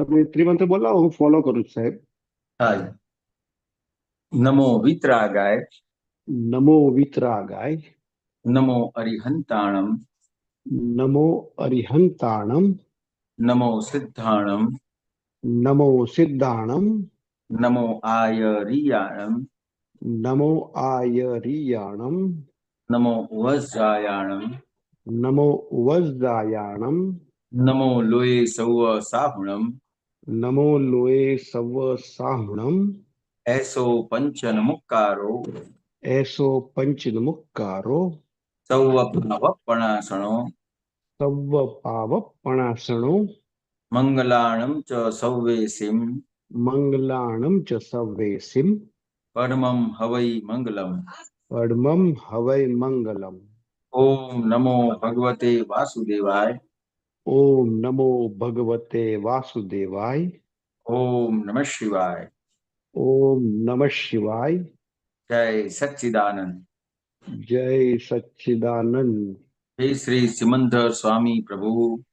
તમે ત્રિમંત્ર બોલાવો, હું ફોલો કરું છું સાહેબ. હાય. નમો વિતરાગાય. નમો વિતરાગાય. નમો અરિહંતાણમ. નમો અરિહંતાણમ. નમો સિદ્ધાણમ. નમો સિદ્ધાણમ. નમો આયરિયાણમ. નમો આયરિયાણમ. નમો વજ્રાયાણમ. નમો વજ્રાયાણમ. નમો લોય સૌ સાહુણમ. નમો લોએ સવ સાહુણમ. એસો પંચન મુક્કારો. એસો પંચનમુક્કારો. સૌ ભાવપણાસણો. સવ્વ પાવપણાસણો. મંગલાણમ ચ સૌવેસીમ. મંગલાણમ ચ સવ્વેસિમ. પરમમ હવૈ મંગલમ. પરમં હવૈ મંગલમ. ઓમ નમો ભગવતે વાસુદેવાય. ઓમ નમો ભગવતે વાસુદેવાય. ઓમ નમઃ શિવાય. ઓમ નમઃ શિવાય. જય સચ્ચિદાનંદ. જય સચ્ચિદાનંદ. હે શ્રી સિમંદર સ્વામી પ્રભુ.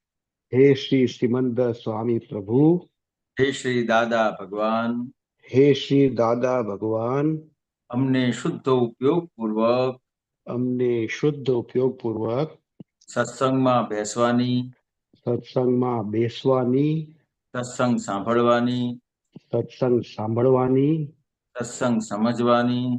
હે શ્રી સિમંદર સ્વામી પ્રભુ. હે શ્રી દાદા ભગવાન. હે શ્રી દાદા ભગવાન. અમને શુદ્ધ ઉપયોગ પૂર્વક અમને શુદ્ધ ઉપયોગ પૂર્વક સત્સંગમાં બેસવાની, સત્સંગમાં બેસવાની, સત્સંગ સાંભળવાની, સત્સંગ સાંભળવાની, સત્સંગ સમજવાની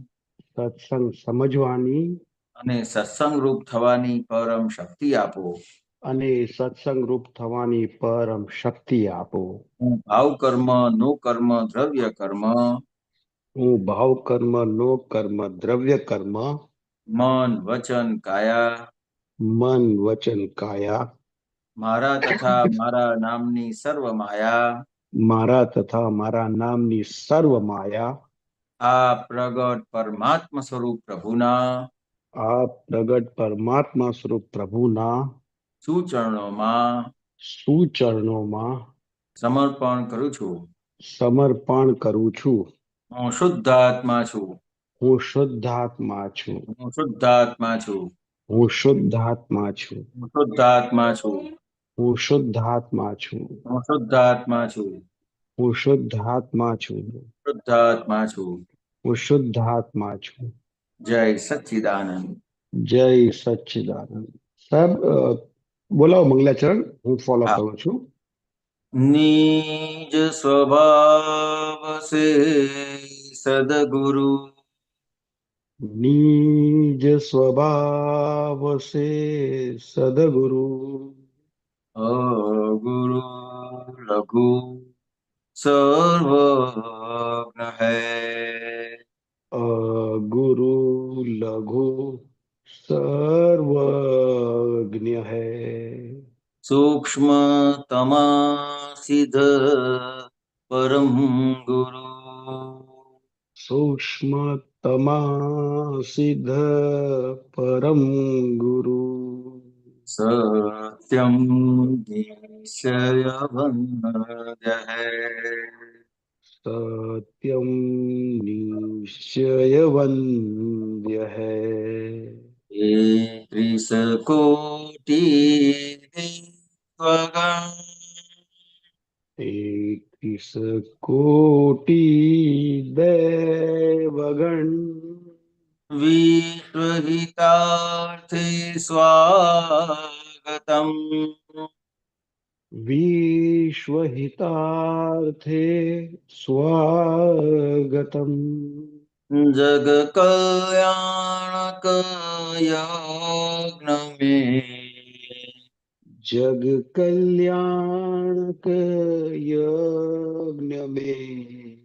સત્સંગ સમજવાની અને સત્સંગ રૂપ થવાની પરમ શક્તિ આપો. અને સત્સંગ રૂપ થવાની પરમ શક્તિ આપો. હું ભાવ કર્મ, નો કર્મ, દ્રવ્ય કર્મ, હું ભાવ કર્મ, નો કર્મ, દ્રવ્ય કર્મ, મન, વચન, કાયા મન, વચન, કાયા મારા તથા મારા નામની સર્વ માયા મારા તથા મારા નામની સર્વ માયા આ પ્રગટ પરમાત્મ સ્વરૂપ પ્રભુના આ પ્રગટ પરમાત્મા સ્વરૂપ પ્રભુના સુચરણોમાં સુચરણોમાં સમર્પણ કરું છું. સમર્પણ કરું છું. હું શુદ્ધાત્મા છું. હું શુદ્ધાત્મા છું. હું શુદ્ધાત્મા છું. હું શુદ્ધાત્મા છું. હું શુદ્ધાત્મા છું. હું શુદ્ધાત્મા છું. હું શુદ્ધાત્મા છું. હું શુદ્ધાત્મા છું. શુદ્ધાત્મા છું. હું શુદ્ધાત્મા છું. જય સચ્ચિદાનંદ. જય સચ્ચિદાનંદ. સાહેબ બોલાવો મંગલાચરણ, હું ફોલો હા. કરું છું. નિજ સ્વભાવ સે સદગુરુ નિજ સ્વભાવ સે સદગુરુ અગુરુ લઘુ સર્વજ્ઞ હૈ. गुरु लघु सर्वज्ञ है. सूक्ष्मतमा सिद्ध परम गुरु सूक्ष्मतमा सिद्ध परम गुरु सत्यम निश्चय वन्द्य है. सत्यम निश्चय वन्द्य है. त्रिशकोटि देवगण तेतीस कोटि देवगण विश्वहितार्थे स्वागतम्. विश्वहितार्थे स्वागतम्. जग कल्याणक यज्ञ में जग कल्याणक यज्ञ में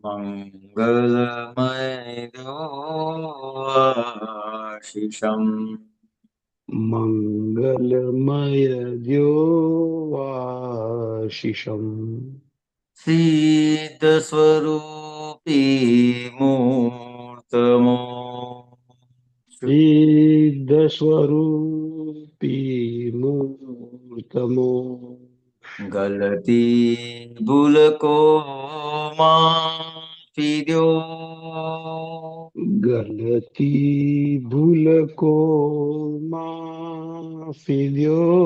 मंगलमय दो आशीषम. मंगलमय द्यो आशीषम्. सिद्ध स्वरूपी मूर्तमो सिद्ध स्वरूपी मूर्तमो गलती भूल को माफी दो. गलती भूल को माफी द्यो.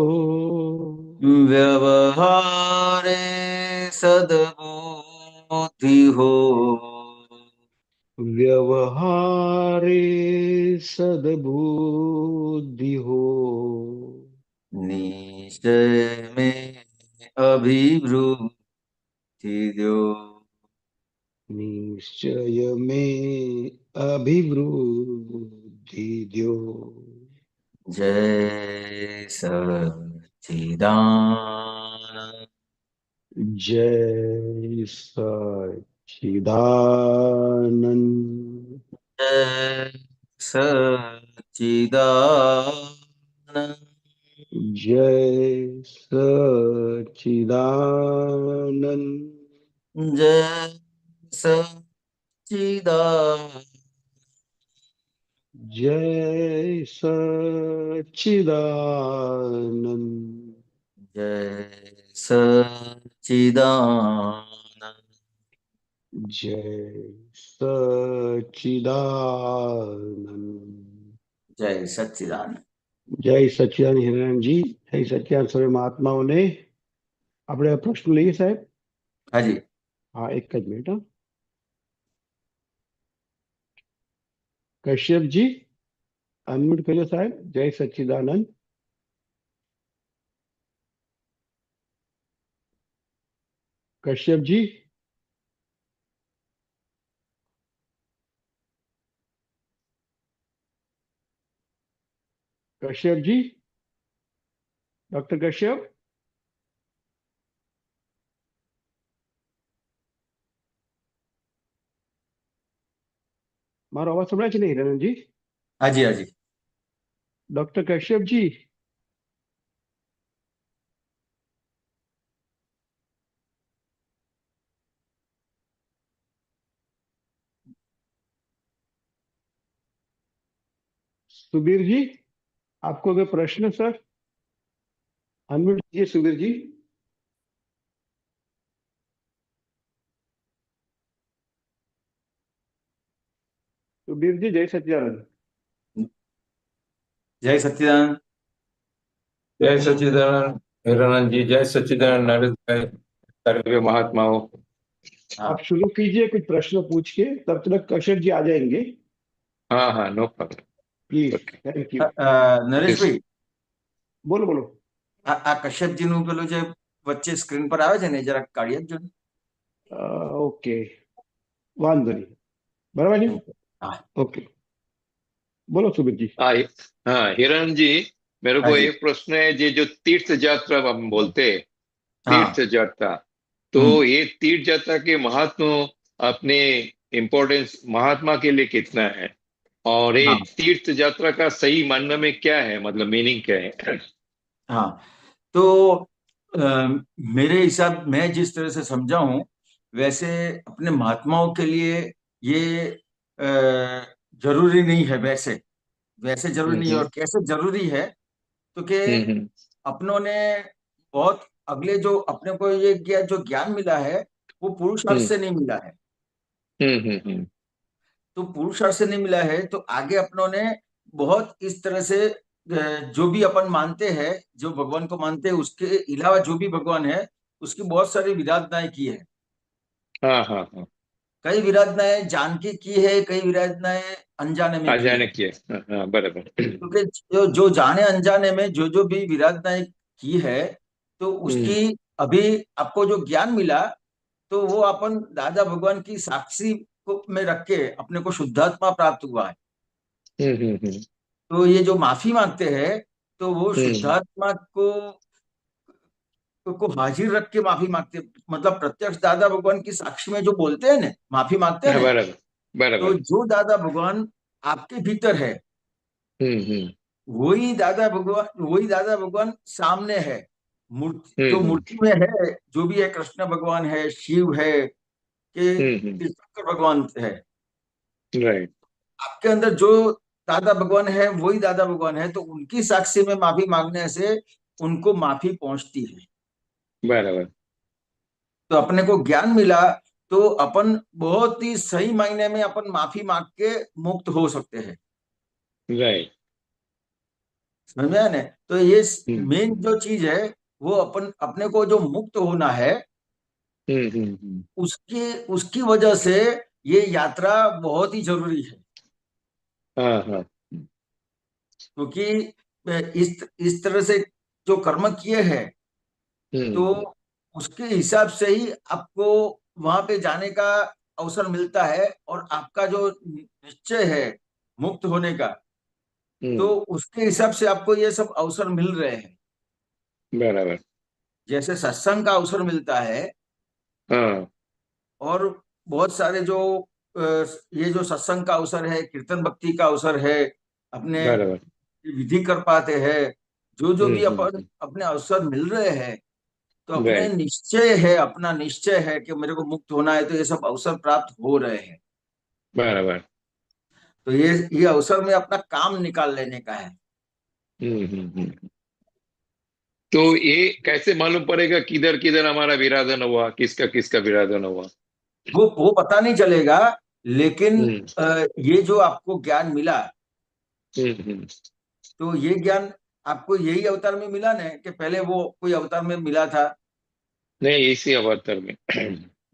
व्यवहारे सद्बुद्धि हो। व्यवहारे सद्बुद्धि हो। निश्चय में अभिवृद्धि दो। निश्चय में अभिवृद्धि दो। जय सच्चिदानंद। जय सच्चिदानंद। जय सच्चिदानंद। जय सच्चिदानंद। जय सच्चिदानंद। जय सच्चिदानंद। जय सच्चिदानंद। जय सच्चिदानंद। जय सच्चिदानंद। जय सच्चिदानंद હિરાનંદ जी। जय सच्चिदानंद સર્વે મહાત્માઓને। આપણે આ પ્રશ્ન લઈએ સાહેબ। हाँ जी। હા, એક જ મિનિટ હા। કશ્યપજી, અનમ્યુટ કર્યો સાહેબ। જય સચ્ચિદાનંદ। કશ્યપજી, કશ્યપજી, ડોક્ટર કશ્યપ। મારો અવાજ સંભળાય છે ને હિરાનંદજી? हाँ जी। हाँ जी। ડોક્ટર કશ્યપજી। सुबीर जी, आपको कोई प्रश्न सर? अनम्यूट कीजिए सुबीर जी। सुबीर जी, जय सच्चिदानंद। जय सच्चिदानंद। जय सच्चिदानंद हिरानंद जी। जय सच्चिदानंद नरेश भाई, सर्वे महात्माओं। हाँ आप शुरू कीजिए कुछ प्रश्न पूछ के, तब तक कश्यप जी आ जाएंगे। हाँ हाँ, no problem. Please, okay. Thank you. Naresh bhai, બોલો બોલો। આ કશ્યપજીનું પેલું જે વચ્ચે સ્ક્રીન પર આવે છે ને, એ જરાક કાઢી આપજો ને। ઓકે, વાંધો નહીં, બરાબર છે। हाँ। ओके, बोलो सुबीर जी। हाँ हाँ हिरानंद जी, मेरे हाँ को जी। एक प्रश्न है। ये जो तीर्थ यात्रा हम बोलते हैं, हाँ। तीर्थ यात्रा, तो ये तीर्थ यात्रा के महात्मा अपने इम्पोर्टेंस महात्मा के लिए कितना है, और ये हाँ। तीर्थ यात्रा का सही मानने में क्या है, मतलब मीनिंग क्या है? हाँ। तो मेरे हिसाब, मैं जिस तरह से समझा हूं, वैसे अपने महात्माओं के लिए ये जरूरी नहीं है। वैसे वैसे जरूरी नहीं है। हम्म और कैसे जरूरी है, तो कि हम्म अपनों ने बहुत अगले जो अपने को ये जो ज्ञान मिला है, वो पुरुषार्थ हम्म से नहीं मिला है। हम्म तो पुरुषार्थ से नहीं मिला है, तो आगे अपनों ने बहुत इस तरह से जो भी अपन मानते हैं, जो भगवान को मानते हैं, उसके अलावा जो भी भगवान है, उसकी बहुत सारी विराधनाएं की है। हाँ हाँ हाँ, कई विराधनाएं जान के की है, कई विराधनाएं अनजाने में की है। अचानक किए। हाँ हाँ, बराबर। क्योंकि जो जाने अनजाने में जो भी विराधनाएं की है, तो हम्म उसकी अभी आपको जो ज्ञान मिला, तो वो अपन दादा भगवान की साक्षी को में रख के अपने को शुद्धात्मा प्राप्त हुआ है। हम्म तो ये जो माफी मांगते हैं, तो वो हम्म शुद्धात्मा को हाजिर रख के माफी मांगते, मतलब प्रत्यक्ष दादा भगवान की साक्षी में जो बोलते हैं ना, माफी मांगते हैं हाँ, ना, बराबर तो बराबर। जो दादा भगवान आपके भीतर है, हम्म वही दादा भगवान सामने है। मूर्ति, जो हम्म मूर्ति में है, जो भी है, कृष्ण भगवान है, शिव है, कि शंकर भगवान है, राइट। आपके अंदर जो दादा भगवान है, वही दादा भगवान है। तो उनकी साक्षी में माफी मांगने से उनको माफी पहुंचती है। बराबर। तो अपने को ज्ञान मिला, तो अपन बहुत ही सही मायने में अपन माफी मांग के मुक्त हो सकते हैं। राइट। समझ में आया ना? तो ये हम्म मेन जो चीज है, वो अपन अपने को जो मुक्त होना है, उसकी उसकी वजह से ये यात्रा बहुत ही जरूरी है, हाँ हाँ। क्योंकि इस तरह से जो कर्म किए हैं, तो हम्म उसके हिसाब से ही आपको वहां पे जाने का अवसर मिलता है, और आपका जो निश्चय है मुक्त होने का, तो हम्म। उसके हिसाब से आपको ये सब अवसर मिल रहे हैं। बराबर। जैसे सत्संग का अवसर मिलता है, हाँ। और बहुत सारे जो अ, ये जो सत्संग का अवसर है, कीर्तन भक्ति का अवसर है, अपने बराबर। विधि कर पाते हैं, जो जो भी अपन हम्म। अपने अवसर मिल रहे हैं, तो अपने राइट। निश्चय है, अपना निश्चय है कि मेरे को मुक्त होना है, तो ये सब अवसर प्राप्त हो रहे हैं। बराबर। तो ये अवसर में अपना काम निकाल लेने का है। हम्म। तो ये कैसे मालूम पड़ेगा किधर किधर हमारा विराधन हुआ, किसका किसका विराधन हुआ? वो पता नहीं चलेगा, लेकिन हम्म ये जो आपको ज्ञान मिला, हम्म। तो ये ज्ञान आपको यही अवतार में मिला ना, कि पहले वो कोई अवतार में मिला था? नहीं, इसी अवतार में।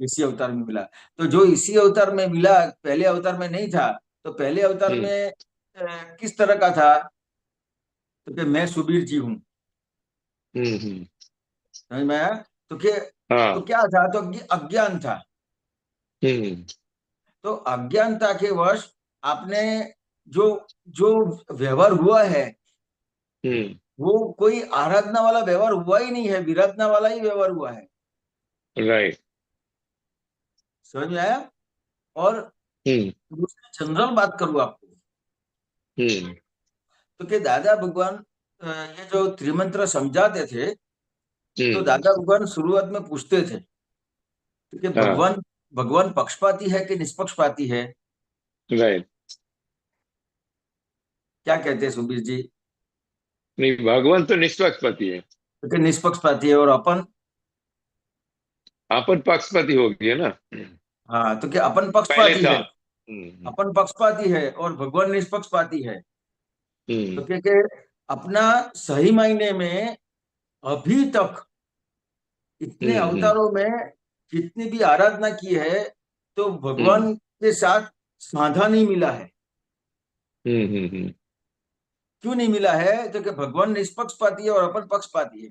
इसी अवतार में मिला। तो जो इसी अवतार में मिला, पहले अवतार में नहीं था, तो पहले अवतार हम्म में किस तरह का था? तो कि मैं सुबीर जी हूँ, हम्म। समझ में आया? तो हाँ। क्या था? तो अज्ञान था। हम्म तो अज्ञानता के वश आपने जो जो व्यवहार हुआ है, हम्म। वो कोई आराधना वाला व्यवहार हुआ ही नहीं है, विराधना वाला ही व्यवहार हुआ है। राइट। समझ में आया? और हम्म दूसरी जनरल बात करूं आपको, हम्म तो कि दादा भगवान ये जो त्रिमंत्र समझाते थे, तो हम्म। दादा भगवान शुरुआत में पूछते थे कि हाँ। भगवान भगवान पक्षपाती है कि निष्पक्षपाती है? राइट। क्या कहते हैं सुबीर जी? नहीं, भगवान तो निष्पक्षपाती है। तो कि निष्पक्षपाती है, और अपन? अपन पक्षपाती हो गए ना। हाँ, तो कि अपन पहले पक्षपाती था। है, हम्म अपन पक्षपाती है और भगवान निष्पक्षपाती है। तो हम्म कि अपना सही मायने में अभी तक इतने हम्म। अवतारों में जितनी भी आराधना की है, तो हम्म भगवान के साथ साधा नहीं मिला है। हम्म। क्यों नहीं मिला है? तो कि भगवान निष्पक्षपाती है और अपन पक्षपाती है।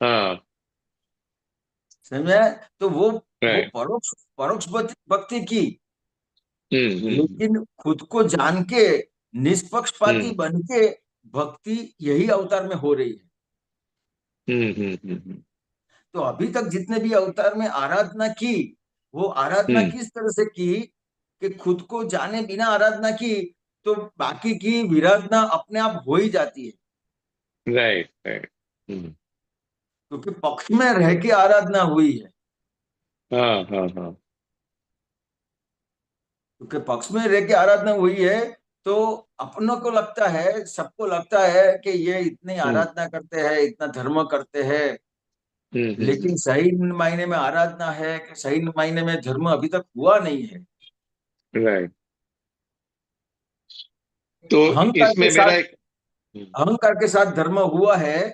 हाँ। समझ में आया? तो वो राइट। परोक्ष परोक्ष भक्ति की, हम्म। लेकिन खुद को जान के निष्पक्षपाती हम्म बन के भक्ति यही अवतार में हो रही है। हम्म। तो अभी तक जितने भी अवतार में आराधना की, वो आराधना हम्म। किस तरह से की? कि खुद को जाने बिना आराधना की, तो बाकी की विराधना अपने आप हो ही जाती है। Right right. हम्म। क्योंकि पक्ष में रह के आराधना हुई है। हाँ हाँ हाँ। क्योंकि पक्ष में रह के आराधना हुई है, तो अपनों को लगता है, सबको लगता है कि ये इतनी हम्म आराधना करते हैं, इतना धर्म करते हैं, हम्म। लेकिन सही मायने में आराधना है कि सही मायने में धर्म अभी तक हुआ नहीं है। राइट। तो अहंकार के इसमें मेरा साथ एक। अहंकार के साथ धर्म हुआ है,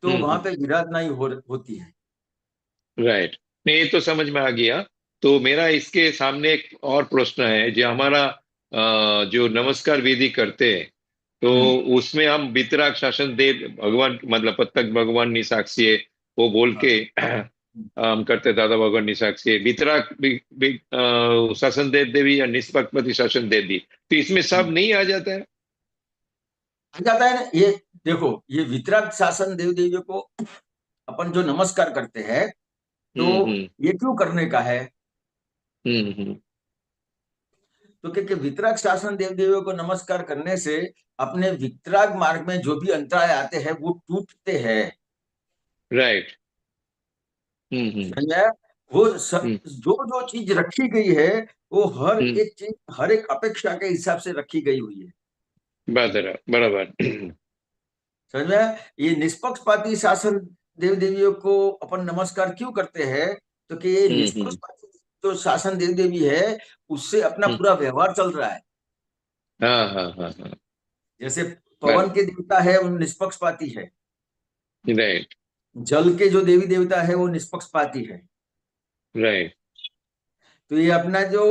तो वहां हम्म। पे विराधना ही होती है। राइट। नहीं, ये तो समझ में आ गया। तो मेरा इसके सामने एक और प्रश्न है, जो हमारा जो नमस्कार विधि करते हैं, तो हम्म। उसमें हम वितराग शासन दे भगवान, मतलब प्रत्यक्ष भगवान निसाक्षी है, वो बोल हाँ। के हम करते, दादा भगवान निसाक्षी है, वितराग शासन दे देवी या निष्पक्षपति शासन दे दी, तो इसमें सब हम्म। नहीं आ जाता है? आ जाता है ना ये? देखो, ये वितराग शासन देव देवियों को अपन जो नमस्कार करते हैं, तो हम्म। ये क्यों करने का है? हम्म। तो क्योंकि वितराग शासन देव देवियों को नमस्कार करने से अपने वितराग मार्ग में जो भी अंतराय आते हैं, वो टूटते हैं। राइट। हम्म। समझ में आया? वो हम्म जो जो चीज रखी गई है, वो हर हम्म। एक चीज हर एक अपेक्षा के हिसाब से रखी गई हुई है। बराबर बराबर। समझ में आया? ये निष्पक्षपाती शासन देव देवियों को अपन नमस्कार क्यों करते हैं? तो कि ये हम्म। निष्पक्षपाती जो शासन देव देवी है, उससे अपना हम्म। पूरा व्यवहार चल रहा है। हाँ हाँ हाँ हाँ। जैसे पवन बराबर। के देवता है, वो निष्पक्षपाती है। राइट। जल के जो देवी देवता है, वो निष्पक्षपाती है। राइट। तो ये अपना जो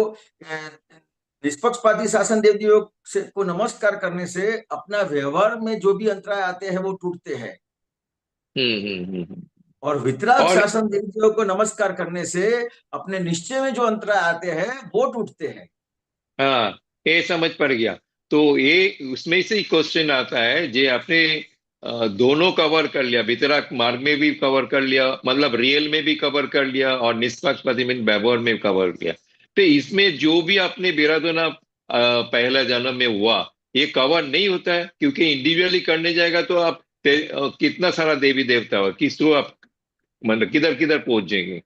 निष्पक्षपाती शासन देवदियों से को नमस्कार करने से अपना व्यवहार में जो भी अंतराय आते हैं वो टूटते हैं, हम्म। और वितराग और शासन देवदियों को नमस्कार करने से अपने निश्चय में जो अंतराय आते हैं वो टूटते हैं। हाँ, ये समझ पड़ गया। तो ये उसमें से ही क्वेश्चन आता है जे आपने दोनों कवर कर लिया, वितराग मार्ग में भी कवर कर लिया, मतलब रियल में भी कवर कर लिया, और निष्पक्षपाती में व्यवहार में कवर किया। तो इसमें जो भी आपने बिरादोना पहला जन्म में हुआ, ये कवर नहीं होता है, क्योंकि इंडिविजुअली करने जाएगा तो आप कितना सारा देवी देवता हो, किस थ्रू आप मतलब किधर किधर पहुंच जाएंगे।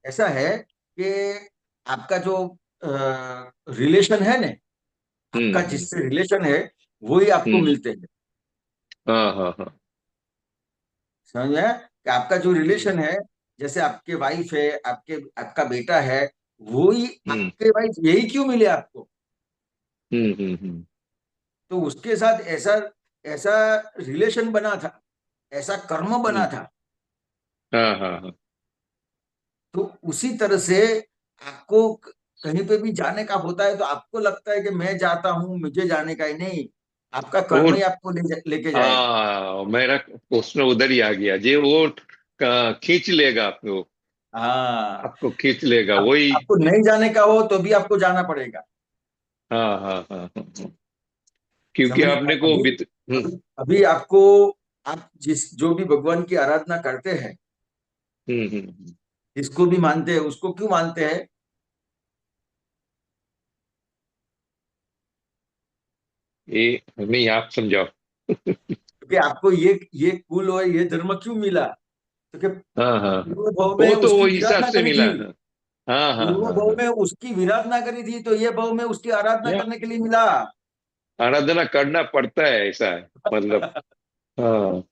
ऐसा है कि आपका जो रिलेशन है ना, आपका हम्म। जिससे रिलेशन है वही आपको हम्म। मिलते हैं। हाँ हाँ हाँ। समझ में आया? कि आपका जो रिलेशन है, जैसे आपके वाइफ है, आपके आपका बेटा है, वही हम्म आपके वाइफ यही क्यों मिले आपको? हम्म। तो उसके साथ ऐसा ऐसा रिलेशन बना था, ऐसा कर्म बना हम्म। था। हाँ हाँ हाँ। तो उसी तरह से आपको कहीं पे भी जाने का होता है तो आपको लगता है कि मैं जाता हूं, मुझे जाने का ही नहीं, आपका कर्म और ही आपको लेके जाएगा। मेरा प्रश्न उधर ही आ गया, जे वो खींच लेगा आपको, हाँ, आपको खींच लेगा आप, वही। आपको नहीं जाने का हो तो भी आपको जाना पड़ेगा। हाँ हाँ हाँ हाँ हाँ। क्योंकि समझ आपने को अभी अभी अभी आपको, आप जिस जो भी भगवान की आराधना करते हैं, हम्म। जिसको भी मानते हैं, उसको क्यों मानते हैं? ये नहीं, आप समझाओ। क्योंकि आपको ये कुल और ये धर्म क्यों मिला? क्योंकि हाँ हाँ हाँ। पूर्व भाव में वो तो वो उसकी हिसाब विराधना से करी मिला थी, है। हाँ हाँ पूर्व हाँ भाव हाँ। में उसकी विराधना करी थी, तो ये भाव में उसकी आराधना या करने के लिए मिला। आराधना करना पड़ता है, ऐसा है मतलब। हाँ,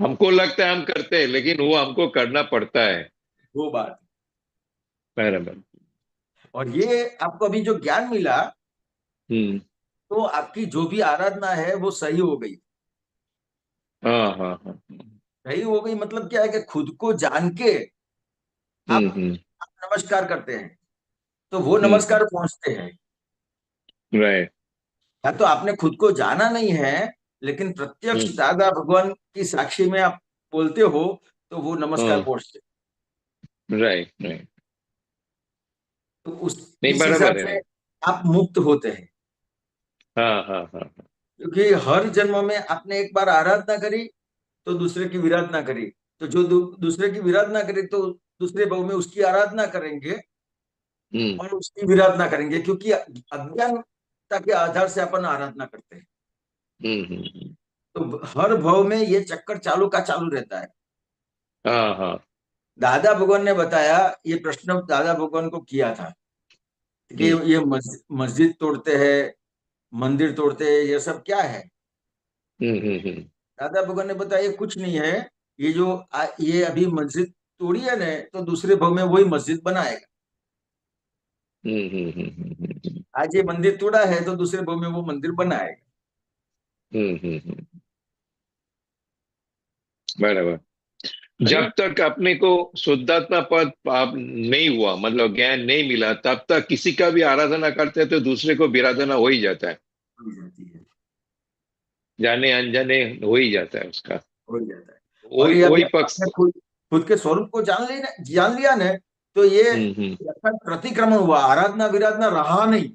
हमको लगता है हम करते हैं, लेकिन वो हमको करना पड़ता है। वो बात। बराबर। और ये आपको अभी जो ज्ञान मिला, हम्म। तो आपकी जो भी आराधना है वो सही हो गई। हाँ हाँ हाँ। सही हो गई मतलब क्या है कि खुद को जान के आप, हम्म। आप नमस्कार करते हैं तो वो हम्म। नमस्कार पहुंचते हैं। राइट। या तो आपने खुद को जाना नहीं है, लेकिन प्रत्यक्ष हम्म। दादा भगवान की साक्षी में आप बोलते हो, तो वो नमस्कार हाँ। पहुंचते हैं। Right right. तो नहीं, इस हिसाब बराबर है से ना। आप मुक्त होते हैं। हाँ हाँ हाँ क्योंकि हर जन्म में आपने एक बार आराधना करी तो दूसरे की विराधना करी, तो जो दूसरे की विराधना करी तो दूसरे भाव में उसकी आराधना करेंगे हम्म और उसकी विराधना करेंगे, क्योंकि अज्ञानता के आधार से अपन आराधना करते हैं। हम्म। तो हर भाव में ये चक्कर चालू का चालू रहता है। हाँ हाँ। दादा भगवान ने बताया, ये प्रश्न दादा भगवान को किया था कि हम्म ये मस्जिद तोड़ते हैं, मंदिर तोड़ते हैं, ये सब क्या है? हम्म। दादा भगवान ने बताया ये कुछ नहीं है, ये जो ये अभी मस्जिद तोड़ी है ना, तो दूसरे भाव में वही मस्जिद बनाएगा। हम्म। आज ये मंदिर तोड़ा है तो दूसरे भाव में वो मंदिर बनाएगा। हम्म। बराबर। सही जब है? तक अपने को शुद्धात्मा पद आप नहीं हुआ, मतलब ज्ञान नहीं मिला, तब तक किसी का भी आराधना करते हैं तो दूसरे को बिराधना हो ही जाता है। हो जाती है, जाने अनजाने हो ही जाता है उसका। हो जाता है। और वही ये अभी वही पक्ष। आपने खुद खुद के स्वरूप को जान लिया ना, तो ये हम्म। प्रतिक्रमण हुआ, आराधना विराधना रहा नहीं।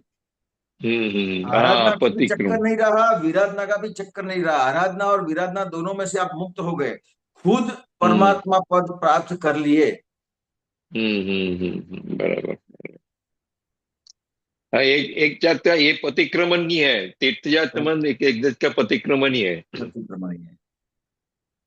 हाँ, आराधना का भी पतिक्रम। चक्कर नहीं रहा, विराधना का भी चक्कर नहीं रहा। आराधना और विराधना दोनों में से आप मुक्त हो गए, खुद हम्म परमात्मा पद प्राप्त कर लिए। बराबर। हाँ, एक एक जात का ये पतिक्रमण ही है, तीर्थ जात मन एक एक जात का पतिक्रमण ही है। प्रतिक्रमण ही है।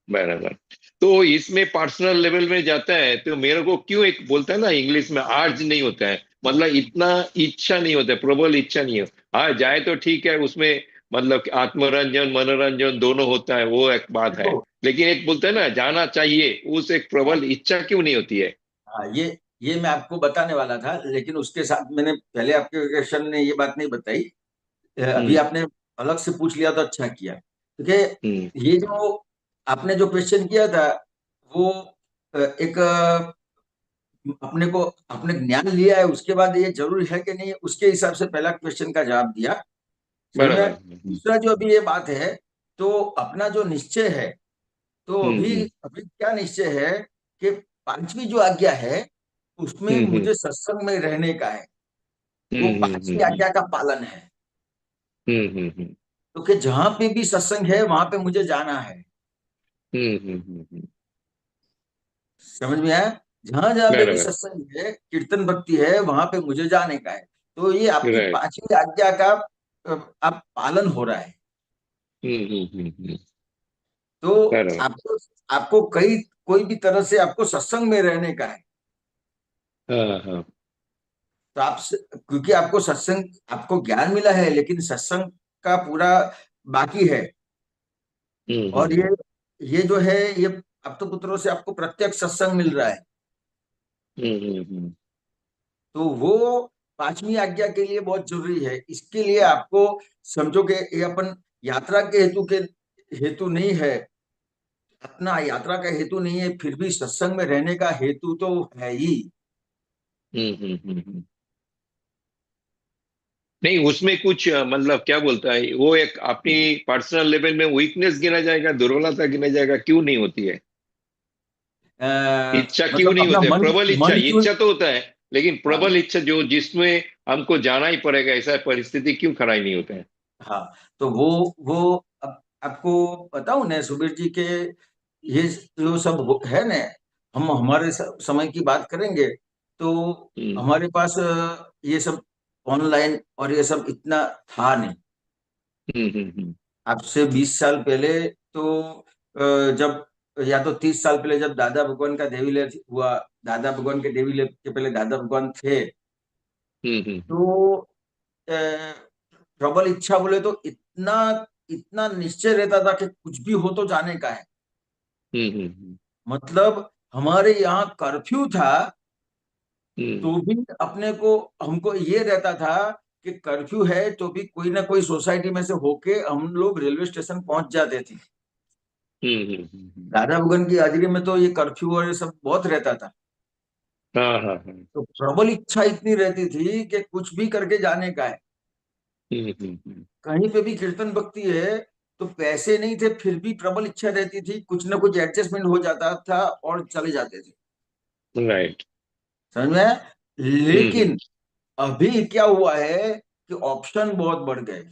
बराबर। तो इसमें पर्सनल लेवल में जाता है तो मेरे को क्यों, एक बोलता है ना इंग्लिश में, आर्ज नहीं होता है, मतलब इतना इच्छा नहीं होता है, प्रबल इच्छा नहीं हो। हाँ, जाए तो ठीक है उसमें, मतलब कि आत्मरंजन मनोरंजन दोनों होता है, वो एक बात है। देखो, लेकिन एक बोलते हैं ना जाना चाहिए, उस एक प्रबल इच्छा क्यों नहीं होती है। हाँ, ये मैं आपको बताने वाला था, लेकिन उसके साथ मैंने पहले आपके क्वेश्चन ने ये बात नहीं बताई। अभी हम्म आपने अलग से पूछ लिया तो अच्छा किया, हम्म क्योंकि ये जो आपने जो क्वेश्चन किया था वो एक अपने को अपने ज्ञान लिया है, उसके बाद ये जरूरी है कि नहीं, उसके हिसाब से पहला क्वेश्चन का जवाब दिया। समझ में बराबर। आया? दूसरा जो अभी ये बात है, तो अपना जो निश्चय है, तो अभी हम्म अभी क्या निश्चय है कि पांचवी जो आज्ञा है उसमें हम्म मुझे सत्संग में रहने का है। वो हम्म हम्म पांचवी हम्म आज्ञा का पालन है, हम्म क्योंकि जहां पे भी सत्संग है वहां पे मुझे जाना है। हम्म। समझ में आया? जहां जहां पे भी बराबर। सत्संग है, कीर्तन भक्ति है, वहां पे मुझे जाने का है। तो ये आपकी राइट। पांचवी आज्ञा का आप पालन हो रहा है। हम्म। तो बराबर। आपको आपको कई कोई भी तरह से आपको सत्संग में रहने का है। हाँ हाँ। तो क्योंकि आपको सत्संग, आपको ज्ञान मिला है, लेकिन सत्संग का पूरा बाकी है। और हम्म। ये जो है, ये अब तो पुत्रों से आपको प्रत्यक्ष सत्संग मिल रहा है। हम्म। तो वो पांचवी आज्ञा के लिए बहुत जरूरी है। इसके लिए आपको समझो कि ये अपन यात्रा के हेतु नहीं है, अपना यात्रा का हेतु नहीं है, फिर भी सत्संग में रहने का हेतु तो है ही। हम्म। नहीं, उसमें कुछ मतलब क्या बोलता है वो, एक अपनी पर्सनल लेवल में वीकनेस गिना जाएगा, दुर्बलता गिना जाएगा, क्यों नहीं होती है? इच्छा क्यों मतलब नहीं अपना होती है? मन प्रबल इच्छा, मन क्यों। इच्छा तो होता है, लेकिन हाँ, प्रबल इच्छा जो जिसमें हमको जाना ही पड़ेगा, ऐसा परिस्थिति क्यों खड़ा ही नहीं होता है? हाँ। तो वो आपको बताऊं ना सुबीर जी के, ये जो सब है ना, हम हमारे समय की बात करेंगे तो हम्म हमारे पास ये सब ऑनलाइन और ये सब इतना था नहीं। हम्म। आज से 20 साल पहले तो जब, या तो 30 साल पहले, जब दादा भगवान का देवी ले हुआ, दादा भगवान के देवी ले के पहले दादा भगवान थे, हम्म तो अ, प्रबल इच्छा बोले तो इतना इतना निश्चय रहता था कि कुछ भी हो तो जाने का है। हम्म मतलब हमारे यहाँ कर्फ्यू था, हम्म तो भी अपने को हमको ये रहता था कि कर्फ्यू है तो भी कोई ना कोई सोसाइटी में से होके हम लोग रेलवे स्टेशन पहुंच जाते थे। हम्म। दादा भगवान की हाजिरी में तो ये कर्फ्यू और ये सब बहुत रहता था। हाँ हाँ हाँ। तो प्रबल इच्छा इतनी रहती थी कि कुछ भी करके जाने का है। हम्म। कहीं पे भी कीर्तन भक्ति है, तो पैसे नहीं थे फिर भी प्रबल इच्छा रहती थी, कुछ ना कुछ एडजस्टमेंट हो जाता था और चले जाते थे। राइट। समझ में आया? हम्म लेकिन अभी क्या हुआ है कि ऑप्शन बहुत बढ़ गए।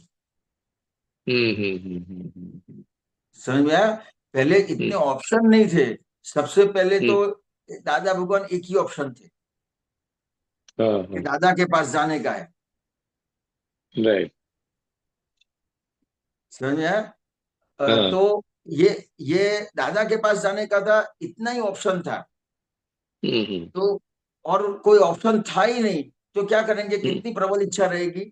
हम्म। समझ में आया? पहले इतने ऑप्शन नहीं थे। सबसे पहले हम्म। तो दादा भगवान एक ही ऑप्शन थे हाँ कि हाँ। दादा के पास जाने का है। राइट। समझ में आया? हाँ। तो ये दादा के पास जाने का था, इतना ही ऑप्शन था। हम्म। तो और कोई ऑप्शन था ही नहीं, तो क्या करेंगे, कितनी प्रबल इच्छा रहेगी।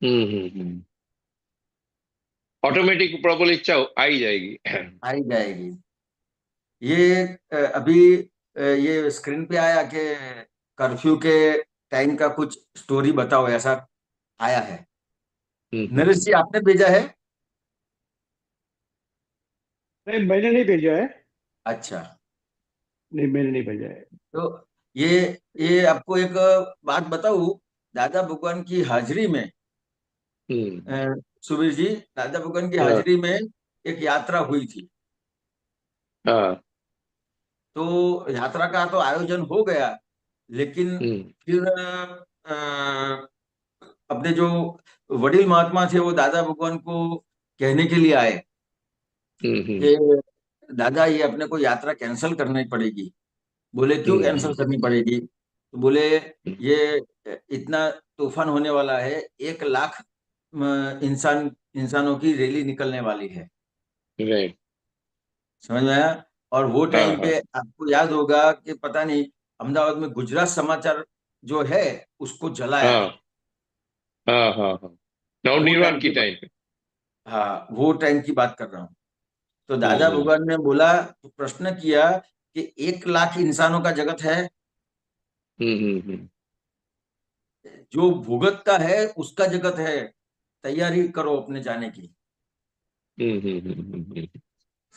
हम्म। ऑटोमेटिक प्रबल इच्छा आ ही जाएगी। आ ही जाएगी। ये अभी ये स्क्रीन पे आया कि कर्फ्यू के टाइम का कुछ स्टोरी बताओ, ऐसा आया है। नरेश हम्म। जी आपने भेजा है? नहीं, मैंने नहीं भेजा है। अच्छा। नहीं, मैंने नहीं भेजा है। तो ये ये आपको एक बात बताऊं, दादा भगवान की हाजिरी में, हम्म। अ, सुबीर जी, दादा भगवान की हाँ हाजिरी में एक यात्रा हुई थी। हाँ। तो यात्रा का तो आयोजन हो गया, लेकिन हम्म फिर अपने जो वडील महात्मा थे वो दादा भगवान को कहने के लिए आए हम्म कि दादा ये अपने को यात्रा कैंसिल करनी पड़ेगी। बोले क्यों कैंसिल हम्म करनी पड़ेगी? तो बोले ये इतना तूफान होने वाला है, 1 लाख इंसानों की रैली निकलने वाली है। राइट। समझ में आया? और वो हाँ टाइम हाँ पे आपको याद होगा कि पता नहीं, अहमदाबाद में गुजरात समाचार जो है उसको जलाया हाँ था। हाँ हाँ हाँ। वो नवनिर्वाण टाइम की की टाइम पे। हाँ, वो टाइम की बात कर रहा हूँ। तो दादा हम्म भगवान ने बोला, प्रश्न किया कि 1 लाख इंसानों का जगत है, हम्म। जो भुगतता है उसका जगत है, तैयारी करो अपने जाने की। हम्म।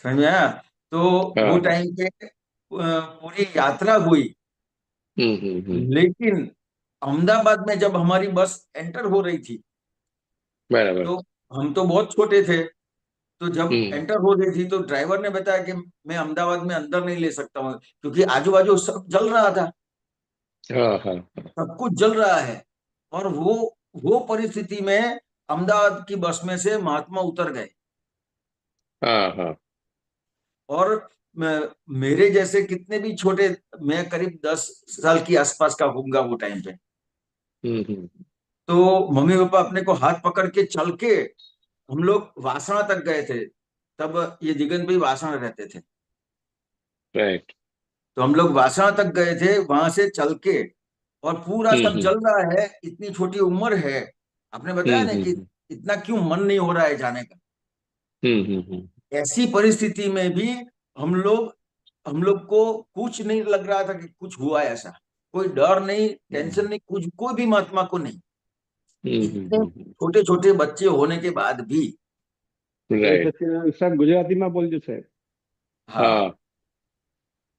समझ में आया? तो वो हाँ हाँ। टाइम पे पूरी यात्रा हुई। हम्म। लेकिन अहमदाबाद में जब हमारी बस एंटर हो रही थी, बराबर। तो हम तो बहुत छोटे थे, तो जब हम्म। एंटर हो रही थी तो ड्राइवर ने बताया कि मैं अहमदाबाद में अंदर नहीं ले सकता हूँ, क्योंकि आजू बाजू सब जल रहा था, हाँ हाँ सब कुछ जल रहा है। और वो परिस्थिति में अहमदाबाद की बस में से महात्मा उतर गए। हाँ हाँ। और मेरे जैसे कितने भी छोटे, मैं करीब 10 साल की आसपास का होऊंगा वो टाइम पे, हम्म। तो मम्मी पापा अपने को हाथ पकड़ के चल के हम लोग वासना तक गए थे। तब ये दिगंत भाई वासना रहते थे, राइट। तो हम लोग वासना तक गए थे वहां से चल के। और पूरा सब हम्म। जल रहा है, इतनी छोटी उम्र है। आपने बताया ना कि हम्म। इतना क्यों मन नहीं हो रहा है जाने का। हम्म। ऐसी परिस्थिति में भी हम लोग हम लोग को कुछ नहीं लग रहा था कि कुछ हुआ है ऐसा। कोई डर नहीं, टेंशन नहीं, कुछ कोई भी महात्मा को नहीं। इतने छोटे छोटे बच्चे होने के बाद भी। જય રાઈટ। સચિદાનંદ સાહેબ ગુજરાતીમાં બોલજો સાહેબ. હા, હા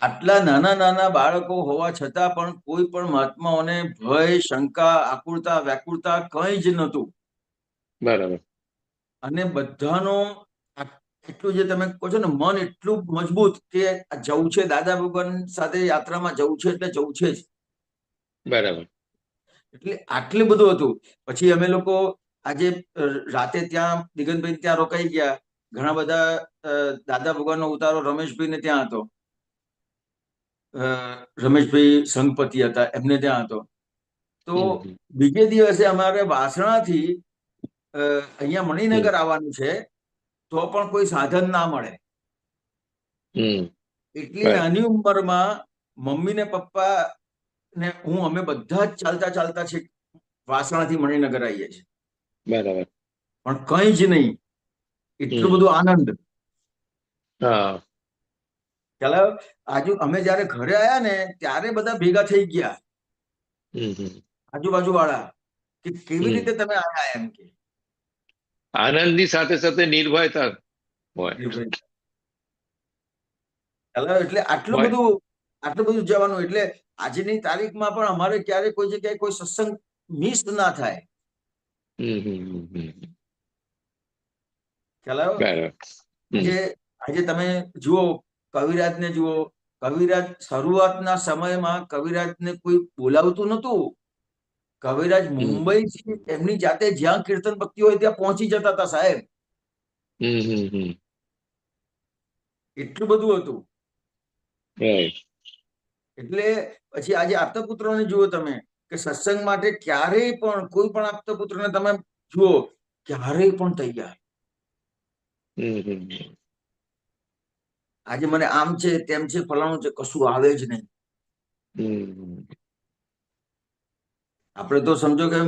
આટલા નાના નાના બાળકો હોવા છતાં પણ કોઈ પણ મહાત્માઓને ભય, શંકા, આકુરતા, વ્યાકુળતા કંઈ જ નહોતું. બરાબર. અને બધાનો એટલું જે તમે કહો છો ને, મન એટલું મજબૂત કે આ જવું છે, દાદા ભગવાન સાથે યાત્રામાં જવું છે એટલે જવું છે જ. બરાબર. એટલે આટલું બધું હતું. પછી અમે લોકો આજે રાતે ત્યાં દિગંતભાઈ ત્યાં રોકાઈ ગયા. ઘણા બધા દાદા ભગવાનનો ઉતારો રમેશભાઈ ને ત્યાં હતો. રમેશભાઈ સંઘપતિ હતા, એમને ત્યાં હતો. તો હમ બીજે દિવસે અમારે વાસણાથી અહીંયા મણિનગર આવવાનું છે, તો પણ કોઈ સાધન ના મળે. હમ. એટલી રાઈટ. નાની ઉંમરમાં મમ્મી ને પપ્પા ને હું, અમે બધા જ ચાલતા ચાલતા છે વાસણાથી મણિનગર આવીએ છીએ. બરાબર. પણ કંઈ જ નહીં, એટલું હમ. બધું આનંદ. હા. ચાલો, આજુ અમે જયારે ઘરે આવ્યા ને ત્યારે બધા ભેગા થઈ ગયા, હમ. આજુબાજુ વાળા, કે કેવી હમ. રીતે તમે આયા એમ કે. આનંદની સાથે સાથે નિર્ભયતા હોય. ચાલો, એટલે હોય. આટલું બધું જવાનું. એટલે આજની તારીખમાં પણ અમારે ક્યારે કોઈ જગ્યાએ કોઈ સત્સંગ મિસ ના થાય. હમ. ચાલો, બરાબર. હમ. આજે આજે તમે જુઓ, કવિરાજને જુઓ. કવિરાજ શરૂઆતના સમયમાં કવિરાજને કોઈ બોલાવતું નતું. કવિરાજ હમ. મુંબઈથી એમની જાતે જ્યાં કીર્તન ભક્તિ હોય ત્યાં પહોંચી જતા હતા સાહેબ. હમ. એટલું બધું હતું. રાઈટ. એટલે પછી આજે આપતા પુત્રોને જુઓ તમે, કે સત્સંગ માટે ક્યારેય પણ કોઈ પણ આપતા પુત્રને તમે જુઓ, ક્યારેય પણ તૈયાર. હમ. આજે મને આમ છે, તેમ છે, ફલાણું છે, કશું આવે જ નહીં. હમ. આપણે તો સમજો કે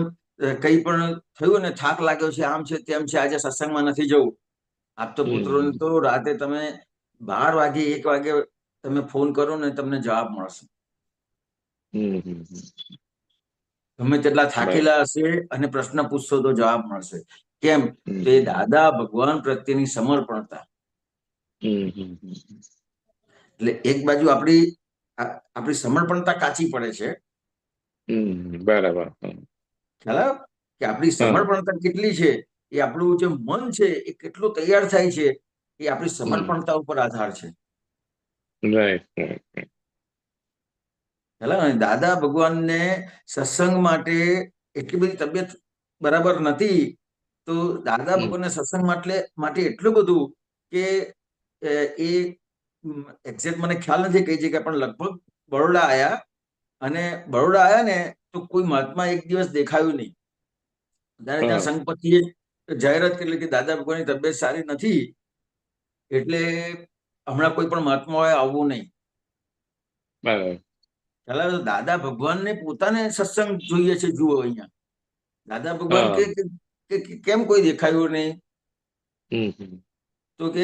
કઈ પણ થયું ને, થાક લાગ્યો છે, આમ છે, તેમ છે, આજે સત્સંગમાં નથી જવું. આપતા પુત્રોને હમ. તો રાતે તમે 12 વાગે, 1 વાગે તમે ફોન કરો ને, તમને જવાબ મળશે. હમ. ગમે તેટલા બરાબર. થાકેલા હશે અને પ્રશ્ન પૂછશો તો જવાબ મળશે. કેમ? તો એ હમ. દાદા ભગવાન પ્રત્યેની સમર્પણતા. હમ. એટલે એક બાજુ આપણી સમર્પણતા કાચી પડે છે. બરાબર. ખ્યાલ આવ્યો? કે આપણી હા. સમર્પણતા કેટલી છે, એ આપણું જે મન છે એ કેટલું તૈયાર થાય છે, એ આપણી સમર્પણતા ઉપર આધાર છે. Right right. ખ્યાલ આવ્યો ને? દાદા ભગવાનને સત્સંગ માટે એટલી બધી તબિયત બરાબર નથી, તો દાદા ભગવાનને સત્સંગ માટે એટલું બધું કે એ એક્ઝેક્ટ મને ખ્યાલ નથી કઈ જગ્યા, પણ લગભગ બરોડા આયા. અને બરોડા આયા ને તો કોઈ મહાત્મા એક દિવસ દેખાયું નહીં. ત્યારે ત્યાં હા. સંઘપતિએ જાહેરાત કરી કે દાદા ભગવાનની તબિયત સારી નથી, એટલે હમણાં કોઈ પણ મહાત્માઓએ આવવું નહીં. બરાબર. ખ્યાલ આવ્યો? દાદા ભગવાનને પોતાને સત્સંગ જોઈએ છે. જુઓ અહીંયા દાદા ભગવાન હા. કે કેમ કોઈ દેખાયું નહીં? હમ. તો કે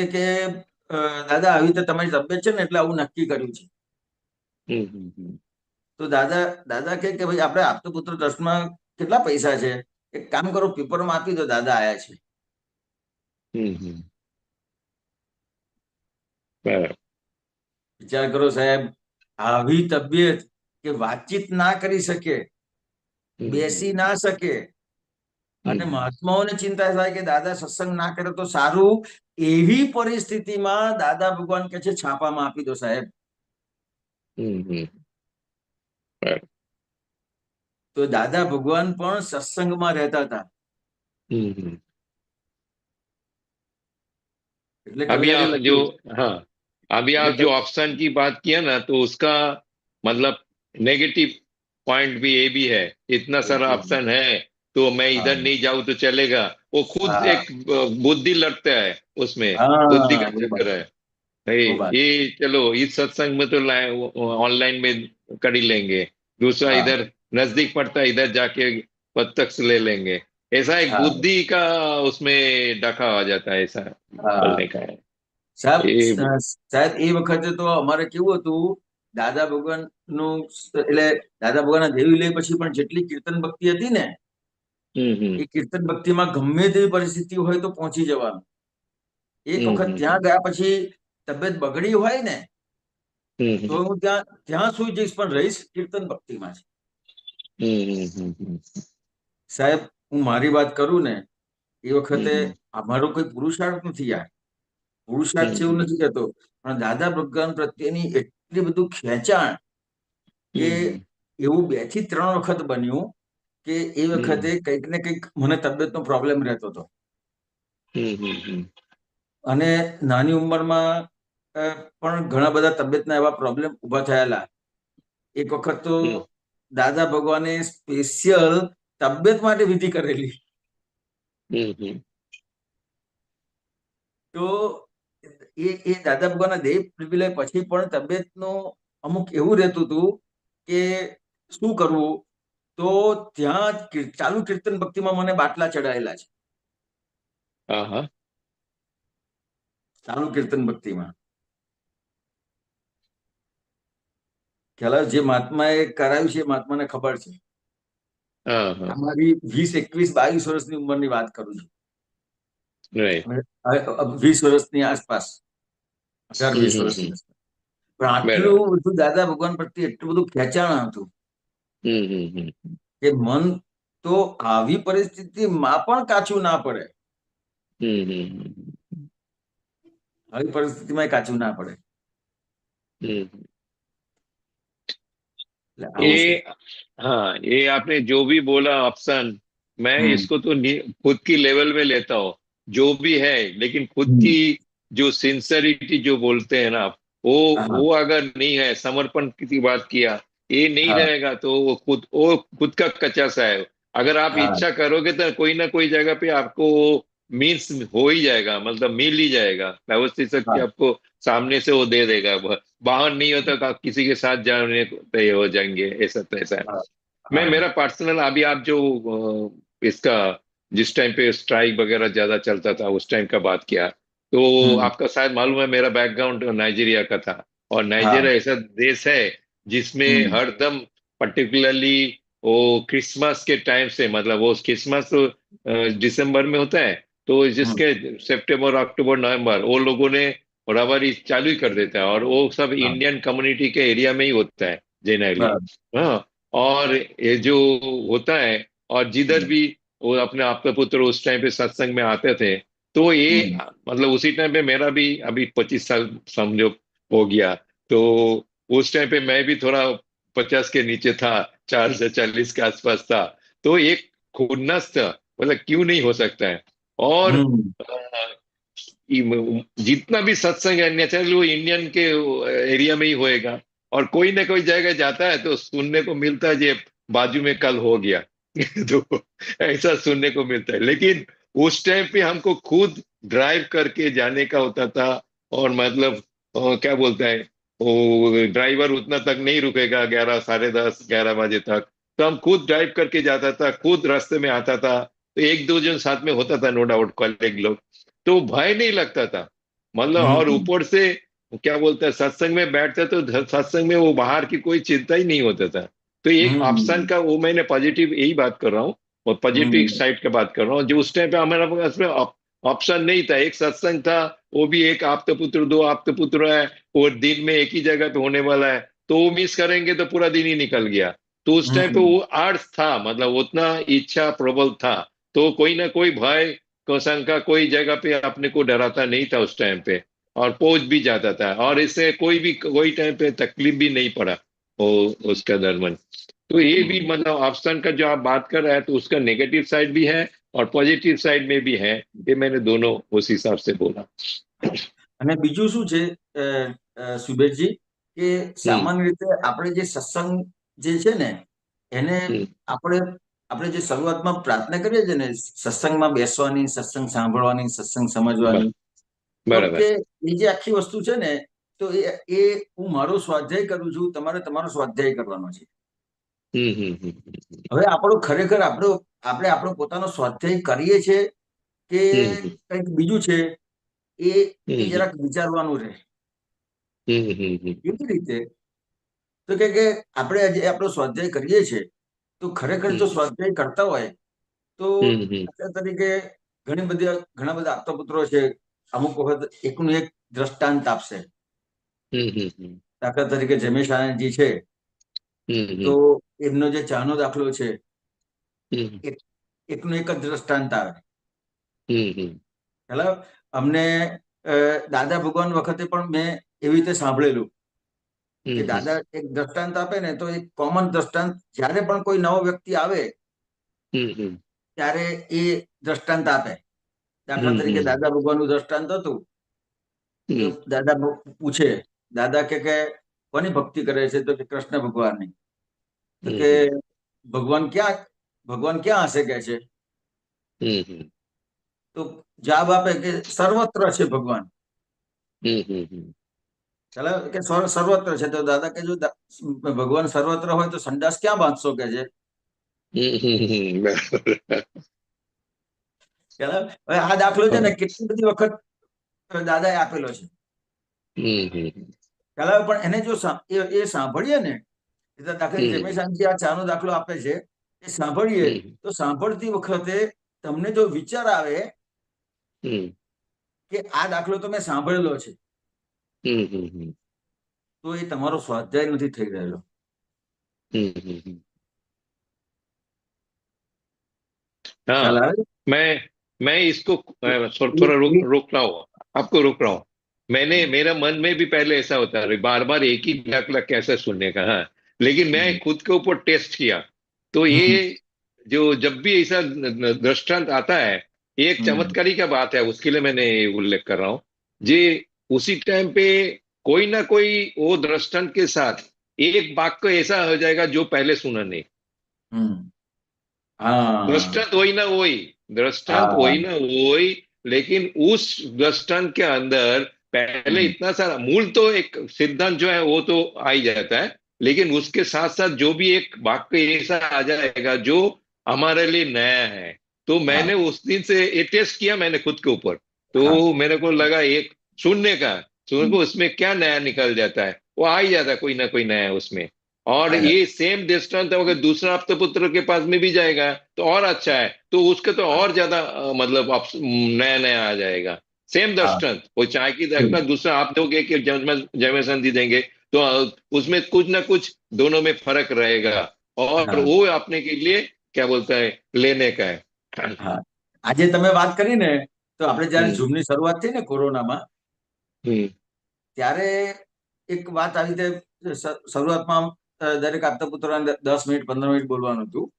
દાદા આવી રીતે તમારી તબિયત છે ને એટલે આવું નક્કી કર્યું છે. હમ. તો દાદા કે ભાઈ આપણે આપતો પુત્ર ટ્રસ્ટમાં કેટલા પૈસા છે, એક કામ કરો પેપરમાં આપી દો, દાદા આયા છે. હમ. બરાબર. વિચાર કરો સાહેબ, આવી તબિયત કે કે વાતચીત ના કરી શકે, બેસી ના શકે, અને મહાત્માઓને ચિંતા થાય કે દાદા સત્સંગ ના કરે તો સારું, એવી પરિસ્થિતિમાં દાદા ભગવાન કે છે છાપામાં આપી દો સાહેબ. તો દાદા ભગવાન પણ સત્સંગમાં રહેતા હતા. એટલે अभी કવિરાજે आप जो લખ્યું, हाँ अभी आप એટલે जो ऑप्शन की बात किया ना, तो उसका मतलब नेगेटिव पॉइंट भी ये भी है, इतना सारा ऑप्शन है तो मैं हाँ इधर नहीं जाऊं तो चलेगा, वो खुद हाँ एक बुद्धि लड़ता है उसमें, बुद्धि का हाँ, वो बात चक्कर है भाई। वो बात ये चलो इस सत्संग में तो ऑनलाइन में कर ही लेंगे, दूसरा हाँ इधर नजदीक पड़ता है, इधर जाके प्रत्यक्ष ले लेंगे, ऐसा एक हाँ बुद्धि का उसमें डका आ जाता है, ऐसा હા बोलने का है સાહેબ, ये। સાહેબ એ વખતે તો અમારે કેવું હતું, દાદા ભગવાન નું એટલે દાદા ભગવાન દેવી લઈ પછી પણ જેટલી કીર્તન ભક્તિ હતી ને, हम्म એ કીર્તન ભક્તિમાં ગમે તેવી પરિસ્થિતિ હોય તો પહોંચી જવાનું. એક વખત हम्म ત્યાં ગયા પછી તબિયત બગડી હોય ને તો हम्म હું ત્યાં ત્યાં સુઈ જઈશ પણ રહીશ કીર્તન ભક્તિમાં જ. સાહેબ હું મારી વાત કરું ને, એ વખતે અમારો કોઈ પુરુષાર્થ નથી યાર, પુરુષાર્થ છે એવું નથી કહેતો, પણ દાદા ભગવાન પ્રત્યેની એટલી બધું ખેંચાણ કે એવું 2 થી 3 વખત બન્યું કે એ વખતે કંઈક ને કંઈક મને તબિયતનો પ્રોબ્લેમ રહેતો હતો. અને નાની ઉંમરમાં પણ ઘણા બધા તબિયતના એવા પ્રોબ્લેમ ઉભા થયેલા. એક વખત તો દાદા ભગવાને સ્પેશિયલ તબિયત માટે વિધિ કરેલી. તો એ દાદા ભગવાનના દેહ વિલય પછી પણ તબિયતનું અમુક એવું રહેતું હતું કે શું કરવું, તો ત્યાં ચાલુ કીર્તન ભક્તિમાં મને બાટલા ચડાયેલા છે, ચાલુ કીર્તન ભક્તિમાં. ખ્યાલ જે મહાત્માએ કરાવ્યું છે એ મહાત્માને ખબર છે. અમારી 20, 21, 22 વર્ષની ઉંમરની વાત કરું છું, राइट 20 વર્ષની આસપાસ, 18, 20 વર્ષની આસપાસ. પણ बराबर આટલું બધું દાદા ભગવાન પ્રત્યે એટલું બધું ખેંચાણ હતું કે મન તો આવી પરિસ્થિતિમાં પણ કાચું ના પડે, આવી પરિસ્થિતિમાં કાચું ના પડે. એટલે આવું છે. ये हाँ, ये आपने जो भी बोला ऑप्शन, मैं हम्म इसको तो खुद की लेवल में लेता हूँ, जो भी है, लेकिन खुद हम्म, की जो सिंसेरिटी जो बोलते हैं ना आप, हाँ वो अगर नहीं है, समर्पण की बात किया, ये नहीं हाँ रहेगा तो वो खुद का कच्चा सा है। अगर आप हाँ इच्छा करोगे तो कोई ना कोई जगह पे आपको मीन्स हो ही जाएगा, मतलब मिल ही जाएगा, व्यवस्थित शक्ति हाँ आपको सामने से वो दे देगा। बाहर नहीं होता तो आप किसी के साथ जाने को तैयार हो जाएंगे, ऐसा तो ऐसा है। हाँ मैं हाँ मेरा पर्सनल अभी आप जो इसका जिस टाइम पे स्ट्राइक वगैरह ज्यादा चलता था उस टाइम का बात किया, तो हम्म, आपका शायद मालूम है मेरा बैकग्राउंड नाइजीरिया का था, और हाँ नाइजीरिया ऐसा देश है जिसमें हम्म, हरदम पर्टिकुलरली वो क्रिसमस के टाइम से, मतलब वो क्रिसमस तो दिसंबर में होता है, तो हम्म, जिसके सितंबर अक्टूबर नवंबर वो लोगों ने बराबर चालू ही कर देता है, और वो सब हाँ इंडियन कम्युनिटी के एरिया में ही होता है जनरली। बराबर, हाँ, और ये जो होता है, और जिधर हम्म, भी वो अपने आपके पुत्र उस टाइम पे सत्संग में आते थे, तो ये हम्म, मतलब उसी टाइम पे मेरा भी अभी 25 साल समझो हो गया, तो उस टाइम पे मैं भी थोड़ा 50 के नीचे था, 4 से 40 के आसपास था, तो एक खुन्नस था, मतलब क्यों नहीं हो सकता है। और हम्म, जितना भी सत्संग है नेचुरली वो इंडियन के एरिया में ही होएगा, और कोई ना कोई जगह जाता है तो सुनने को मिलता है ये बाजू में कल हो गया तो ऐसा सुनने को मिलता है, लेकिन उस टाइम पे हमको खुद ड्राइव करके जाने का होता था, और मतलब क्या बोलता है, वो ड्राइवर उतना तक नहीं रुकेगा, 11, 10:30, 11 बजे तक, तो हम खुद ड्राइव करके जाता था, खुद रास्ते में आता था, तो एक दो जन साथ में होता था, नो डाउट कॉलेज लोग, तो भय नहीं लगता था, मतलब। और हम्म, ऊपर से क्या बोलता है, सत्संग में बैठते तो सत्संग में वो बाहर की कोई चिंता ही नहीं होता था। तो एक ऑप्शन हम्म, का वो मैंने पॉजिटिव यही बात कर रहा हूँ, और पॉजिटिव हम्म, साइड का बात कर रहा हूँ, जो उस टाइम पे हमारा पास में ऑप्शन नहीं था, एक सत्संग था, वो भी एक आप्त पुत्र, 2 आप्त पुत्र है, वो दिन में एक ही जगह पे होने वाला है, तो वो मिस करेंगे तो पूरा दिन ही निकल गया। तो उस टाइम पे हम्म, वो आर्ट्स था, मतलब उतना इच्छा प्रबल था, तो कोई ना कोई भय को शंका कोई जगह पे अपने को डराता नहीं था उस टाइम पे, और पहुंच भी जाता था, और इससे कोई टाइम पे तकलीफ भी नहीं पड़ा वो उसका दरमियान। तो ये भी हम्म। मतलब ऑप्शन का जो आप बात कर रहे हैं, तो उसका नेगेटिव साइड भी है और पॉजिटिव साइड में भी है। ये मैंने दोनों उस हिसाब से बोला। અને બીજું શું છે સુબેરજી, કે हम्म સામાન્ય રીતે આપણે જે સત્સંગ જે છે ને એને हम्म આપણે આપણે જે શરૂઆતમાં પ્રાર્થના કરીએ છીએ ને, સત્સંગમાં બેસવાની, સત્સંગ સાંભળવાની, સત્સંગ ब- સમજવાની, તો बराबर। કે એ જે આખી વસ્તુ છે ને, તો એ હું મારો સ્વાધ્યાય કરું છું, તમારે તમારો સ્વાધ્યાય કરવાનો છે. हम्म। હવે આપણું ખરેખર આપણે આપણો પોતાનો સ્વાધ્યાય કરીએ છીએ કે हम्म કંઈક બીજું છે, એ એ हम्म જરાક વિચારવાનું રહે. हम्म કેવી રીતે? તો કે આપણે જે આપણો સ્વાધ્યાય કરીએ છીએ, તો ખરેખર જો સ્વાધ્યાય કરતા હોય તો हम्म દાખલા તરીકે ઘણા બધા આપતા પુત્રો છે, અમુક વખત એકનું એક દ્રષ્ટાંત આપશે. દાખલા તરીકે જમેશ આનંદજી છે, તો એમનો જે ચાનો દાખલો છે, એક એકનું એક જ દ્રષ્ટાંત આવે. ખ્યાલ આવે? અમને દાદા ભગવાન વખતે પણ મેં એવી રીતે સાંભળેલું કે દાદા એક દ્રષ્ટાંત આપે ને, તો એક કોમન દ્રષ્ટાંત જ્યારે પણ કોઈ નવો વ્યક્તિ આવે ત્યારે એ દ્રષ્ટાંત આપે. દાખલા તરીકે દાદા ભગવાનનું દ્રષ્ટાંત હતું. તો દાદા પૂછે, દાદા કે કોની ભક્તિ કરે છે? તો કે કૃષ્ણ ભગવાનની. તો કે ભગવાન ક્યાં હશે કે છે? તો જવાબ આપે કે સર્વત્ર છે ભગવાન. ચાલો કે સર્વત્ર છે. તો દાદા કે જો ભગવાન સર્વત્ર હોય તો સંડાસ ક્યાં બાંધશો કે છે? बराबर। ખ્યાલ આવે? હવે આ દાખલો છે ને કેટલી બધી વખત દાદાએ આપેલો છે. ખ્યાલ આવે? પણ એને જો એ સાંભળીએ ને, દાખલા જમેશાનજી આ ચાનો દાખલો આપે છે, એ સાંભળીએ તો સાંભળતી વખતે તમને જો વિચાર આવે કે આ દાખલો તો મેં સાંભળેલો છે, તો એ તમારો સ્વાધ્યાય નથી થઈ રહેલો. ખ્યાલ हाँ, આવે? मैं इसको थोड़ा એ- रोक रहा हूँ, आपको रोक रहा हूँ। मेरा मन में भी पहले ऐसा होता है, बार बार एक ही दाखला कैसे सुनने का। हाँ, लेकिन मैं खुद के ऊपर टेस्ट किया, तो हम्म, ये जो जब भी ऐसा दृष्टांत आता है, ये एक हम्म, चमत्कारी का बात है, उसके लिए मैंने ये उल्लेख कर रहा हूँ। जी, उसी टाइम पे कोई ना कोई वो दृष्टांत के साथ एक वाक्य ऐसा हो जाएगा जो पहले सुना नहीं। हम्म, हाँ, दृष्टांत वही ना वही, दृष्टांत हाँ, वही ना वही, लेकिन उस दृष्टांत के अंदर पहले हम्म, इतना सारा मूल तो एक सिद्धांत जो है वो तो आ ही जाता है, लेकिन उसके साथ साथ जो भी एक वाक्य ऐसा आ जाएगा जो हमारे लिए नया है। तो हाँ, मैंने उस दिन से ये टेस्ट किया मैंने खुद के ऊपर, हाँ, तो मेरे को लगा एक सुनने का, सुनने हम्म, को उसमें क्या नया निकल जाता है, वो आ ही जाता है कोई ना कोई नया उसमें। और आया, ये सेम दृष्टांत अगर दूसरा आपके पुत्र के पास में भी जाएगा तो और अच्छा है, तो उसके तो और ज्यादा मतलब नया नया आ जाएगा। सेम हाँ, दृष्टांत, वो चाय की हम्म, दृष्टांत दूसरा आप दोगे कि जमेसन दी देंगे, तो उसमें कुछ ना कुछ दोनों में फर्क रहेगा, और हाँ, वो अपने के लिए क्या बोलता है लेने का है। હા. આજે તમે વાત કરી ને, તો આપણે જયારે हम्म ઝૂમની શરૂઆત થઈ ને કોરોનામાં, हम्म ત્યારે એક વાત આવી રીતે શરૂઆતમાં દરેક આપતા પુત્રોને 10 મિનિટ 15 મિનિટ બોલવાનું હતું.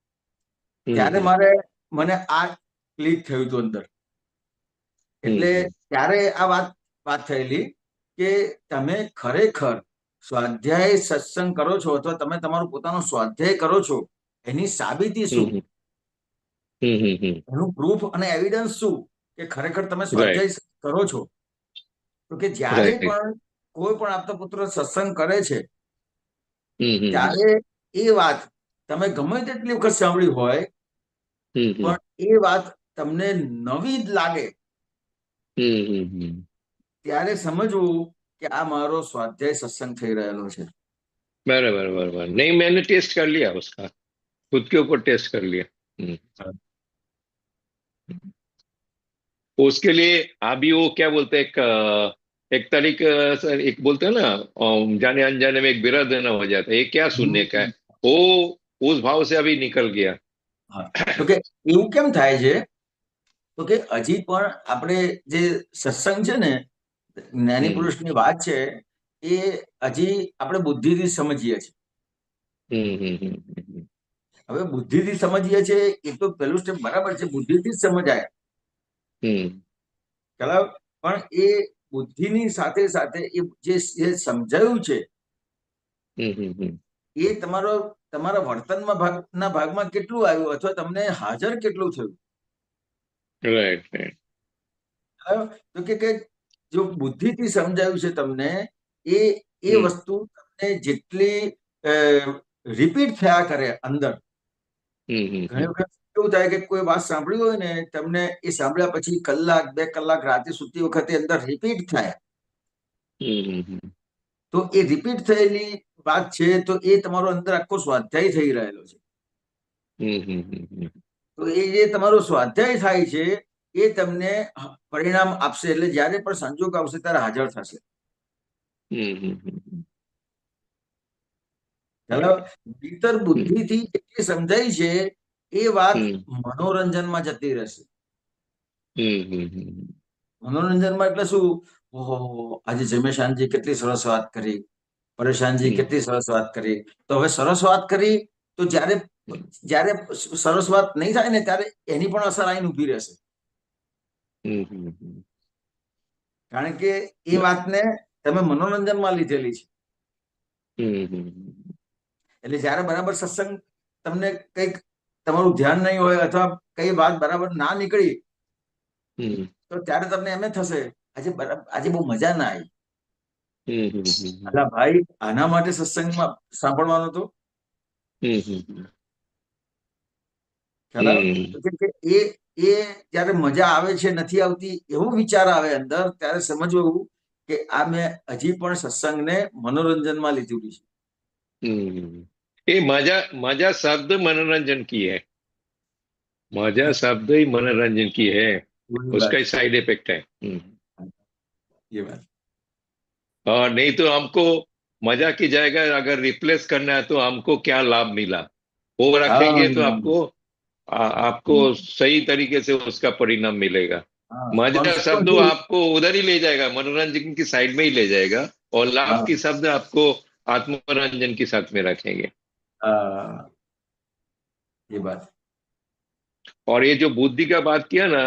ત્યારે हम्म મને આ ક્લિક થયું હતું અંદર. એટલે हम्म ત્યારે આ વાત થયેલી કે તમે ખરેખર સ્વાધ્યાય સત્સંગ કરો છો, અથવા તમે તમારો પોતાનો સ્વાધ્યાય કરો છો, એની સાબિતી શું, हम्म એનું પ્રૂફ અને એવિડન્સ શું કે ખરેખર તમે राइट સ્વાધ્યાય કરો છો? તો કે જ્યારે राइट। પણ કોઈ પણ આપતા પુત્ર સત્સંગ કરે છે, हम्म ત્યારે એ વાત તમે ગમે તેટલી વખત સાંભળી હોય, हम्म પણ એ વાત તમને નવી જ લાગે, हम्म। ત્યારે સમજવું કે આ મારો સ્વાધ્યાય સત્સંગ થઈ રહેલો છે. बराबर बराबर, नहीं मैंने टेस्ट कर लिया उसका, खुद के ऊपर टेस्ट कर लिया। उसके लिए अभी वो क्या बोलते हैं, एक एक तरीके से एक बोलते हैं ना, जाने अनजाने में एक बिरह देना हो जाता है, ये क्या सुनने का है, वो उस भाव से अभी निकल गया। હા તો કે એવું કેમ થાય છે તો કે હજી પણ આપણે જે સત્સંગ છે ને જ્ઞાની હમ પુરુષની વાત છે એ હજી આપણે બુદ્ધિથી સમજીએ છીએ. હમ હમ હમ હમ હવે બુદ્ધિથી સમજીએ છીએ એ તો પહેલું સ્ટેપ બરાબર છે, બુદ્ધિથી જ સમજાય હમ ખ્યાલ. પણ એ બુદ્ધિની સાથે સાથે એ જે સમજાયું છે હમ હમ હમ એ તમારા વર્તનમાં ભાગમાં કેટલું આવ્યું અથવા તમને હાજર કેટલું થયું. Right right. તો કે જો બુદ્ધિથી સમજાયું છે તમને એ એ હમ વસ્તુ તમને જેટલી રિપીટ થયા કરે અંદર. હમ હમ ઘણી વખત એવું થાય કે કોઈ વાત સાંભળી હોય ને તમને એ સાંભળ્યા પછી કલાક 2 કલાક રાતે સૂતી વખતે અંદર રિપીટ થાય હમ હમ તો એ રિપીટ થયેલી વાત છે તો એ તમારો અંદર આખો સ્વાધ્યાય થઈ રહેલો છે. હમ હમ હમ તો એ જે તમારો સ્વાધ્યાય થાય છે એ તમને પરિણામ આપશે, એટલે જ્યારે પણ સંજોગ આવશે ત્યારે હાજર થશે. ચાલો, ભીતર બુદ્ધિથી જેટલી સમજાય છે એ વાત મનોરંજનમાં જતી રહેશે. મનોરંજનમાં એટલે શું? ઓહો, આજે જમેશાનજી કેટલી સરસ વાત કરી, પરેશાનજી કેટલી સરસ વાત કરી. તો હવે સરસ વાત કરી તો જ્યારે જ્યારે સરસ વાત નહીં થાય ને ત્યારે એની પણ અસર આવીને ઉભી રહેશે. કારણ કે એ વાતને તમે મનોરંજનમાં લીધેલી છે. એટલે જ્યારે બરાબર સત્સંગ તમને કંઈક તમારું ધ્યાન નહીં હોય અથવા કઈ વાત બરાબર ના નીકળી તો ત્યારે તમને એમ થશે આજે બહુ મજા ના આવી. અલા ભાઈ, આના માટે સત્સંગમાં સાંભળવાનો તો ખ્યાલ આવે કે એ જયારે મજા આવે છે નથી આવતી એવો વિચાર આવે અંદર, ત્યારે સમજવું કે આ મેં હજી પણ સત્સંગને મનોરંજનમાં લીધું છે. ये मजा मजा शब्द मनोरंजन की है, मजा शब्द ही मनोरंजन की है, वही उसका बात ही साइड इफेक्ट है। ये बात और नहीं तो हमको मजा की जगह अगर रिप्लेस करना है तो हमको क्या लाभ मिला, वो रखेंगे तो हाँ आपको सही तरीके से उसका परिणाम मिलेगा। हाँ मजा शब्द consequences, आपको उधर ही ले जाएगा, मनोरंजन की साइड में ही ले जाएगा, और लाभ हाँ की शब्द आपको आत्मरंजन के साथ में रखेंगे। हाँ, ये बात और ये जो बुद्धि का बात किया ना,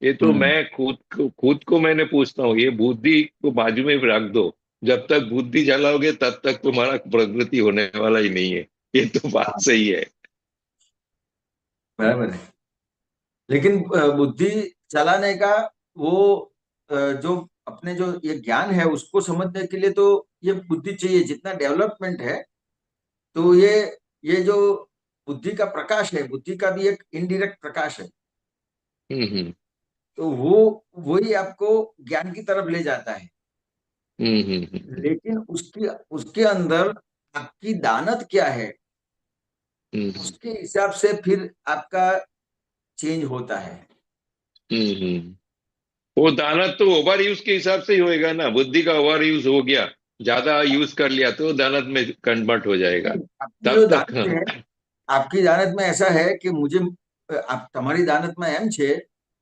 ये तो मैं खुद को मैंने पूछता हूँ, ये बुद्धि को बाजू में रख दो, जब तक बुद्धि जलाओगे तब तक तुम्हारा प्रगति होने वाला ही नहीं है, ये तो बात हाँ, सही है। बराबर है। लेकिन बुद्धि चलाने का वो जो अपने जो ये ज्ञान है उसको समझने के लिए तो ये बुद्धि चाहिए। जितना डेवलपमेंट है तो ये जो बुद्धि का प्रकाश है, बुद्धि का भी एक इनडायरेक्ट प्रकाश है, हम्म तो वो वही आपको ज्ञान की तरफ ले जाता है। लेकिन उसकी उसके अंदर आपकी दानत क्या है उसके हिसाब से फिर आपका चेंज होता है। वो दानत तो ओवर यूज के हिसाब से ही होएगा ना, बुद्धि का ओवर यूज हो गया, ज्यादा यूज कर लिया तो दानत में कन्वर्ट हो जाएगा, आपकी जो तब तक। दानत है, आपकी दानत में ऐसा है कि मुझे आप તમારી દાનતમાં એમ છે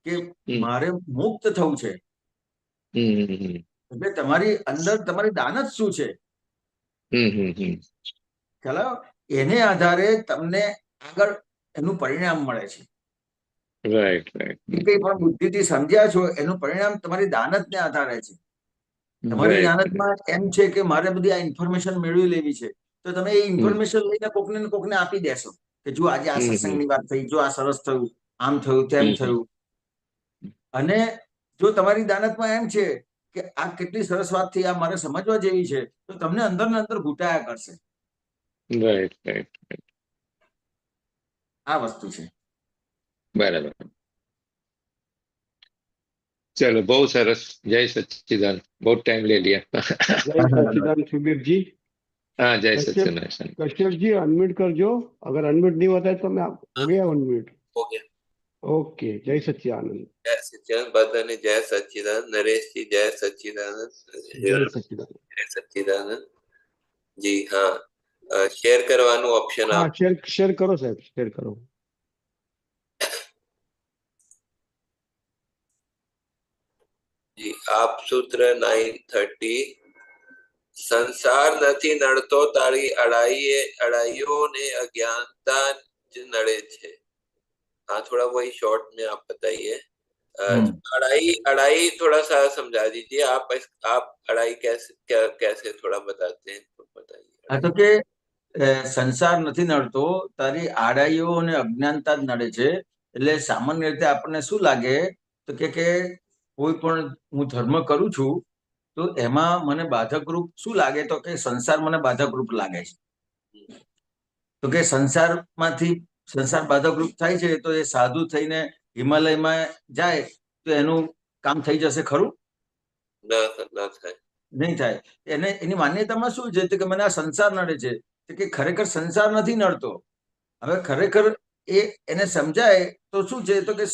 કે મારે મુક્ત થવું છે, એટલે તમારી અંદર તમારી દાનત શું છે ખ્યાલ આવ્યો? એને આધારે તમને આગળ એનું પરિણામ મળે છે. राइट राइट જે કંઈ પણ બુદ્ધિથી સમજ્યા છો એનું પરિણામ તમારી દાનતને આધારે છે. તમારી राइट દાનતમાં એમ છે કે મારે બધી આ ઇન્ફોર્મેશન મેળવી લેવી છે, તો તમે એ ઇન્ફોર્મેશન લઈને કોકને ને કોકને આપી દેશો કે જો આજે આ સત્સંગની વાત થઈ, જો આ સરસ થયું, આમ થયું, તેમ થયું. અને જો તમારી દાનતમાં એમ છે કે આ કેટલી સરસ વાત થઈ, આ મારે સમજવા જેવી છે, તો તમને અંદર ને અંદર ઘૂંટાયા કરશે. राइट राइट આ વસ્તુ છે. बराबर। चलो, बहुत सरस, जय सच्चिदानंद, बहुत टाइम ले लिया। जय सच्चिदानंद सुबीर जी। हाँ, जय कश्यप सच्चिदानंद। कश्यप जी अनम्यूट कर जो, अगर अनम्यूट नहीं होता है तो मैं हो गया अनम्यूट। हो गया। ओके, जय सच्चिदानंद। जय सच्चिदानंद, बधाने जय सच्चिदानंद, नरेश जी जय सच्चिदानंद, जय सच्चिदानंद। जय सच्चिदानंद जी। हाँ, शेयर करવાનું ઓપ્શન हाँ, આપ शेयर करो साहब, शेयर करो। જી। આપ સૂત્ર 930 સંસાર નથી નડતો તારી અડાઈઓ ને અજ્ઞાનતા જ નડે છે। हाँ, थोड़ा वही शॉर्ट में आप बताइए। अड़ाई थोड़ा सा समझा दीजिए आप। अड़ाई कैसे थोड़ा बताते हैं तो बताइए। હા, તો કે સંસાર નથી નડતો તારી આડાઈઓ અને અજ્ઞાનતા જ નડે છે। એટલે સામાન્ય રીતે આપણને શું લાગે તો કે કોઈ પણ હું ધર્મ કરું છું તો એમાં મને બાધકરૂપ શું લાગે તો કે સંસાર મને બાધકરૂપ લાગે છે। તો કે સંસાર બાધકરૂપ થાય છે તો એ સાધુ થઈને હિમાલયમાં જાય તો એનું કામ થઈ જશે ખરું? ના થાય, નહીં થાય। એની માન્યતામાં શું છે તો કે મને આ સંસાર નડે છે, તો કે ખરેખર સંસાર નથી નડતો। હવે ખરેખર એને સમજાય તો શું છે તો કે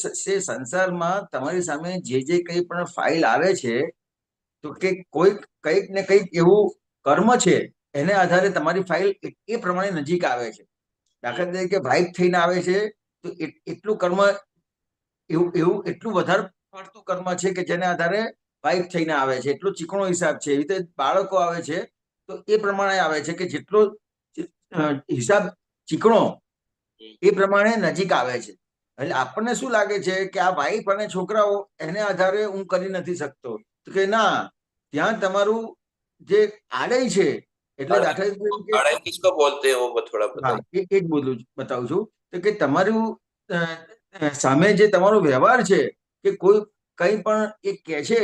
સંસારમાં તમારી સામે જે કંઈ પણ ફાઇલ આવે છે તો કે કંઈક ને કંઈક એવું કર્મ છે એને આધારે તમારી ફાઇલ એ પ્રમાણે નજીક આવે છે। દાખલા તરીકે વાઇફ થઈને આવે છે તો એટલું કર્મ એવું એટલું વધારે પડતું કર્મ છે કે જેને આધારે વાઇફ થઈને આવે છે, એટલો ચીકણો હિસાબ છે। એવી રીતે બાળકો આવે છે તો એ પ્રમાણે આવે છે કે જેટલો હિસાબ ચીકણો એ પ્રમાણે નજીક આવે છે। એટલે આપણને શું લાગે છે કે આ વાઇફ અને છોકરાઓ એને આધારે હું કરી નથી શકતો, તો કે ના, ત્યાં તમારું જે આડઈ છે એટલે દાખલા તરીકે अड़ाई किसको बोलते हैं वो थोड़ा बताइए। એ જ બતાવું છું તો કે તમારું સામે જે તમારો વ્યવહાર છે કે કંઈ પણ એ કહે છે,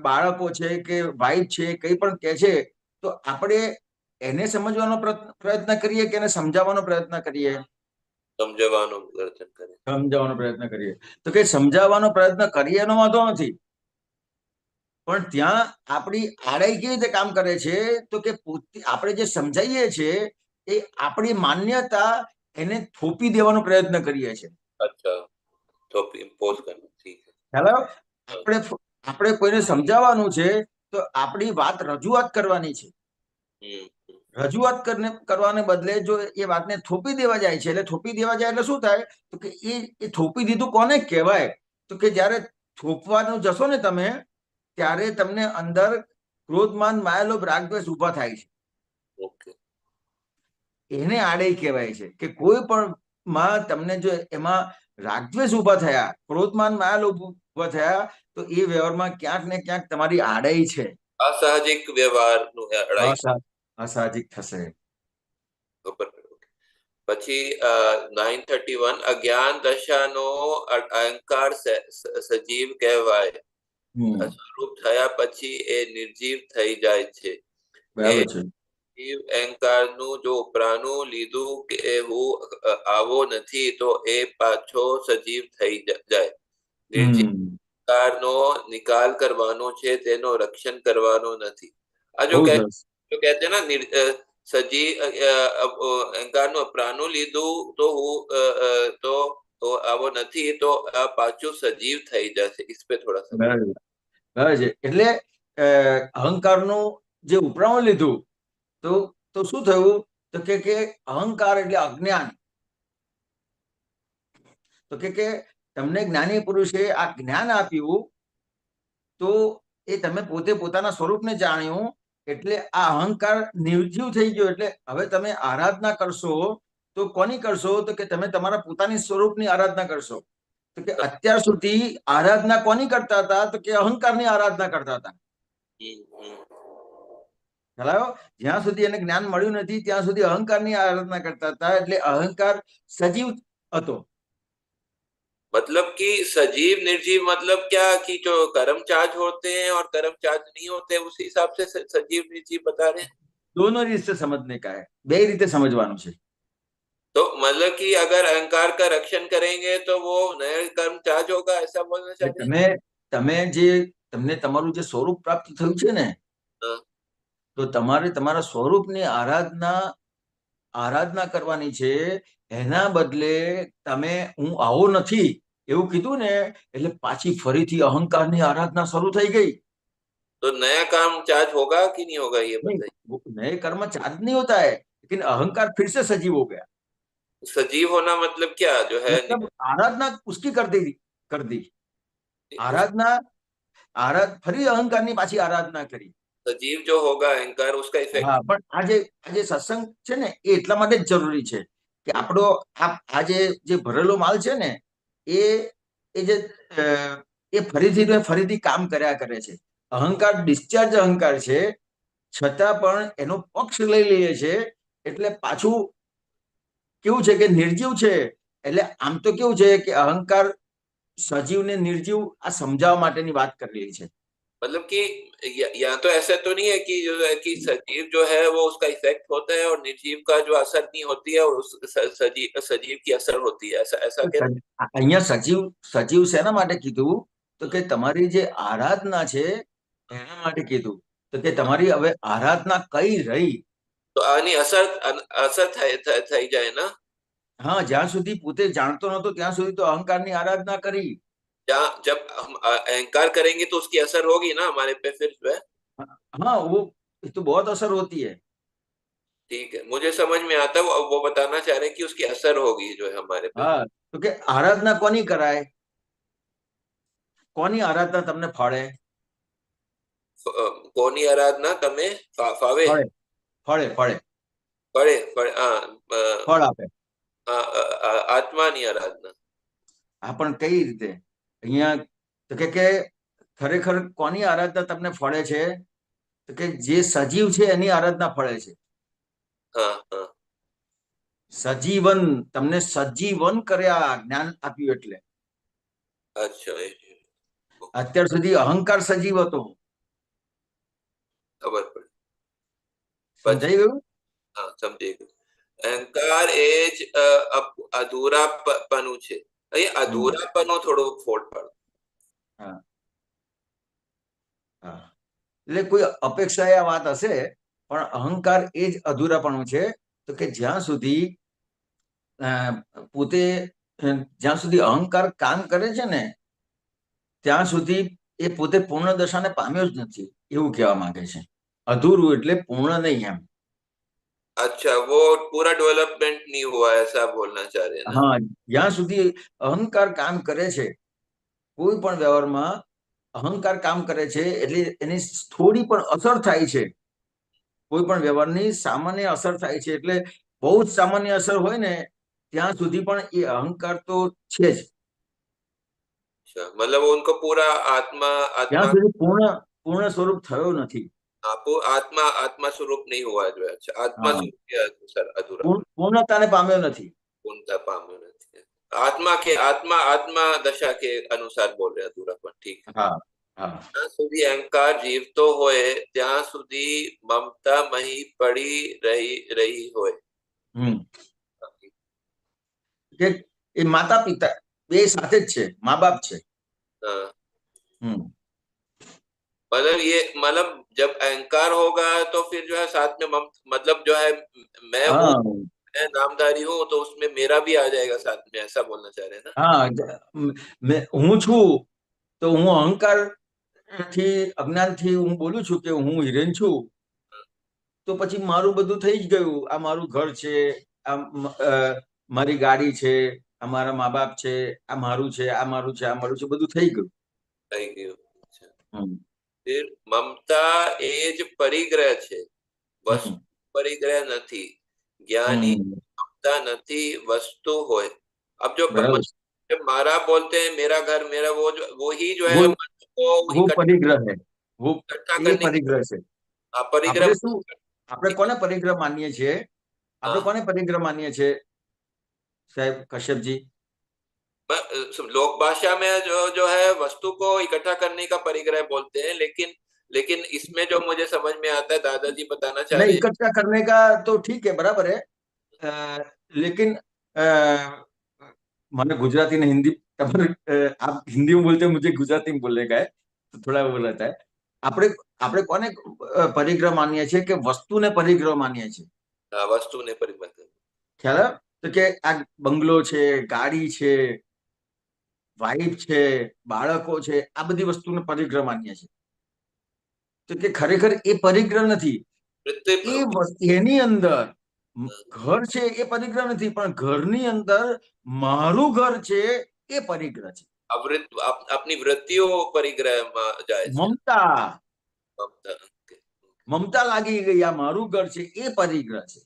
બાળકો છે કે વાઇફ છે કંઈ પણ કહે છે તો આપણે એને સમજવાનો પ્રયત્ન કરીએ કે એને સમજાવવાનો પ્રયત્ન કરીએ? સમજાવવાનો પ્રયત્ન કરીએ। તો કે સમજાવવાનો પ્રયત્ન કરીએ એનો વાંધો નથી, પણ ત્યાં આપણી આડાઈ કેવી રીતે કામ કરે છે તો કે આપણે જે સમજાઈએ છીએ એ આપણી માન્યતા એને થોપી દેવાનો પ્રયત્ન કરીએ છીએ। અચ્છા, થોપી ઇમ્પોઝ કરવું, ઠીક છે। ખ્યાલ આપણે કોઈને સમજાવવાનું છે તો આપણી વાત રજૂઆત કરવાની છે। રજૂઆત કરવાને બદલે જો એ વાતને થોપી દેવા જાય છે, એટલે થોપી દેવા જાય એટલે શું થાય તો કે એ થોપી દીધું કોને કહેવાય તો કે જ્યારે થોપવાનું જશો ને તમે ત્યારે તમને અંદર ક્રોધમાન માયાલોભ રાગદ્વેષ ઉભા થાય છે। એને આડઈ કહેવાય છે કે કોઈ પણ માં તમને જો એમાં રાગદ્વેષ ઉભા થયા, ક્રોધમાન માયાલોભ ઉભા થયા તો એ વ્યવહારમાં ક્યાંક ને ક્યાંક તમારી આડઈ છે, અસાહજિક વ્યવહારનું અડાઈ અસાહજિક થશે। પછી 931 અજ્ઞાન દશાનો અહંકાર સજીવ કહેવાય, સ્વરૂપ થયા પછી એ નિર્જીવ થઈ જાય છે। અહંકારનું જો ઉપરાનું લીધું કે હું આવો નથી તો એ પાછો સજીવ થઈ જાય। નિર્જીવ અહંકારનો નિકાલ કરવાનો છે, તેનો રક્ષણ કરવાનો નથી। આ જો કહેતે ના સજીવ અહંકારનું ઉપરાનું લીધું તો હું તો આવો નથી તો આ પાછું સજીવ થઈ જશે। ઇસ પે થોડા સા એટલે અહંકારનું જે ઉપરાણું લીધું તો શું થયું તો કે અહંકાર એટલે અજ્ઞાન। તો કે તમને જ્ઞાની પુરુષે આ જ્ઞાન આપ્યું તો એ તમે પોતે પોતાના સ્વરૂપને જાણ્યું એટલે આ અહંકાર નિર્જીવ થઈ ગયો। એટલે હવે તમે આરાધના કરશો તો કોની કરશો તો કે તમે તમારા પોતાની સ્વરૂપની આરાધના કરશો। તો કે અત્યાર સુધી આરાધના કોની કરતા હતા તો કે અહંકારની આરાધના કરતા હતા। જ્યાં સુધી એને જ્ઞાન મળ્યું નથી ત્યાં સુધી અહંકારની આરાધના કરતા હતા, એટલે અહંકાર સજીવ હતો। मतलब कि सजीव निर्जीव मतलब क्या कि जो कर्म चार्ज होते हैं और कर्म चार्ज नहीं होते उस हिसाब से सजीव निर्जीव बता रहे हैं। दोनों रीते समझने का है, બે રીતે સમજવાનું છે। तो मतलब कि अगर अहंकार का रक्षण करेंगे तो वो नया कर्म चार्ज होगा, ऐसा बोलना चाहते हैं। તમને તમારું જે સ્વરૂપ પ્રાપ્ત થયું છે ને તો તમારે તમારા સ્વરૂપની આરાધના આરાધના કરવાની છે, એના બદલે તમે હું આવો નથી એવું કીધું ને, એટલે પાછી ફરીથી અહંકારની આરાધના શરૂ થઈ ગઈ। तो नया काम चार्ज होगा कि नहीं होगा ये नहीं, बताइए। वो नए कर्म चार्ज नहीं होता है, लेकिन अहंकार फिर से सजीव हो गया। सजीव होना मतलब क्या जो है मतलब आराधना उसकी कर दी उस आराधना ફરી અહંકારની પાછી આરાધના કરી। सजीव जो होगा अहंकार उसका इफेक्ट। હા, પણ આજે સત્સંગ છે ને એ એટલા માટે જ જરૂરી છે કે આપણો જે ભરેલો માલ છે ને એ એ જે એ ફરીથી કામ કર્યા કરે છે। અહંકાર ડિસ્ચાર્જ અહંકાર છે, છતાં પણ એનો પક્ષ લઈ લઈએ છે, એટલે પાછું કેવું છે કે નિર્જીવ છે। એટલે આમ તો કેવું છે કે અહંકાર સજીવ ને निर्जीव આ સમજાવવા માટેની વાત કરેલી છે। मतलब कि या तो ऐसा तो नहीं है कि जो है कि सजीव जो है वो उसका इफेक्ट होता है और निर्जीव का जो असर नहीं होती है और उस सजीव की असर होती है, ऐसा ऐसा क्या। અહીંયા સજીવ શેના માટે કીધું તો કે તમારી જે આરાધના છે એના માટે કીધું, તો કે તમારી હવે આરાધના કઈ રહી। तो આની असर થઈ જાય ना। હા, જ્યાં સુધી પોતે જાણતો નતો ત્યાં સુધી તો અહંકારની આરાધના કરી। जब हम अहंकार करेंगे तो उसकी असर होगी ना हमारे पे फिर जो है। हाँ, वो तो बहुत असर होती है। ठीक है, मुझे समझ में आता है, वो बताना चाह रहे हैं कि उसकी असर होगी जो है हमारे पे। हाँ, तो के आराधना कोनी कराय, कोनी आराधना तमने फाड़े, કોની આરાધના તમે ફાવે ફળે ફળે ફળે ફળે ફળે ફળ આપે। આત્માની આરાધના। હા, પણ કઈ રીતે? અહીંયા તો કે ખરેખર કોની આરાધના તમને ફળે છે તો કે જે સજીવ છે એની આરાધના ફળે છે। હા હા, સજીવન, તમને સજીવન કર્યા જ્ઞાન આપ્યું એટલે। અચ્છા, અત્યાર સુધી અહંકાર સજીવ હતો, ખબર પડી, સમજાઈ ગયું? હા સમજી ગયું। અહંકાર એ જ અધૂરાપણું છે, અહીં અધૂરાપણું થોડું ફોડ પાડો। હા હા, એટલે કોઈ અપેક્ષાએ આ વાત હશે, પણ અહંકાર એ જ અધૂરાપણું છે। તો કે જ્યાં સુધી પોતે જ્યાં સુધી અહંકાર કામ કરે છે ને ત્યાં સુધી એ પોતે પૂર્ણ દશાને પામ્યો જ નથી એવું કહેવા માંગે છે। અધૂરું એટલે પૂર્ણ નહીં એમ। अच्छा, वो पूरा डेवलपमेंट नहीं हुआ ऐसा बोलना चाह रहे हैं ना। હા, જ્યાં સુધી અહંકાર કામ કરે છે, કોઈ પણ વ્યવહારમાં અહંકાર કામ કરે છે એટલે એની થોડી પણ અસર થાય છે, કોઈ પણ વ્યવહારની સામાન્ય અસર થાય છે, એટલે બહુ જ સામાન્ય અસર હોય ને ત્યાં સુધી પણ એ અહંકાર તો છે જ। अच्छा, मतलब उनको पूरा आत्मा ત્યાં आत्मा સુધી પૂર્ણ સ્વરૂપ થયો નથી, आत्मा आत्मा स्वरूप नहीं हुआ जो है। अच्छा, आत्मा हाँ, स्वरूप के अनुसार अधूरा પૂર્ણતાને પામ્યો નથી। पूर्णता पाम्यो नहीं है। आत्मा के आत्मा आत्मा दशा के अनुसार बोल रहे अधूरापन। ठीक है, હા હા, જ્યાં સુધી અહંકાર જીવતો હોય ત્યાં સુધી મમતા મહી પડી રહી હોય। કે એ માતા પિતા બે સાથે જ છે, મા બાપ છે। हाँ, હમ मतलब जब अहंकार होगा तो फिर जो है साथ में मतलब जो है मैं हूँ, હા मैं नामधारी हूँ, तो उसमें मेरा भी आ जाएगा साथ में, ऐसा बोलना चाह रहे हैं ना। હા, હું છું તો હું અહંકાર થી અજ્ઞાનથી હું બોલું છું કે હું હિરેન છું, તો પછી મારું બધું થઈ જ ગયું। આ મારું ઘર છે, આ મારી ગાડી છે, આ મારા મા બાપ છે, આ મારું છે, આ મારું છે, આ મારું છે, બધું થઈ ગયું। થઈ ગયું। फिर ममता એ જ પરિગ્રહ છે, વસ્તુ પરિગ્રહ નથી। ज्ञानी ममता નથી, वस्तु હોય। अब जो બરાબર, मारा बोलते हैं, मेरा घर मेरा, वो ही जो है वो मन को वो परिग्रह है, वो इकट्ठा ये करने परिग्रह છે। परिग्रह આપણે શું, આપણે કોને પરિગ્રહ માનીએ છીએ? આપણે हाँ, કોને પરિગ્રહ માનીએ છીએ સાહેબ કશ્યપજી? लोक भाषा में जो है वस्तु को इकट्ठा करने का परिग्रह बोलते हैं, लेकिन लेकिन इसमें जो मुझे समझ में आता है, दादाजी बताना चाह नहीं, रहे हैं। इकट्ठा करने का तो ठीक है, बराबर है, लेकिन मैंने गुजराती ने हिंदी, आप हिंदी में बोलते हैं, मुझे गुजराती में बोलने का है तो थोड़ा वो रहता है। આપણે આપણે કોને પરિગ્રહ માનીએ છીએ? કે વસ્તુને પરિગ્રહ માનીએ છીએ। વસ્તુને પરિગ્રહ કરવું. ખ્યાલ આવ્યો? તો કે આ બંગલો છે, ગાડી છે, વાઈફ છે, બાળકો છે, આ બધી વસ્તુને પરિગ્રહ માન્ય છે. તો કે ખરેખર એ પરિગ્રહ નથી. એની અંદર ઘર છે એ પરિગ્રહ નથી, પણ ઘરની અંદર મારું ઘર છે એ પરિગ્રહ છે. આપની વૃત્તિઓ પરિગ્રહમાં જાય છે. મમતા મમતા. મમતા લાગી ગઈ, આ મારું ઘર છે એ પરિગ્રહ છે.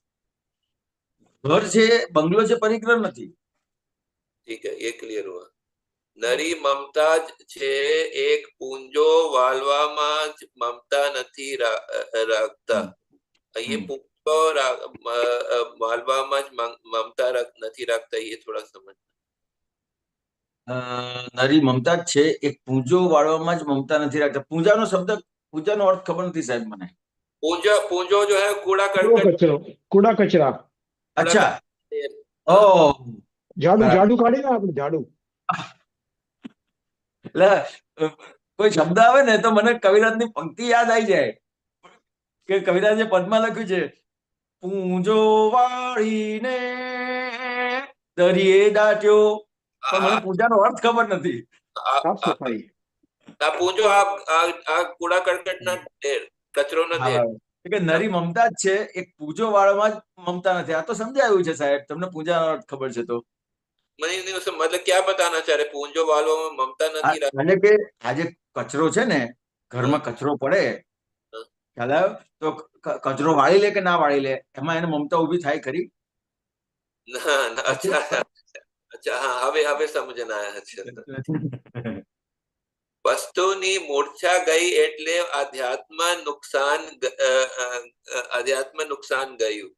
ઘર છે, બંગલો છે, પરિગ્રહ નથી. ઠીક હે, એ ક્લિયર હુઆ. નરી મમતા જ છે, એક પૂંજો વાળવામાં જ મમતા નથી રાખતા. ये पूंजो वालवा જ મમતા નથી રાખતા, એ થોડા સમજ. નરી મમતા જ છે, એક પૂંજો વાળવામાં જ મમતા નથી રાખતા. પૂંજાનો શબ્દ, પૂજાનો અર્થ ખબર નથી સાહેબ મને. पूंजो जो है कूड़ा कूड़ा करकट. कचरा, कूड़ा कचरा. અચ્છા, ઓ झाड़ू, झाड़ू काढ़ी ना आपने, झाड़ू. એટલે કોઈ શબ્દ આવે ને તો મને કવિરાજની પંક્તિ યાદ આવી જાય કે કવિરાજે પદમાં લખ્યું છે, પૂંજો વાળીને દરિયે દાટ્યો. પણ મને પૂજાનો અર્થ ખબર નથી. साफ सफाई. આ પૂંજો આ કૂડા કરકટ ના ઢેર, કચરો ના ઢેર. કે નરી મમતા જ છે, એક પૂજો વાળવામાં જ મમતા નથી. આ તો સમજાયું છે સાહેબ, તમને પૂજાનો અર્થ ખબર છે તો. મને मतलब क्या बताना चाह रहे, पूंजो वालों में ममता નથી રાખતા. એટલે કે આજે કચરો છે ને, ઘરમાં કચરો પડે, ખ્યાલ આવ્યો? તો કચરો વાળી લે કે ના વાળી લે, એમાં એને મમતા ઉભી થાય ખરી? ના, અચ્છા અચ્છા, હા, હવે સમજણ આયા છે. વસ્તુની મૂર્છા ગઈ એટલે આધ્યાત્મ नुकसान गયું.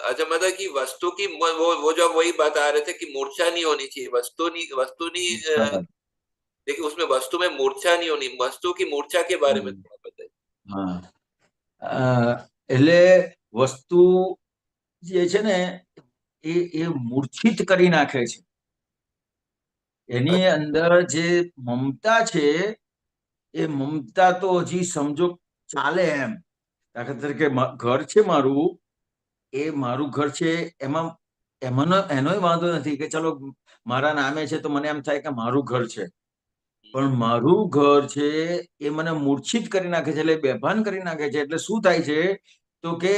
अच्छा, मतलब कि वस्तु की वो जो वही बता रहे थे कि मूर्छा नहीं होनी चाहिए, वस्तुनी देखिए उसमें वस्तु में मूर्छा नहीं होनी, वस्तु की मूर्छा के बारे में थोड़ा बताइए. હા, એટલે વસ્તુ જે છે ને એ મૂર્છિત કરી નાખે છે. એની અંદર જે મમતા છે એ મમતા તો હજી સમજો ચાલે એમ. દાખલા તરીકે ઘર છે મારું, એ મારું ઘર છે, એમાં એનોય વાંધો નથી કે ચલો મારા નામે છે તો મને એમ થાય કે મારું ઘર છે. પણ મારું ઘર છે એ મને મૂર્છિત કરી નાખે છે, એટલે બેભાન કરી નાખે છે. એટલે શું થાય છે તો કે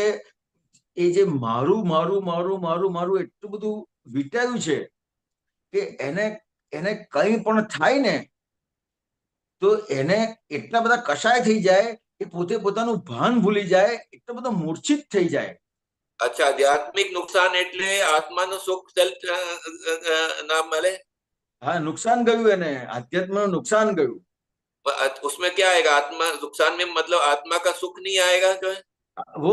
એ જે મારું મારું મારું મારું મારું એટલું બધું વીટાયું છે કે એને કંઈ પણ થાય ને તો એને એટલા બધા કશાય થઈ જાય, એ પોતે પોતાનું ભાન ભૂલી જાય, એટલો બધો મૂર્છિત થઈ જાય. અચ્છા, આધ્યાત્મિક નુકસાન એટલે આત્માનું સુખ ના મળે. हाँ, नुकसान गયું એને, आध्यात्म नुकसान गયું. उसमें क्या आएगा, आत्मा नुकसान में मतलब आत्मा का सुख नहीं आएगा जो है वो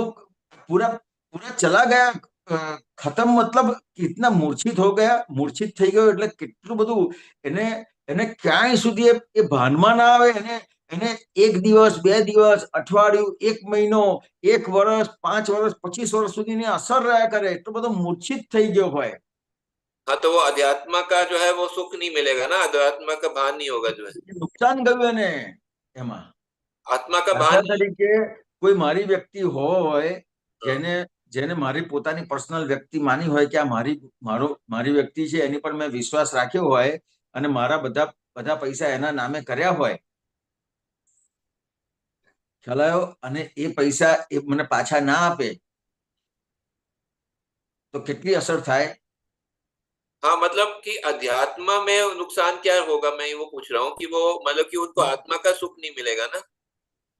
पूरा पूरा चला गया, खत्म, मतलब कितना मूर्छित हो गया, मूर्छित થઈ ગયો એટલે કેટલું બધું એને ક્યાંય સુધી એ ભાનમાં ના આવે. એને એક દિવસ, બે દિવસ, અઠવાડિયું, એક મહિનો, એક વર્ષ, 5 વર્ષ, 25 વર્ષ સુધીની અસર રહ્યા કરે, એટલો બધો મૂર્છિત થઈ ગયો હોય. हाँ, तो वो अध्यात्म का जो है वो सुख नहीं मिलेगा ना, अध्यात्म का भान नहीं होगा जो है. નુકસાન ગયું એને એમાં. आत्मा का દાખલા भान. તરીકે કોઈ મારી વ્યક્તિ હોય, જેને મારી પોતાની પર્સનલ વ્યક્તિ માની હોય કે આ મારી વ્યક્તિ છે, એની પર મેં વિશ્વાસ રાખ્યો હોય અને મારા બધા પૈસા એના નામે કર્યા હોય, ખ્યાલ આવ્યો? અને એ પૈસા એ મને પાછા ના આપે તો કેટલી અસર થાય? हाँ, मतलब कि अध्यात्म में नुकसान क्या होगा, मैं वो पूछ रहा हूँ कि वो मतलब कि उनको आत्मा का सुख नहीं मिलेगा ना.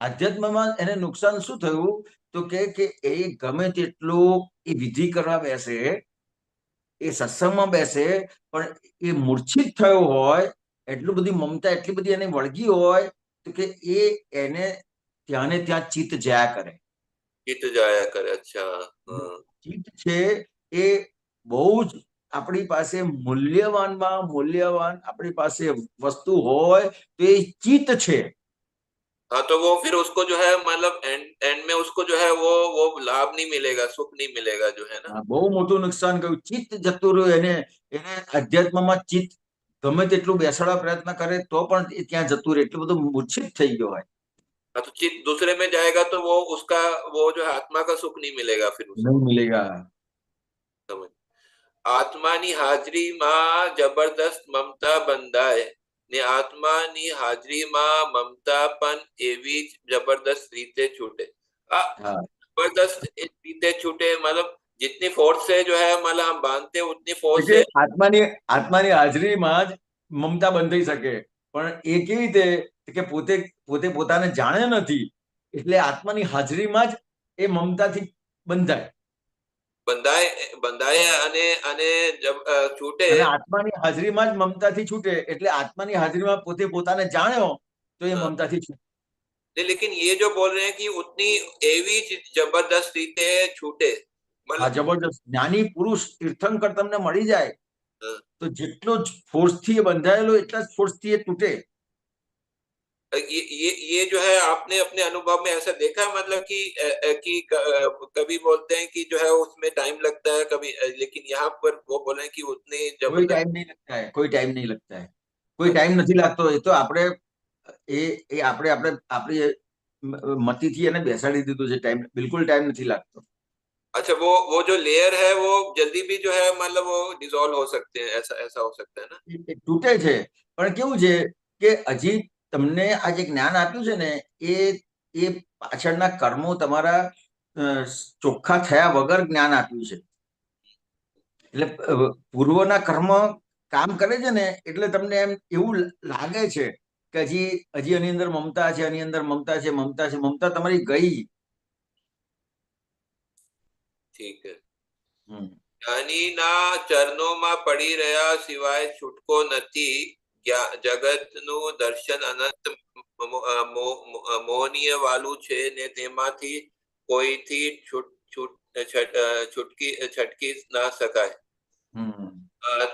આધ્યાત્મમાં એને નુકસાન શું થયું તો કે એ ગમે તેટલું એ વિધિ કરવા બેસે, એ સત્સંગમાં બેસે, પણ એ મૂર્છિત થયો હોય, એટલું બધી મમતા એટલી બધી એને વળગી હોય તો કે એને ત્યાં ને ત્યાં ચિત્ત જયા કરે. ચિત્ત જાયા કરે. अच्छा, ચિત્ત છે એ બહુ જ આપણી પાસે મૂલ્યવાનમાં મૂલ્યવાન આપણી પાસે વસ્તુ હોય તો એ ચિત્ત છે. हाँ, तो वो फिर उसको जो है मतलब एंड में उसको जो है वो लाभ नहीं मिलेगा, सुख नहीं मिलेगा जो है ना. બહુ મોટું નુકસાન ગયું. ચિત્ત જતું રહ્યું. એને અધ્યાત્મમાં ચિત્ત ગમે તેટલું બેસાડવા પ્રયત્ન કરે તો પણ એ ત્યાં જતું રહે, એટલું બધું મૂર્છિત થઈ ગયો હોય. हाँ, तो चित्त दूसरे में जाएगा तो वो उसका वो जो है आत्मा का सुख नहीं मिलेगा फिर उसे। नहीं मिलेगा। समझ। આત્માની હાજરીમાં જબરદસ્ત મમતા બંધાય ને આત્માની હાજરીમાં મમતા પણ એવી જ જબરદસ્ત રીતે છૂટે। આ हाँ, जबरदस्त इस रीते छूटे मतलब जितनी फोर्स से जो है मतलब हम बांधते हैं उतनी फोर्स એટલે से। આત્માની હાજરીમાં જ મમતા બંધાઈ શકે, પણ એ કેવી રીતે કે પોતે પોતે પોતાને જાણે નથી, એટલે આત્માની હાજરીમાં જ એ મમતાથી બંધાય, બંધાય બંધાય અને જબ છૂટે। અને આત્માની હાજરીમાં જ મમતાથી છૂટે, એટલે આત્માની હાજરીમાં પોતે પોતાને જાણ્યો તો એ हाँ, મમતાથી છૂટે। लेकिन ये जो बोल रहे हैं कि उतनी एवी जबरदस्त रीते छूटे હા, मतलब। જબરદસ્ત જ્ઞાની પુરુષ તીર્થંકર તમને મળી જાય हाँ, તો જેટલો જ ફોર્સથી એ બંધાયેલો એટલા જ ફોર્સથી એ તૂટે। ये जो है आपने अपने अनुभव में ऐसा देखा है मतलब कि कभी बोलते हैं कि जो है उसमें टाइम लगता है कभी लेकिन यहाँ पर वो बोले हैं कि उतनी કોઈ जबरदस्त। ટાઈમ નહીં લગતા है, કોઈ ટાઈમ નહીં લગતા है, કોઈ ટાઈમ નથી લાગતો। એ તો આપણે એ આપણે આપણે આપણી મતીથી એને બેસાડી દીધું છે। ટાઈમ, બિલકુલ ટાઈમ નથી લાગતો। अच्छा वो जो लेयर है वो जल्दी भी जो है मतलब वो डिसॉल्व हो सकते हैं ऐसा ऐसा हो सकता है ना। એ તૂટે છે, પણ કેવું છે કે હજી તમને આ જે જ્ઞાન આપ્યું છે ને, એ એ પાછળના કર્મો તમારા ચોખ્ખા થયા વગર જ્ઞાન આપ્યું છે। એટલે પૂર્વના કર્મ કામ કરે છે ને, એટલે તમને એમ એવું લાગે છે કે હજી હજી એની અંદર મમતા છે, એની અંદર મમતા છે, મમતા છે, મમતા તમારી ગઈ। ठीक है। હમ જ્ઞાનીના ચરણોમાં પડી રહ્યા સિવાય છૂટકો નથી। જગતનું દર્શન અનંત મોહનીય વાલું છે ને તેમાંથી કોઈથી છટકી ના શકાય। હમ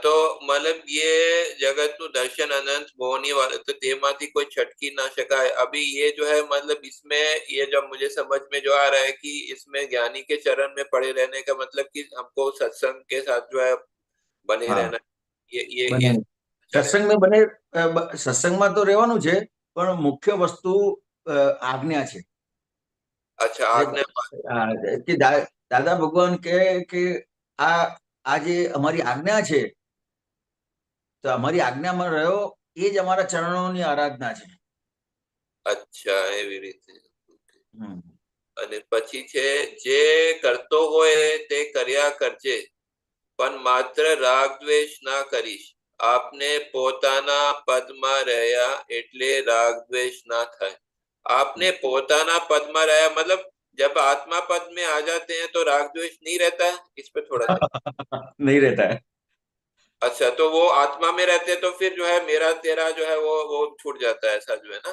तो मतलब ये जगत नु दर्शन अनंत मोहनी वाले तो तेमाती कोई छटकी ना सका है। अभी ये जो है मतलब इसमें ये जब मुझे समझ में जो आ रहा है कि इसमें ज्ञानी के चरण में पड़े रहने का मतलब कि हमको सत्संग के साथ जो है बने હા, रहना। ये બને चले। સત્સંગમાં બને, સત્સંગમાં તો રહેવાનું છે, પણ મુખ્ય વસ્તુ આજ્ઞા છે। अच्छा એટલે आज्ञा। કે દાદા ભગવાન કે આ આ જે અમારી આજ્ઞા છે, તો અમારી આજ્ઞામાં રહ્યો એ જ અમારા ચરણોની આરાધના છે। अच्छा એવી રીતે। હમ અને પછી છે જે કરતો હોય તે કર્યા કરજે પણ માત્ર રાગ દ્વેષ ના કરીશ। आपने પોતાના પદમાં રહ્યા એટલે રાગ દ્વેષ ના થાય। आपने પોતાના પદમાં રહ્યા मतलब जब आत्मा पद में आ जाते हैं तो राग द्वेष नहीं रहता है। इस पे थोड़ा सा। નહીં રહેતા है। अच्छा तो वो आत्मा में रहते हैं तो फिर जो है मेरा तेरा जो है वो छूट जाता है ऐसा जो है ना।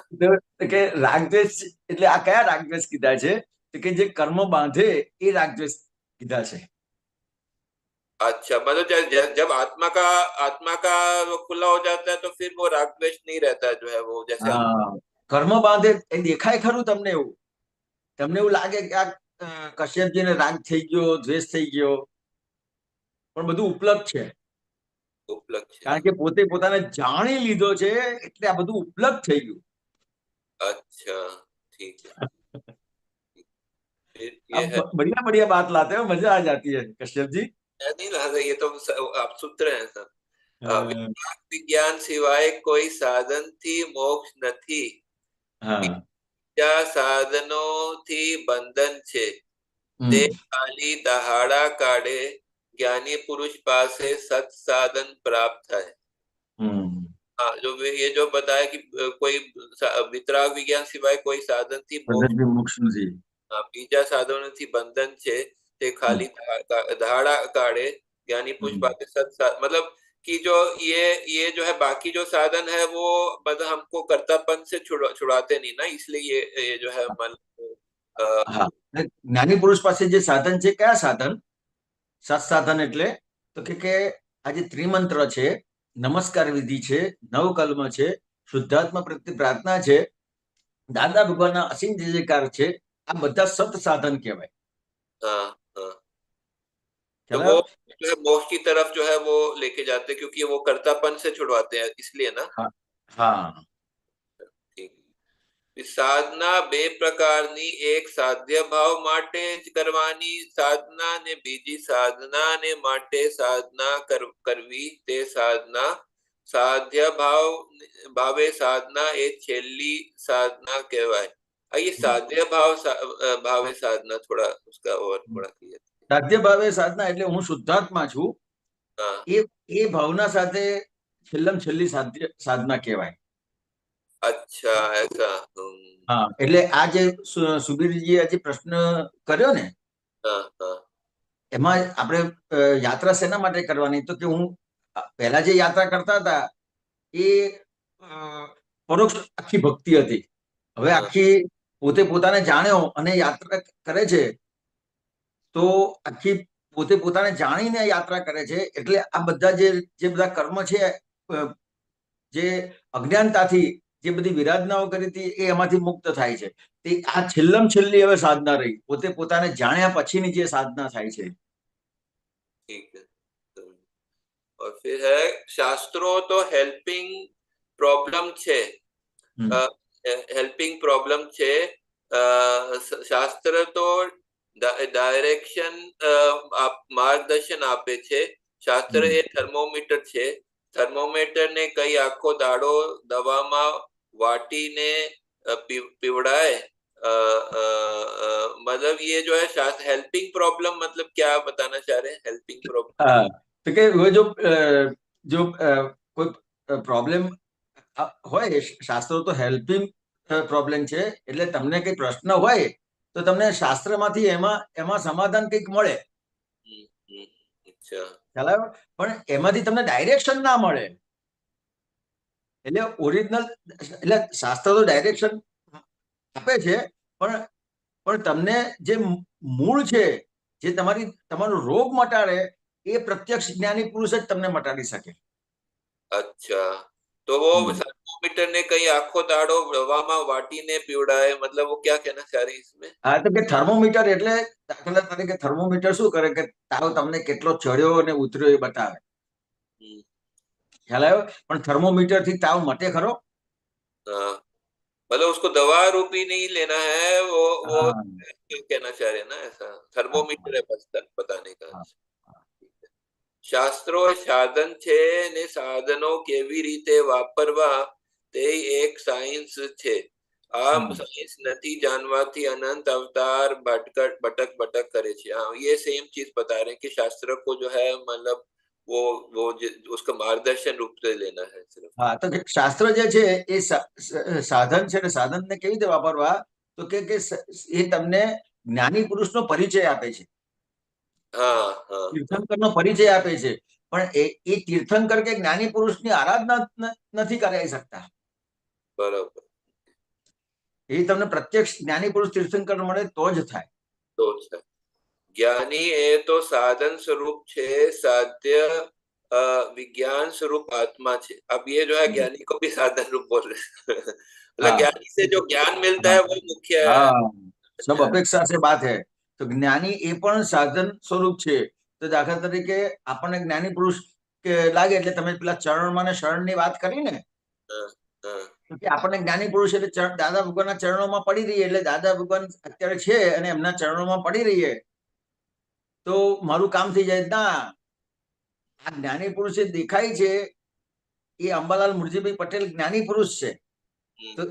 તો કે રાગદ્વેષ એટલે આ કયા રાગદ્વેષ કીધા છે? તો કે જે કર્મ બાંધે એ રાગદ્વેષ કીધા છે। अच्छा मतलब जब आत्मा का वो खुला हो जाता है तो फिर वो राग द्वेष नहीं रहता है जो है वो जैसे हम। હા, કર્મ બાંધે એ દેખાય ખરું તમને? એવું તમને એવું લાગે કે આ કશ્યપજીને રાગ થઈ ગયો, દ્વેષ થઈ ગયો, પણ બધું ઉપલબ્ધ છે। उपलक्ष्य है। કારણ કે પોતે પોતાને જાણી લીધો છે, એટલે આ બધું ઉપલબ્ધ થઈ ગયું। अच्छा ठीक है। फिर ये आप है। बढ़िया बढ़िया बात लाते हो, मजा आ जाती है कश्यप जी। नहीं ना ये तो आप सूत्र हैं सर। हाँ विज्ञान सिवाय कोई साधन थी मोक्ष નથી। हाँ બીજા સાધનોથી બંધન છે તે ખાલી દહાડા કાઢે ज्ञानी पुरुष પાસે સત્સાધન પ્રાપ્ત થાય। हाँ ये जो बताया कि कोई वितराग विज्ञान सिवाय कोई साधन थी मोक्ष। મોક્ષ નથી। બીજા સાધનોથી બંધન છે તે ખાલી दहाड़ा काढ़े ज्ञानी पुरुष પાસે मतलब कि जो ये जो है बाकी जो साधन है वो मतलब हमको कर्तापन से छुड़ाते नहीं ना इसलिए ये जो है मतलब હા, જ્ઞાની પુરુષ પાસે જે સાધન છે, કયા સાધન? સત સાધન એટલે તો કે આ જે ત્રિમંત્ર છે, નમસ્કાર વિધિ છે, નવકલ્મ છે, શુદ્ધાત્મા પ્રત્યે પ્રાર્થના છે, દાદા ભગવાનના અસીમ જય જયકાર છે, આ બધા સત સાધન કહેવાય। हाँ हाँ। तो ખ્યાલ वो આવ્યો? जो है मोक्ष की तरफ जो है वो लेके जाते हैं क्योंकि वो कर्तापन से छुड़वाते हैं इसलिए ना। હા हाँ। ठीक। સાધના બે પ્રકારની, એક સાધ્ય ભાવ માટે જ કરવાની સાધના ને બીજી સાધનાને માટે સાધના કરવી તે સાધના. સાધ્ય ભાવે સાધના એ છેલ્લી साधना કહેવાય. ये साध्य भावे साधना थोड़ा उसका और थोड़ा क्लियर. સાધ્ય ભાવે સાધના એટલે હું શુદ્ધાત્મા છું, हाँ. એ ભાવના સાથે છેલ્લી સાધના કહેવાય. अच्छा ऐसा. હા, એટલે આ જે સુબીરજી આજે પ્રશ્ન કર્યો ને, हाँ हाँ. એમાં આપણે યાત્રા શેના માટે કરવાની, તો કે હું પહેલા જે યાત્રા કરતા હતા એ પરોક્ષ આખી ભક્તિ હતી. હવે આખી પોતે પોતાને જાણ્યો અને યાત્રા કરે છે, તો આખી પોતે પોતાને જાણીને યાત્રા કરે છે. એટલે આ બધા જે બધા કર્મ છે, જે અજ્ઞાનતાથી જે બધી વિરાધનાઓ કરી હતી એ એમાંથી મુક્ત થાય છે. તે આ છેલ્લી હવે સાધના રહી, પોતે પોતાને જાણ્યા પછીની જે સાધના થાય છે. ठीक है. और फिर है शास्त्रों तो हेल्पिंग प्रॉब्लम छे. हेल्पिंग प्रॉब्लम छे. शास्त्र तो डायरेक्शन मार्गदर्शन आपे छे. शास्त्र ए थर्मोमीटर छे. थर्मोमीटर ने कई आखो दाड़ो दवामां वाटीने पीवड़ाए. मतलब ये जो है शास्त्र हेल्पिंग प्रॉब्लम मतलब क्या बताना चाह रहे हैं? हेल्पिंग प्रॉब्लम तो कि वो जो कोई प्रॉब्लम હોય, શાસ્ત્રો તો હેલ્પિંગ પ્રોબ્લેમ છે. એટલે તમને કઈ પ્રશ્ન હોય તો તમને શાસ્ત્રમાંથી એમાં સમાધાન કંઈક મળે, ખ્યાલ આવ્યો? પણ એમાંથી તમને ડાયરેક્શન ના મળે. એટલે ઓરિજિનલ એટલે શાસ્ત્ર તો ડાયરેક્શન આપે છે, પણ તમને જે મૂળ છે, જે તમારો રોગ મટાડે, એ પ્રત્યક્ષ જ્ઞાની પુરુષ જ તમને મટાડી શકે. अच्छा, तो वो थर्मोमीटर ने कई आखो दाड़ो हवामां वाटीने पीवड़ाए, मतलब वो क्या कहना चाह रही है इसमें? હા, તો કે થર્મોમીટર એટલે દાખલા તરીકે થર્મોમીટર શું કરે કે તાવ તમને કેટલો ચડ્યો અને ઉતર્યો એ બતાવે, ખ્યાલ આવ્યો? પણ થર્મોમીટર થી તાવ મટે ખરો? मतलब उसको दवा रूपी नहीं लेना है, वो कहना चाह रहे हैं ना, ऐसा थर्मोमीटर है बस बताने का. શાસ્ત્રો સાધન છે ને સાધનો કેવી રીતે વાપરવા તે એક સાયન્સ છે. આ સાયન્સ નથી जानवाથી अनंत अवतार भटक करे छे. हाँ, ये सेम चीज बता रहे हैं कि शास्त्र को जो है मतलब वो उसका मार्गदर्शन रूप से लेना है सिर्फ. हाँ, तो शास्त्र જે છે એ સાધન છે ને સાધનને કેવી રીતે વાપરવા, તો કે એ તમને જ્ઞાની પુરુષનો પરિચય આપે છે. તીર્થંકરનો પરિચય આપે છે, પણ એ તીર્થંકર કે જ્ઞાની પુરુષની આરાધના નથી કરાવી શકતા. બરાબર. એ તમને પ્રત્યક્ષ જ્ઞાની પુરુષ તીર્થંકર મળે તો જ થાય. ज्ञानी ए तो साधन स्वरूप छे, साध्य विज्ञान स्वरूप आत्मा छे. अब ये जो है ज्ञानी को भी साधन रूप बोल रहे हैं. मतलब ज्ञानी से जो ज्ञान मिलता है वो मुख्य है. सब अपेक्षा से बात है. तो ज्ञानी ए पण साधन स्वरूप छे. तो दाखला तरीके આપણને જ્ઞાની પુરુષ કે લાગે એટલે તમે પેલા ચરણમાં ને શરણની વાત કરી ને, આપણને જ્ઞાની પુરુષ એટલે દાદા ભગવાનના ચરણોમાં પડી રહીએ, એટલે દાદા ભગવાન અત્યારે છે અને એમના ચરણોમાં પડી રહીએ તો મારું કામ થઈ જાય. ના, આ જ્ઞાની પુરુષ જે દેખાય છે એ અંબાલાલ મુરજીભાઈ પટેલ જ્ઞાની પુરુષ છે. તો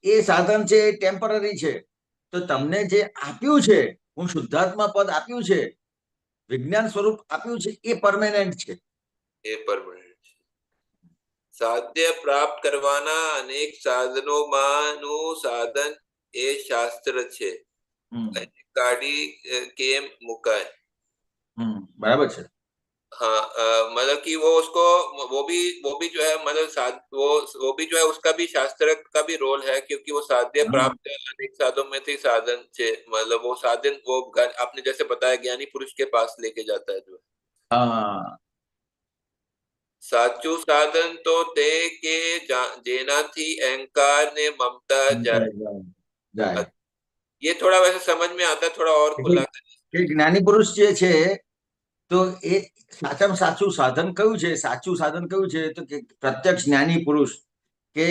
એ સાધન છે, એ ટેમ્પરરી છે. તો તમને જે આપ્યું છે, હું શુદ્ધાત્મા પદ આપ્યું છે, વિજ્ઞાન સ્વરૂપ આપ્યું છે, એ પરમેનન્ટ છે. એ પરમેનન્ટ છે. સાધ્ય પ્રાપ્ત કરવાના અનેક સાધનોમાંનું સાધન એ શાસ્ત્ર છે. કાઢી કેમ મુકાય? બરાબર છે. हाँ, मतलब कि वो उसको वो भी जो है मतलब वो भी जो है उसका भी शास्त्र का भी रोल है, क्योंकि वो साध्य प्राप्त अनेक साधनों में से साधन से मतलब वो साधन वो आपने जैसे बताया ज्ञानी पुरुष के पास लेके जाता है. जो साचू साधन तो ते के जेनाथी अहंकार ने ममता जाए. ये थोड़ा वैसे समझ में आता है, थोड़ा और खुला करिए. ज्ञानी पुरुष जे छे तो એ સાચામાં સાચું સાધન કયું છે? સાચું સાધન કયું છે? તો કે પ્રત્યક્ષ જ્ઞાની પુરુષ કે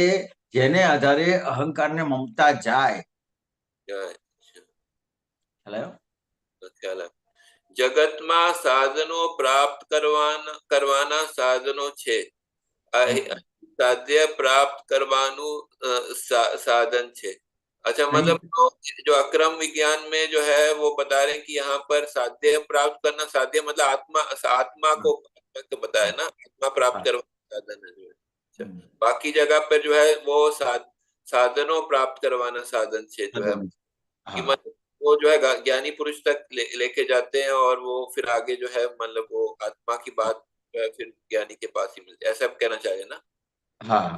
જેને આધારે અહંકાર ને મમતા જાય. જાય. ખ્યાલ આવ્યો? ખ્યાલ આવે. જગતમાં સાધનો પ્રાપ્ત કરવાના સાધનો છે. આ साध्य प्राप्त करवानु साधन छे. अच्छा, मतलब जो अक्रम विज्ञान में जो है वो बता रहे हैं कि यहाँ पर साध्य प्राप्त करना, साध्य मतलब आत्मा को बताया ना, आत्मा प्राप्त करवाना साधन है जो है. बाकी जगह पर जो है वो साधनों प्राप्त करवाना साधन छे जो है कि मतलब वो जो है ज्ञानी पुरुष तक लेके जाते हैं और वो फिर आगे जो है मतलब वो आत्मा की बात जो है फिर ज्ञानी के पास ही मिलती है, ऐसा आप कहना चाहिए ना. हाँ.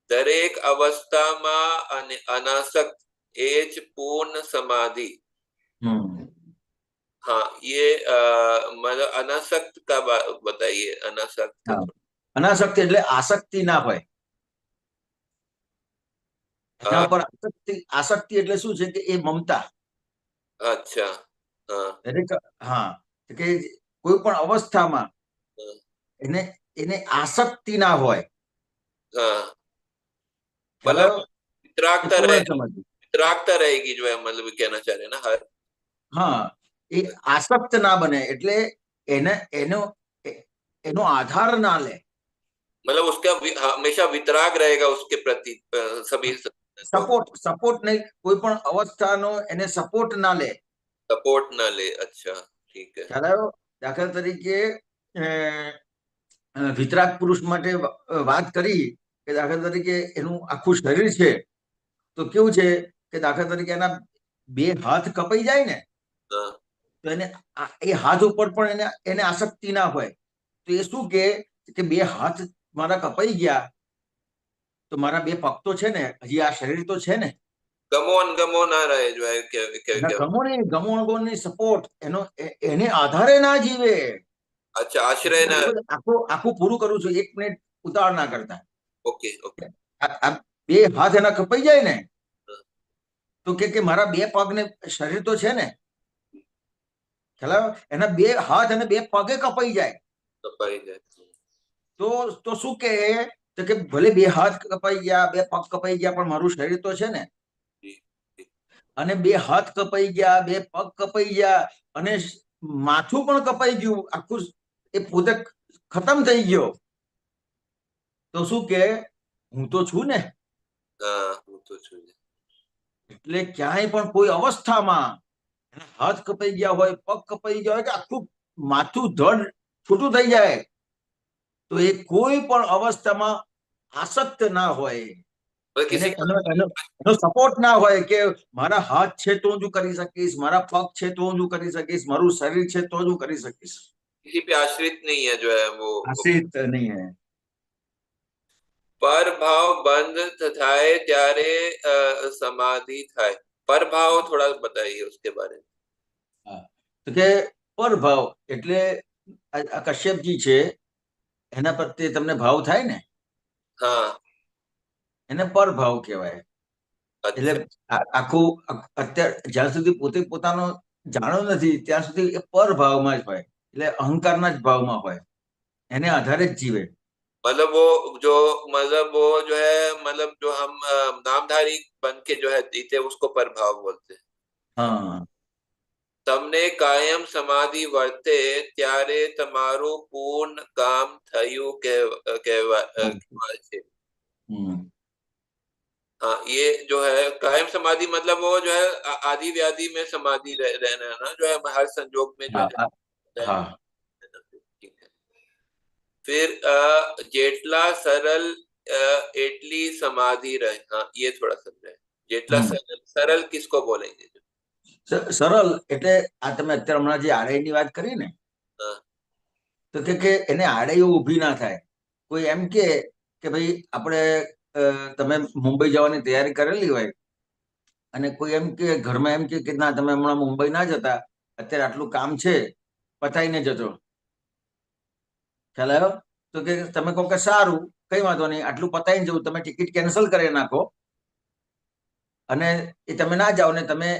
दरेक अवस्थाમાં अनासक्त એ જ पूर्ण समाधि. हाँ, ये मतलब अनासक्त का बताइए. अनासक्त. અનાસક્ત એટલે આસક્તિ ના હોય એના પર. આસક્તિ એટલે શું છે કે એ મમતા. અચ્છા. હા, કે કોઈ પણ અવસ્થામાં એને આસક્તિ ના હોય. मतलब वितरागता रहेगी जो है, मतलब कहना चाह रहे हैं ना. हर हाँ, એ આસક્ત ના બને એટલે એનો આધાર ના લે. मतलब उसका हमेशा वितराग रहेगा उसके प्रति. सभी सपोर्ट नहीं, कोई पण अवस्थानो એને સપોર્ટ ના લે. सपोर्ट ना ले. अच्छा, ठीक है. ખ્યાલ આવ્યો? દાખલા તરીકે વિતરાગ પુરુષ માટે વાત કરી કે દાખલા તરીકે એનું આખું શરીર છે તો કેવું છે કે દાખલા તરીકે એના બે હાથ કપાઈ જાય ને તો એને એ હાથ ઉપર પણ એને આસક્તિ ના હોય. તો એ શું કે બે હાથ મારા કપાઈ ગયા તો મારા બે પગ તો છે ને, હજી આ શરીર તો છે ને. ગમો ના રહે જો હે ગમોની સપોર્ટ એને આધારે ના જીવે. અચ્છા, આશ્રય ના. આખું પૂરું કરું છું, 1 મિનિટ ઉતાવળ ના કરતા. ઓકે. બે હાથ એના કપાઈ જાય ને તો કે મારા બે પગ ને શરીર તો છે ને. ખ્યાલ એના બે હાથ અને બે પગે કપાઈ જાય તો શું કે ભલે બે હાથ કપાઈ ગયા, બે પગ કપાઈ ગયા, પણ મારું શરીર તો છે ને. અને બે હાથ કપાઈ ગયા, બે પગ કપાઈ ગયા અને માથું પણ કપાઈ ગયું, આખું એ પોતે ખતમ થઈ ગયો તો શું કે હું તો છું ને. એટલે ક્યાંય પણ કોઈ અવસ્થામાં હાથ કપાઈ ગયા હોય, પગ કપાઈ ગયા હોય કે આખું માથું ધડ છૂટું થઈ જાય તો એ કોઈ પણ અવસ્થામાં આસક્ત ના હોય. એનો સપોર્ટ ના હોય કે મારા હાથ છે તો જ કરી શકીશ, મારા પગ છે તો જ કરી શકીશ, મારું શરીર છે તો જ કરી શકીશ. किसी पे आश्रित नहीं है जो है वो. आश्रित नहीं है. परभाव बंध થાય ત્યારે समाधि થાય. परभाव थोड़ा बताइए उसके बारे में. તો કે પરભાવ એટલે કશ્યપજી છે એના પ્રત્યે તમને ભાવ થાય ને, હા, એને પરભાવ કહેવાય. એટલે આખું અત્યારે જ્યાં સુધી પોતે પોતાનો જાણો નથી ત્યાં સુધી એ પરભાવમાં જ હોય, એટલે અહંકારના જ ભાવમાં હોય, એને આધારે જ જીવે. मतलब वो जो है मतलब जो हम नामधारी बन के जो है जीते उसको परभाव बोलते हैं. हाँ. તમને કાયમ સમાધિ વર્તે ત્યારે તમારું પૂર્ણ કામ થયું કહેવાય છે. हाँ, ये जो है कायम समाधि मतलब वो जो है आदि व्याधि में समाधि रहना ना जो है हर संजोग में जो है. हाँ. फिर जेटला सरल एटली समाधि रहे. हाँ, ये थोड़ा समझाए. जेटला सरल किसको बोलेंगे? સરળ એટલે આ તમે અત્યારે હમણાં જે આડઈ ની વાત કરી ને તો કે એને આડઈઓ ઊભી ના થાય. કોઈ એમ કે ભાઈ આપણે તમે મુંબઈ જવાની તૈયારી કરેલી હોય અને કોઈ એમ કે ઘરમાં એમ કે ના તમે હમણાં મુંબઈ ના જતા, અત્યારે આટલું કામ છે પતાઈને જજો. ખ્યાલ આવ્યો? તો કે તમે કહો કે સારું કઈ વાંધો નહીં, આટલું પતાઈને જવું, તમે ટિકિટ કેન્સલ કરી નાખો અને એ તમે ના જાઓ ને તમે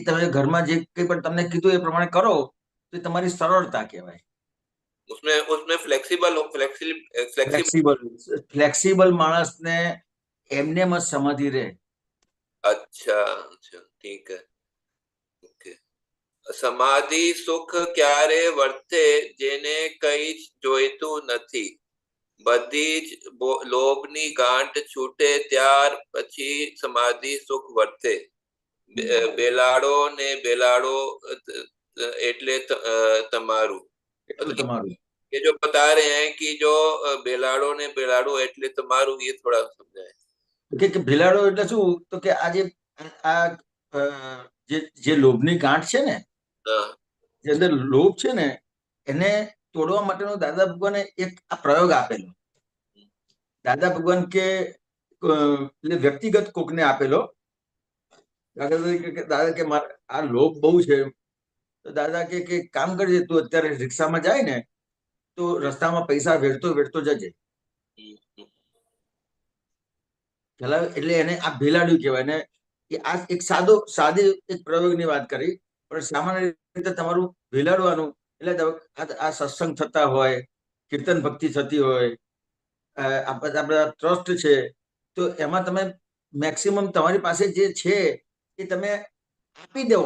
તમે ઘરમાં જે કંઈ પણ તમને કીધું એ પ્રમાણે કરો તો એ તમારી સરળતા કહેવાય. उसमें उसमें फ्लेक्सिबल ફ્લેક્સિબલ માણસને એમને જ સમાધિ રહે. अच्छा अच्छा ठीक है ओके સમાધિ સુખ ક્યારે વર્તે જેને કઈ જોઈતું નથી બધી જ લોભની ગાંઠ છૂટે ત્યાર પછી સમાધિ સુખ વર્તે બેલાડો ને બેલાડો એટલે તમારું એટલું તમારું. ये जो बता रहे हैं कि जो बेलाड़ो ने बेलाड़ो એટલે તમારું ये थोड़ा समझाए કે ભીલાડો એટલે શું? તો કે આ જે જે લોભની ગાંઠ છે ને, हाँ જે અંદર લોભ છે ને, એને તોડવા માટેનો દાદા ભગવાને એક આ પ્રયોગ આપેલો. દાદા ભગવાન કે એટલે વ્યક્તિગત કોકને આપેલો. દાદા તરીકે દાદા કે આ લોભ બહુ છે, તો દાદા કે કામ કરજે, તું અત્યારે રિક્ષામાં જાય ને તો રસ્તામાં પૈસા વેડતો વેડતો જજે. એટલે એને આ ભેલાડ્યું કહેવાય ને. આ એક સાદી એક પ્રયોગની વાત કરી, પણ સામાન્ય રીતે તમારું ભેલાડવાનું એટલે આ સત્સંગ થતા હોય, કીર્તન ભક્તિ થતી હોય, આપણા ટ્રસ્ટ છે, તો એમાં તમે મેક્સિમમ તમારી પાસે જે છે એ તમે આપી દો,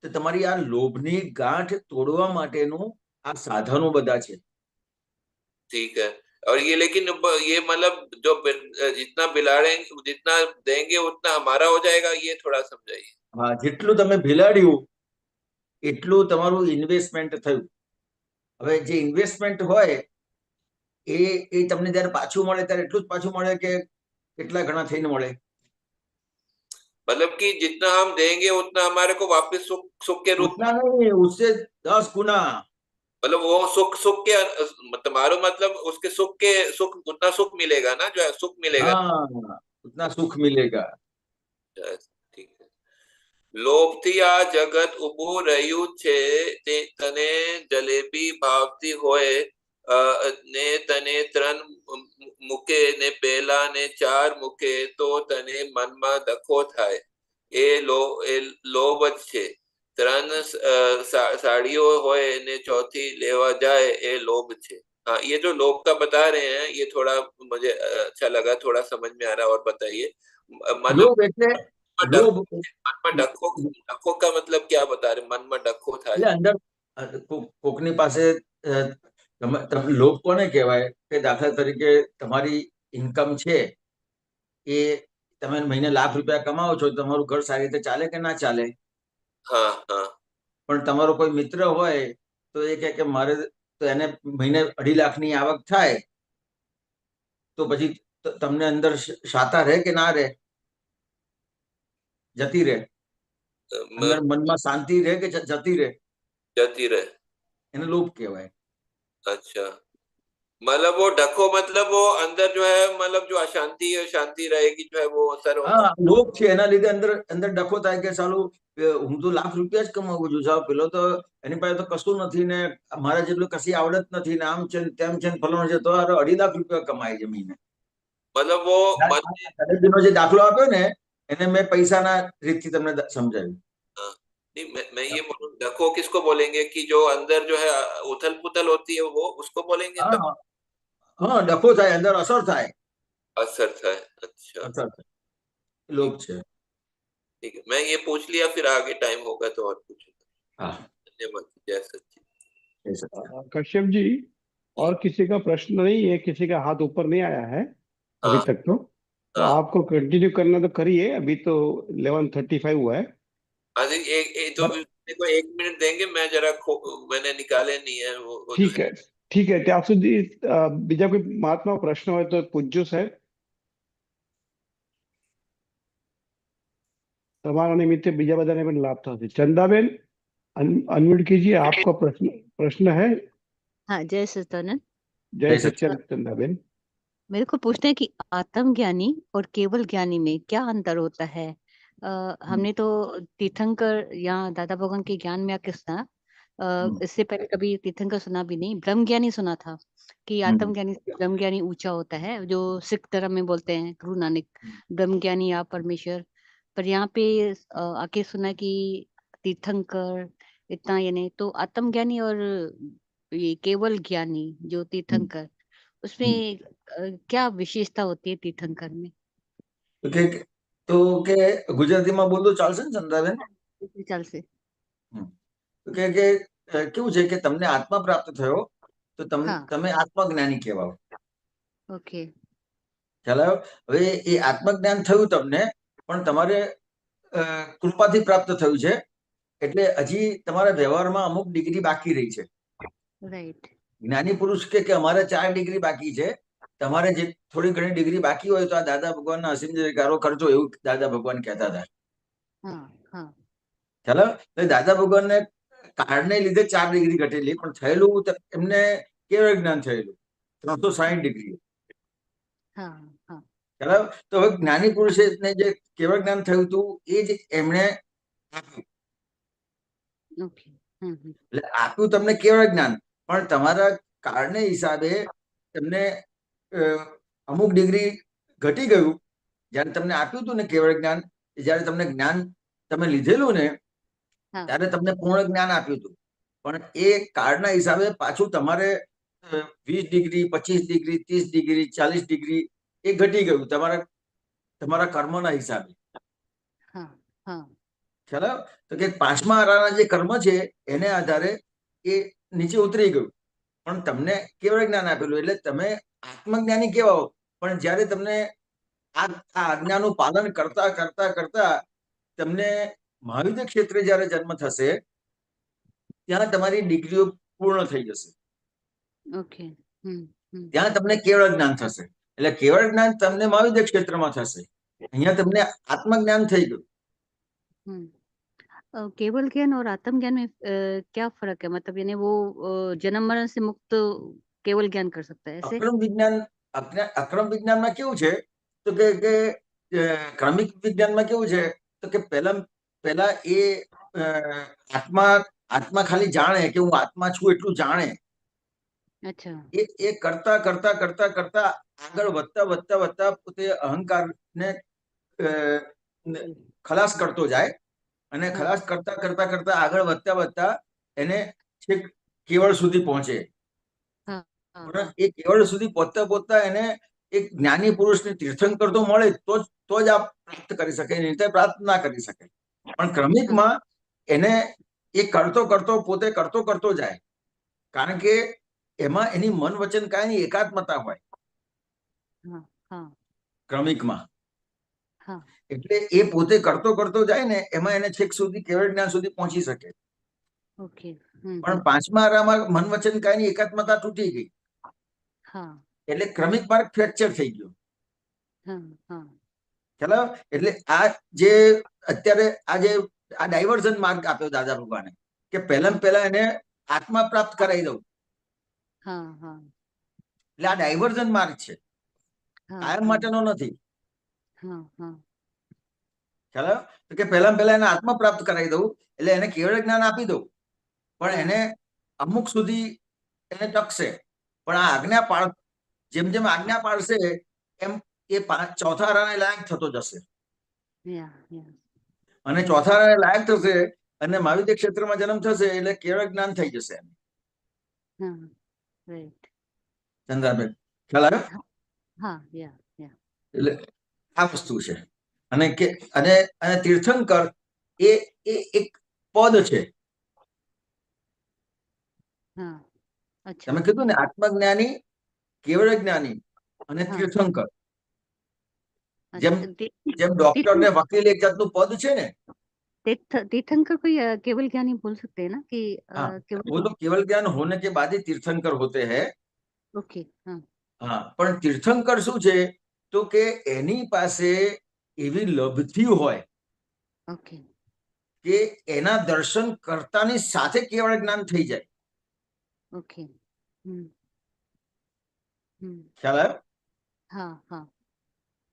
તો તમારી આ લોભની ગાંઠ તોડવા માટેનું આ સાધનો બધા છે. ठीक है और ये लेकिन ये मतलब जो जितना बिलाड़ेंगे जितना देंगे उतना हमारा हो जाएगा ये थोड़ा समझाइए હા, જેટલું તમે ભેલાડ્યું એટલું તમારું ઇન્વેસ્ટમેન્ટ થયું. હવે જે ઇન્વેસ્ટમેન્ટ હોય એ તમને જયારે પાછું મળે ત્યારે એટલું જ પાછું મળે કે કેટલા ઘણા થઈને મળે? मतलब कि जितना हम देंगे उतना हमारे को वापस सुख सुख के रूप उतना नहीं, उससे 10 गुना. मतलब वो सुख सुख के तुम्हारो मतलब उसके सुख उतना सुख मिलेगा ना जो है सुख मिलेगा हाँ, उतना सुख मिलेगा. ठीक है લોભથી આ જગત ઊભું રહ્યું છે તે તને જલેબી ભાવતી હોય ને તને 3 મૂકે ને પહેલા ને 4 મૂકે તો તને મનમાં ધક્કો થાય એ લોભ જ છે 3 સાડીઓ હોય ने चौथी लेवा जाए ये लोभ छे हाँ ये जो लोभ का बता रहे हैं ये थोड़ा मुझे अच्छा लगा थोड़ा समझ में आ रहा और बताइए मतलब લોભ એટલે લોભ मन में डखो का मतलब क्या बता रहे मन में डखो था એટલે અંદર કોકની પાસે લોભ કોને કહેવાય કે દાખલા તરીકે તમારી ઇન્કમ છે એ તમે મહિને લાખ રૂપિયા કમાવો છો, તમારું ઘર સારી રીતે ચાલે કે ના ચાલે? हाँ हाँ પણ તમારો કોઈ મિત્ર હોય તો એ કહે કે મારે તો એને મહિને 2.5 લાખની આવક થાય, તો પછી તમને અંદર શાતા રહે કે ના રહે? જતી રહે. અંદર મનમાં શાંતિ રહે કે જતી રહે? जती रहे એને લોભ કહેવાય. अच्छा मतलब वो डखो मतलब वो अंदर जो है मतलब जो अशांति शांति रहेगी जो है वो सर्व હા, લોભ છે એના લીધે અંદર અંદર ડખો થાય કે સાલું હું તો લાખ રૂપિયા જ કમાવું છું, સાવ પેલો તો એની પાસે તો કશું નથી ને મારા જેટલું કશી આવડત નથી ને આમ છે ને તેમ છે ને ફલાણું છે, તો 2.5 લાખ રૂપિયા કમાય છે મહિને. मतलब वो ગરીબીનો જે દાખલો આપ્યો ને એને મેં પૈસાના રીતથી તમને સમજાવ્યું. नहीं मैं ये बोलूं डखो किसको बोलेंगे कि जो अंदर जो है उथल पुथल होती है वो उसको बोलेंगे હા હા, ડખો થાય, અંદર અસર થાય. असर था अच्छा અસર થાય, લોભ છે. ठीक है मैं ये पूछ लिया फिर आगे टाइम होगा तो और पूछूंगा हाँ, धन्यवाद जय सच्ची એ સત્ય. कश्यप जी, और किसी का प्रश्न नहीं है, किसी का हाथ ऊपर नहीं आया है अभी हाँ तक तो हाँ आपको कंटिन्यू करना तो करिए. अभी तो 11:35 हुआ है. अरे एक तो मेरे को 1 मिनट देंगे मैं जरा मैंने निकाले नहीं है वो जो है ठीक है ત્યાં સુધી બીજા કોઈ મહાત્મા પ્રશ્ન હોય તો પૂછજો સાહેબ. તમારા નિમિત્તે બીજા બધાને પણ લાભ થશે. ચંદાબેન, अनम्यूट कीजिए, आपका प्रश्न है. हाँ, जय सच्चिदानंद। जय सच्चिदानंद. चंदाबेन, मेरे को पूछना है कि आत्मज्ञानी और केवल ज्ञानी में क्या अंतर होता है? हमने तो तीर्थंकर या दादा भगवान के ज्ञान में आके सुना, इससे पहले कभी तीर्थंकर सुना भी नहीं। ब्रह्म ज्ञानी सुना था कि आत्मज्ञानी से ब्रह्म ज्ञानी ऊंचा होता है, जो सिख धर्म में बोलते हैं गुरु नानक, ब्रह्म ज्ञानी आप परमेश्वर। पर यहाँ पे आके सुना कि तीर्थंकर इतना ये नहीं, तो आत्मज्ञानी और ये केवल ज्ञानी जो तीर्थंकर, उसमें क्या विशेषता होती है तीर्थंकर में? તો કે ગુજરાતીમાં બોલતો ચાલશે ને ચંદ્રાબેન? ચાલશે. તો કે કેવું છે કે તમને આત્મા પ્રાપ્ત થયો તો તમે આત્મજ્ઞાની કહેવાઓ. ઓકે. ખ્યાલ આવ્યો? હવે એ આત્મજ્ઞાન થયું તમને, પણ તમારે કૃપાથી પ્રાપ્ત થયું છે, એટલે હજી તમારા વ્યવહારમાં અમુક ડિગ્રી બાકી રહી છે. રાઈટ. જ્ઞાની પુરુષ કે અમારે 4 ડિગ્રી બાકી છે, તમારે જે થોડી ઘણી ડિગ્રી બાકી હોય તો આ દાદા ભગવાનના અસીમ જયકારો કરજો, એવું દાદા ભગવાન કહેતા હતા. ખ્યાલ આવ્યો? તો દાદા ભગવાનને કાળને લીધે 4 ડિગ્રી ઘટેલી, પણ થયેલું એમને કેવળ જ્ઞાન થયેલું 360 ડિગ્રી. ખ્યાલ આવ્યો? તો હવે જ્ઞાની પુરુષને જે કેવળ જ્ઞાન થયું હતું એ જ એમણે આપ્યું. એટલે આપ્યું તમને કેવળ જ્ઞાન, પણ તમારા કાળને હિસાબે તમને અમુક ડિગ્રી ઘટી ગયું. જયારે તમને આપ્યું હતું ને કેવળ જ્ઞાન, જયારે તમને જ્ઞાન તમે લીધેલું ને ત્યારે તમને પૂર્ણ જ્ઞાન આપ્યું હતું, પણ એ કાળના હિસાબે પાછું તમારે 20 ડિગ્રી 25 ડિગ્રી 30 ડિગ્રી 40 ડિગ્રી એ ઘટી ગયું તમારા કર્મના હિસાબે. ખ્યાલ આવ્યો? તો કે 5મા આરાના જે કર્મ છે એને આધારે એ નીચે ઉતરી ગયું, પણ તમને કેવળ જ્ઞાન આપેલું એટલે તમે આત્મજ્ઞાની કહેવાઓ. પણ જયારે તમને આ આજ્ઞાનું પાલન કરતા કરતા કરતા તમને મહાવિદ્ય ક્ષેત્રે જયારે જન્મ થશે ત્યાં તમારી ડિગ્રીઓ પૂર્ણ થઈ જશે. ઓકે. ત્યાં તમને કેવળ જ્ઞાન થશે. એટલે કેવળ જ્ઞાન તમને મહાવિદ્ય ક્ષેત્રમાં થશે, અહીંયા તમને આત્મજ્ઞાન થઈ ગયું. केवल ज्ञान और आत्म ज्ञान में क्या फर्क है? मतलब यानी वो जन्म मरण से मुक्त केवल ज्ञान कर सकता है ऐसे? અક્રમ વિજ્ઞાનમાં કેવું છે તો કે ક્રમિક વિજ્ઞાનમાં કેવું છે તો કે પહેલા એ આત્મા ખાલી જાણે કે હું આત્મા છું એટલું જાણે. અચ્છા. એ કરતા કરતા કરતા કરતા આગળ વધતા વધતા વધતા પોતે અહંકારને ખલાસ કરતો જાય, અને ખલાસ કરતા કરતા કરતા આગળ વધતા વધતા એને છેક કેવળ સુધી પહોંચે. એ કેવળ સુધી પહોંચતા પહોંચતા એને એક જ્ઞાની પુરુષને તીર્થંકર તો મળે તો જ આ પ્રાપ્ત કરી શકે, નહીં તો પ્રાપ્ત ના કરી શકે. પણ ક્રમિકમાં એને એ કરતો કરતો પોતે કરતો કરતો જાય, કારણ કે એમાં એની મન વચન કાયની એકાત્મતા હોય ક્રમિકમાં. એટલે એ પોતે કરતો કરતો જાય ને એમાં એને છેક સુધી કેવળ જ્ઞાન સુધી પહોંચી શકે. પણ 5મા આરામાં મન વચન કાયની એકાત્મતા તૂટી ગઈ, એટલે ક્રમિક માર્ગ ફ્રેક્ચર થઈ ગયો. ખ્યાલ? એટલે આ જે અત્યારે આ ડાયવર્ઝન માર્ગ આપ્યો દાદા ભગવાને કે પહેલા એને આત્મા પ્રાપ્ત કરાવી દઉં. એટલે આ ડાયવર્ઝન માર્ગ છે, કાયમ માટેનો નથી. ખ્યાલ? તો કે પહેલા એને આત્મા પ્રાપ્ત કરાવી દઉં એટલે એને કેવળ જ્ઞાન આપી દઉં, પણ એને અમુક સુધી એને ટકશે. પણ આ આજ્ઞા જેમ જેમ આજ્ઞા પાડશે એમ એ 4થા આરાને લાયક થતો જશે, અને 4થા આરાને લાયક થશે અને મહાવિદ્ય ક્ષેત્રમાં જન્મ થશે એટલે કેવળ જ્ઞાન થઈ જશે. ચંદ્રાબેન ખ્યાલ આવ્યો? એટલે આ વસ્તુ છે. અને તીર્થંકર એ એક પદ છે. તમે કીધું ને આત્મજ્ઞાની, કેવળ જ્ઞાની અને તીર્થંકર. જેમ ડॉक्टर ने वकील एक जात નું પદ છે ને, तीर्थंकर को केवल ज्ञानी बोल सकते हैं ना कि वो तो केवल ज्ञान होने के बाद ही तीर्थंकर होते हैं. ओके. हाँ, પણ તીર્થંકર શું છે તો કે એની પાસે એવી લબ્ધિ હોય કે એના દર્શન કરતાની સાથે કેવળ જ્ઞાન થઈ જાય. ઓકે. ખ્યાલ આવ્યો?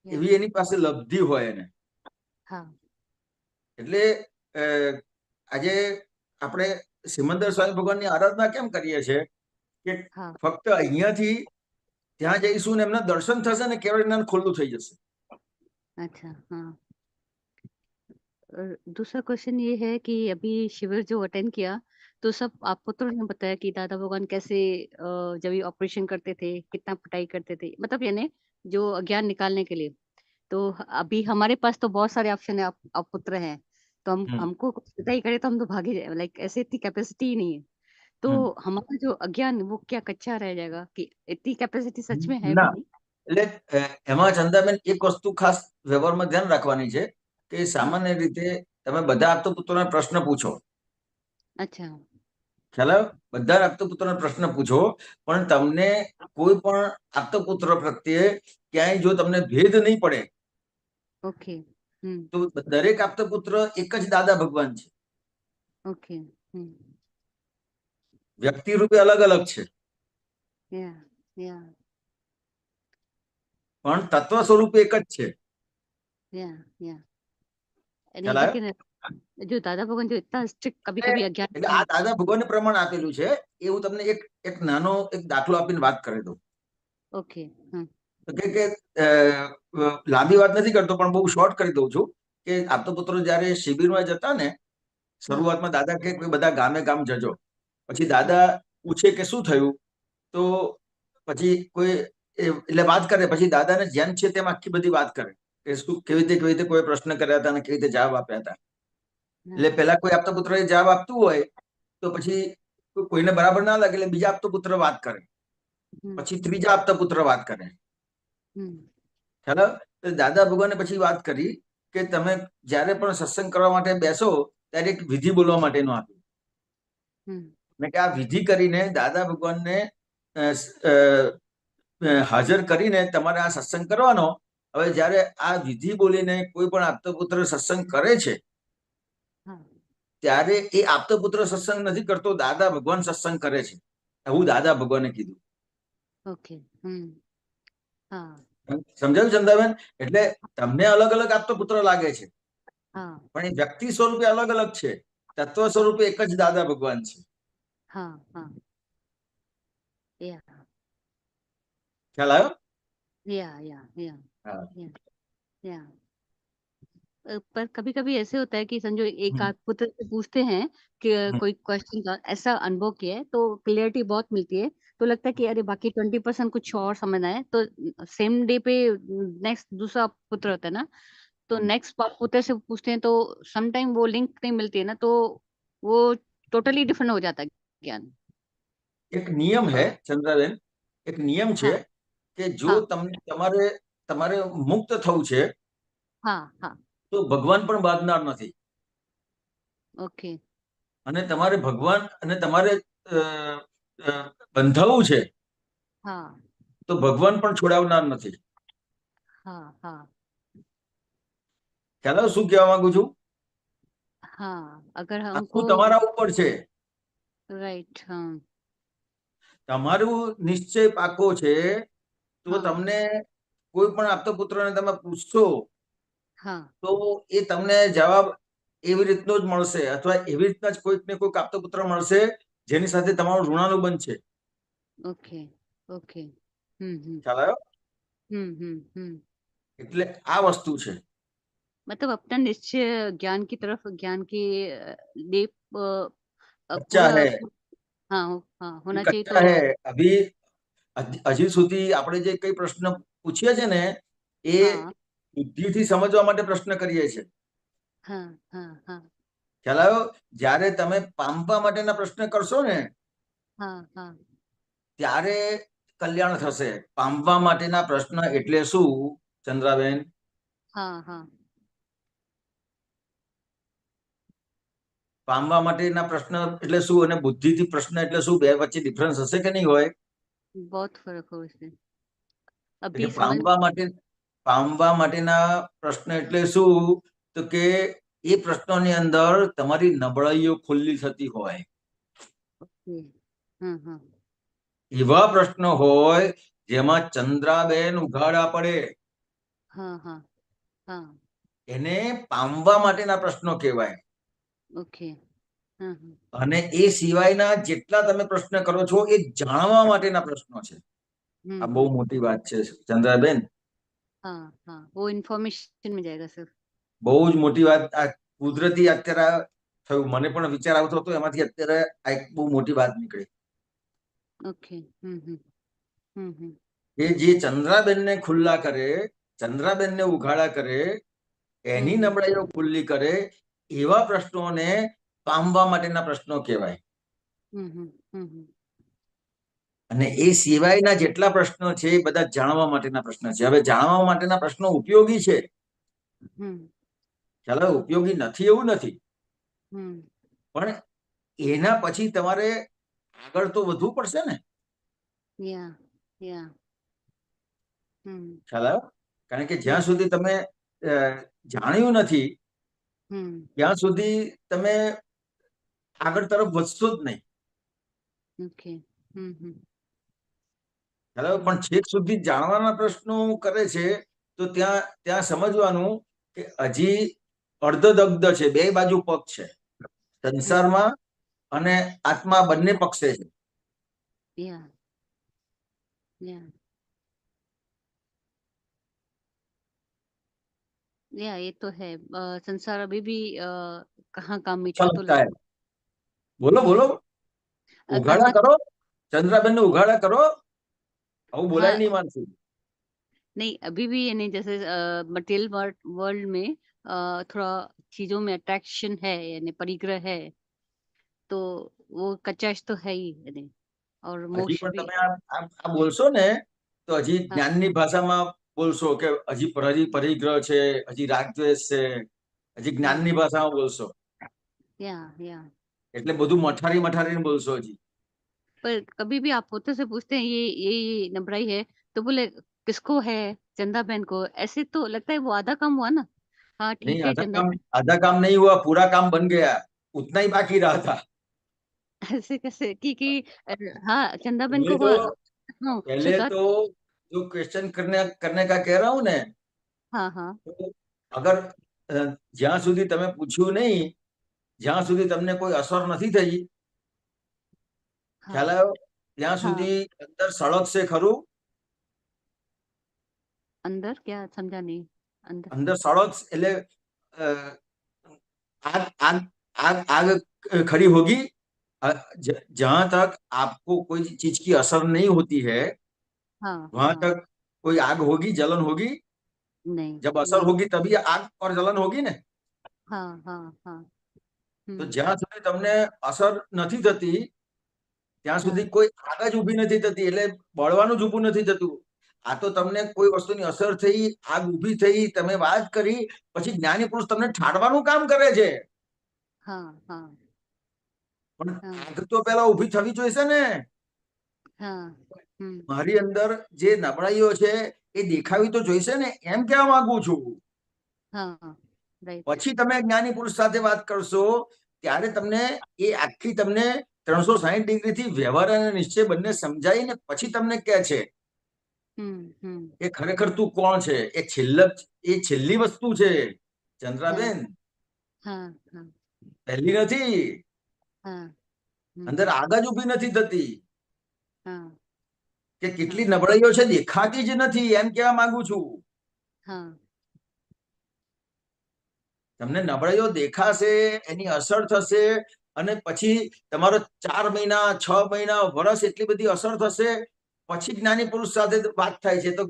એવી એની પાસે લબ્ધિ હોય એને. એટલે આજે આપણે સિમંદર સ્વામી ભગવાનની આરાધના કેમ કરીએ છીએ કે ફક્ત અહીંયાથી ત્યાં જઈશું ને એમના દર્શન થશે ને કેવળ જ્ઞાન ખુલ્લું થઈ જશે. अच्छा. हाँ. दूसरा क्वेश्चन ये है कि अभी शिविर जो अटेंड किया तो सब आप पुत्रों ने बताया कि दादा भगवान कैसे जब ये ऑपरेशन करते थे कितना पिटाई करते थे, मतलब यानी जो अज्ञान निकालने के लिए। तो अभी हमारे पास तो बहुत सारे ऑप्शन है, आप पुत्र हैं, तो हमको कुछ पिटाई करे तो हम तो भागे जाए, लाइक ऐसे इतनी कैपेसिटी ही नहीं है। तो हमारा जो अज्ञान वो क्या कच्चा रह जाएगा कि इतनी कैपेसिटी सच में है भी ના नहीं। એટલે એમાં ચંદાબેન એક વસ્તુ ખાસ વ્યવહારમાં ધ્યાન રાખવાની છે કે સામાન્ય રીતે તમે બધા આપતપુત્રોને પ્રશ્ન પૂછો, अच्छा ખ્યાલ આવ્યો? બધા આપતપુત્રોને પ્રશ્ન પૂછો, પણ તમને કોઈ પણ આપતપુત્ર પ્રત્યે ક્યાંય જો તમને ભેદ નહીં પડે ओके તો દરેક આપતપુત્ર એક જ દાદા ભગવાન છે. ओके વ્યક્તિ રૂપે અલગ અલગ છે या या પણ તત્વ સ્વરૂપે એક જ છે. या ખ્યાલ આવ્યો? लेकिन जो दादा भगवान जो इतना स्ट्रिक्ट कभी कभी अज्ञान એટલે આ દાદા ભગવાને પ્રમાણ આપેલું છે એ હું તમને એક નાનો એક દાખલો આપીને વાત કરી દઉં. ओके તો કે લાંબી વાત નથી કરતો પણ બહુ શોર્ટ કરી દઉં છું કે આપતપુત્રો જયારે શિબિરમાં જતા ને શરૂઆતમાં દાદા કે બધા ગામે ગામ જજો, પછી દાદા પૂછે કે શું થયું, તો પછી કોઈ એટલે વાત કરે, પછી દાદાને જેમ છે તેમ આખી બધી વાત કરે કે શું કેવી રીતે કોઈ પ્રશ્ન કર્યા હતા અને કેવી રીતે જવાબ આપ્યા હતા. એટલે પેલા કોઈ આપતપુત્ર જવાબ આપતું હોય તો પછી કોઈને બરાબર ના લાગે એટલે બીજા આપતપુત્ર વાત કરે, પછી ત્રીજા આપતપુત્ર વાત કરે. ખ્યાલ આવ્યો? તો દાદા ભગવાને પછી વાત કરી કે તમે જયારે પણ સત્સંગ કરવા માટે બેસો ત્યારે એક વિધિ બોલવા માટેનું આપ્યું. ને કે આ વિધિ કરીને દાદા ભગવાનને હાજર કરીને તમારે આ સત્સંગ કરવાનો. હવે જયારે આ વિધિ બોલીને કોઈ પણ આપતપુત્ર સત્સંગ કરે છે ત્યારે એ આપતપુત્ર સત્સંગ નથી કરતો, દાદા ભગવાન સત્સંગ કરે છે, એવું દાદા ભગવાને કીધું. ओके સમજાયું ચંદાબેન? એટલે તમને અલગ અલગ આપતપુત્ર લાગે છે પણ એ વ્યક્તિ સ્વરૂપે અલગ અલગ છે, તત્વ સ્વરૂપે એક જ દાદા ભગવાન છે. ખ્યાલ આવ્યો? पर कभी कभी ऐसे होता है कि समझो एक आध पुत्र से पूछते हैं कि कोई क्वेश्चन का ऐसा अनुभव किया है तो क्लियरिटी बहुत मिलती है, तो लगता है कि अरे बाकी 20% कुछ और समझना है, तो सेम डे पे नेक्स्ट दूसरा पुत्र होता है ना, तो नेक्स्ट पुत्र से पूछते हैं तो समटाइम वो लिंक नहीं मिलती है ना, तो वो टोटली डिफरेंट हो जाता है ज्ञान. એક નિયમ હે ચંદ્રાબેન, એક નિયમ છે કે જો તમારે તમારે મુક્ત થવું છે તો ભગવાન પણ બાંધનાર નથી. ઓકે. અને તમારે ભગવાન અને તમારે બંધાવવું છે તો ભગવાન પણ છોડાવનાર નથી. ખ્યાલ આવે શું કહેવા માંગુ છું? अगर हमको આખું તમારા ઉપર છે. राइट. તમારું નિશ્ચય પાકો છે તો તમને કોઈ પણ આપતપુત્રને તમે પૂછશો તો એ તમને જવાબ એવી રીતનો જ મળશે, અથવા એવી રીતના જ કોઈક ને કોઈક આપતપુત્ર મળશે જેની સાથે તમારું ઋણાનુબંધ છે. Okay okay. ખ્યાલ આવ્યો? એટલે આ વસ્તુ છે. मतलब अपना निश्चय ज्ञान की तरफ, ज्ञान की दीप कच्चा पूरा है, होना चाहिए. कच्चा है अभी. હજી સુધી આપણે જે કઈ પ્રશ્ન પૂછીએ છે ને એ બુદ્ધિથી સમજવા માટે પ્રશ્ન કરીએ છીએ. ખ્યાલ આવ્યો? જ્યારે તમે પામવા માટેના પ્રશ્ન કરશો ને ત્યારે કલ્યાણ થશે. પામવા માટેના પ્રશ્ન એટલે શું ચંદ્રાબેન? પામવા માટેના પ્રશ્ન એટલે શું અને બુદ્ધિથી પ્રશ્ન એટલે શું, બે વચ્ચે ડિફરન્સ હશે કે નહીં હોય? बहुत फर्क हो इसमें. अभी पामवा माटेना प्रश्न એટલે શું તો કે એ પ્રશ્નોની અંદર તમારી નબળાઈઓ ખુલ્લી થતી હોય. એવા પ્રશ્નો હોય જેમાં ચંદ્રાબેન ઉઘાડા પડે, એને પામવા માટેના પ્રશ્નો કહેવાય. ओके. અને એ સિવાયના જેટલા તમે પ્રશ્ન કરો છો એ જાણવા માટેના પ્રશ્નો છે. આ બહુ મોટી વાત છે ચંદ્રાબેન. वो इन्फॉर्मेशन में जाएगा सर. બહુ જ મોટી વાત. આ કુદરતી અત્યારે થયું. મને પણ વિચાર આવતો હતો, એમાંથી અત્યારે આ એક બહુ મોટી વાત નીકળી. ઓકે. હમ. એ જે ચંદ્રાબેનને ખુલ્લા કરે, ચંદ્રાબેનને ઉઘાડા કરે, એની નબળાઈઓ ખુલ્લી કરે, એવા પ્રશ્નોને પામવા માટેના પ્રશ્નો કહેવાય. અને એ સિવાયના જેટલા પ્રશ્નો છે એ બધા જાણવા માટેના પ્રશ્ન છે. હવે જાણવા માટેના પ્રશ્નો ઉપયોગી છે, ચાલો ઉપયોગી નથી એવું નથી, પણ એના પછી તમારે આગળ તો વધવું પડશે ને. ખ્યાલ આવ્યો? કારણ કે જ્યાં સુધી તમે જાણ્યું નથી ત્યાં સુધી તમે આગળ તરફ વધશો જ નહીં. પણ છેક સુધી જાણવાના પ્રશ્નો કરે છે તો ત્યાં સમજવાનું કે હજી અર્ધદગ્ધ છે, બે બાજુ પગ છે સંસારમાં અને આત્મા બંને પક્ષે છે. ये तो है। संसार अभी भी कहाँ काम मीठा अच्छा तो लगता है. बोलो बोलो, उघाड़ा करो, चंद्राबेन ने उघाड़ा करो. अब बोला ही नहीं मानसी. नहीं, अभी भी यानी जैसे मटेरियल वर्ल्ड में थोड़ा चीजों में अट्रैक्शन है, यानी परिग्रह है, तो वो कचाश तो है ही यानी. और હજી मोक्ष પણ भी. તમે આ બોલશો ને તો હજી જ્ઞાનની ભાષામાં બોલશો કે હજી પરિગ્રહ છે, હજી રાગદ્વેષ છે, હજી જ્ઞાનની ભાષામાં બોલશો. એટલે બધું મઠારીને બોલશો હજી. पर कभी भी आप पोते से पूछते हैं ये नबराई है, तो बोले किसको है? चंदा बहन को. ऐसे तो लगता है वो आधा काम हुआ ना. हाँ ठीक है चंदा. आधा काम नहीं हुआ, पूरा काम बन गया, उतना ही बाकी रहा था. ऐसे कैसे? क्योंकि हाँ चंदा बहन को पहले तो जो क्वेश्चन करने का कह रहा हूँ ने, तो अगर જ્યાં સુધી તમે પૂછ્યું નહીં, જ્યાં સુધી તમને કોઈ અસર નથી થઈ, ખ્યાલ આવ્યો? ત્યાં સુધી અંદર સળગશે ખરું? अंदर क्या समझा नहीं. અંદર સળગ એટલે आग खड़ी होगी. जहां तक आपको कोई चीज की असर नहीं होती है वहां तक कोई आग होगी, जलन होगी नहीं. जब असर होगी तभी आग और जलन होगी ने. तो જ્યાં સુધી તમને અસર નથી થતી ત્યાં સુધી કોઈ આગ જ ઊભી નથી થતી, એટલે બળવાનું જ ઊભું નથી થતું. આ તો તમને કોઈ વસ્તુની અસર થઈ, આગ ઊભી થઈ, તમે વાત કરી, પછી જ્ઞાની પુરુષ તમને ઠાડવાનું કામ કરે છે. પણ આગ તો પેલા ઊભી થવી જોઈશે ને. મારી અંદર જે નબળાઈઓ છે એ દેખાવી તો જોઈશે ને, એમ કહેવા માંગુ છું. પછી તમે જ્ઞાની પુરુષ સાથે વાત કરશો ત્યારે તમને એ આખી તમને 360 ડિગ્રીથી વ્યવહાર અને નિશ્ચય બંને સમજાઈને પછી તમને કહે છે કે ખરેખર તું કોણ છે. એ છેલ્લી વસ્તુ છે ચંદ્રાબેન, પહેલી નથી. અંદર આગ જ ઊભી નથી થતી કે કેટલી નબળાઈઓ છે દેખાતી જ નથી, એમ કહેવા માંગુ છું. તમને નબળાઈઓ દેખાશે, એની અસર થશે, અને પછી તમારો 4 મહિના 6 મહિના વર્ષ એટલી બધી અસર થશે, પછી જ્ઞાની પુરુષ સાથે વાત થાય છે. તો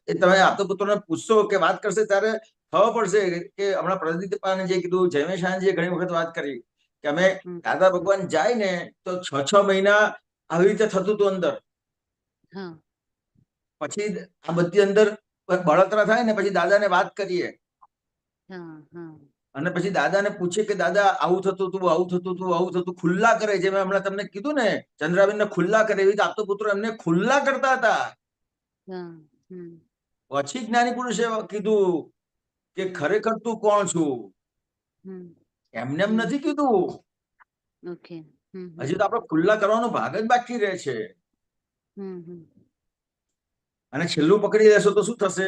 એ તમે આપતો પુત્રોને પૂછશો કે વાત કરશે ત્યારે ખબર પડશે કે હમણાં પ્રદીપાને જે કીધું, જયમેશ આનંદજીએ ઘણી વખત વાત કરી કે અમે દાદા ભગવાન જાય ને તો 6 મહિના આવી રીતે થતું હતું અંદર. પછી આ બધી અંદર બળતરા થાય ને પછી દાદાને વાત કરીએ અને પછી દાદાને પૂછે કે દાદા આવું થતું હતું, આવું થતું હતું, આવું થતું. ખુલ્લા કરે, જે મેં હમણાં તમને કીધું ને ચંદ્રાબેનને ખુલ્લા કરે, એવી રીતે આપતો પુત્રો એમને ખુલ્લા કરતા હતા. પછી જ્ઞાની પુરુષે કીધું કે ખરેખર તું કોણ છું. એમને એમ નથી કીધું. હજી તો આપણે ખુલ્લા કરવાનો ભાગ જ બાકી રહે છે. અને છેલ્લું પકડી લેશો તો શું થશે?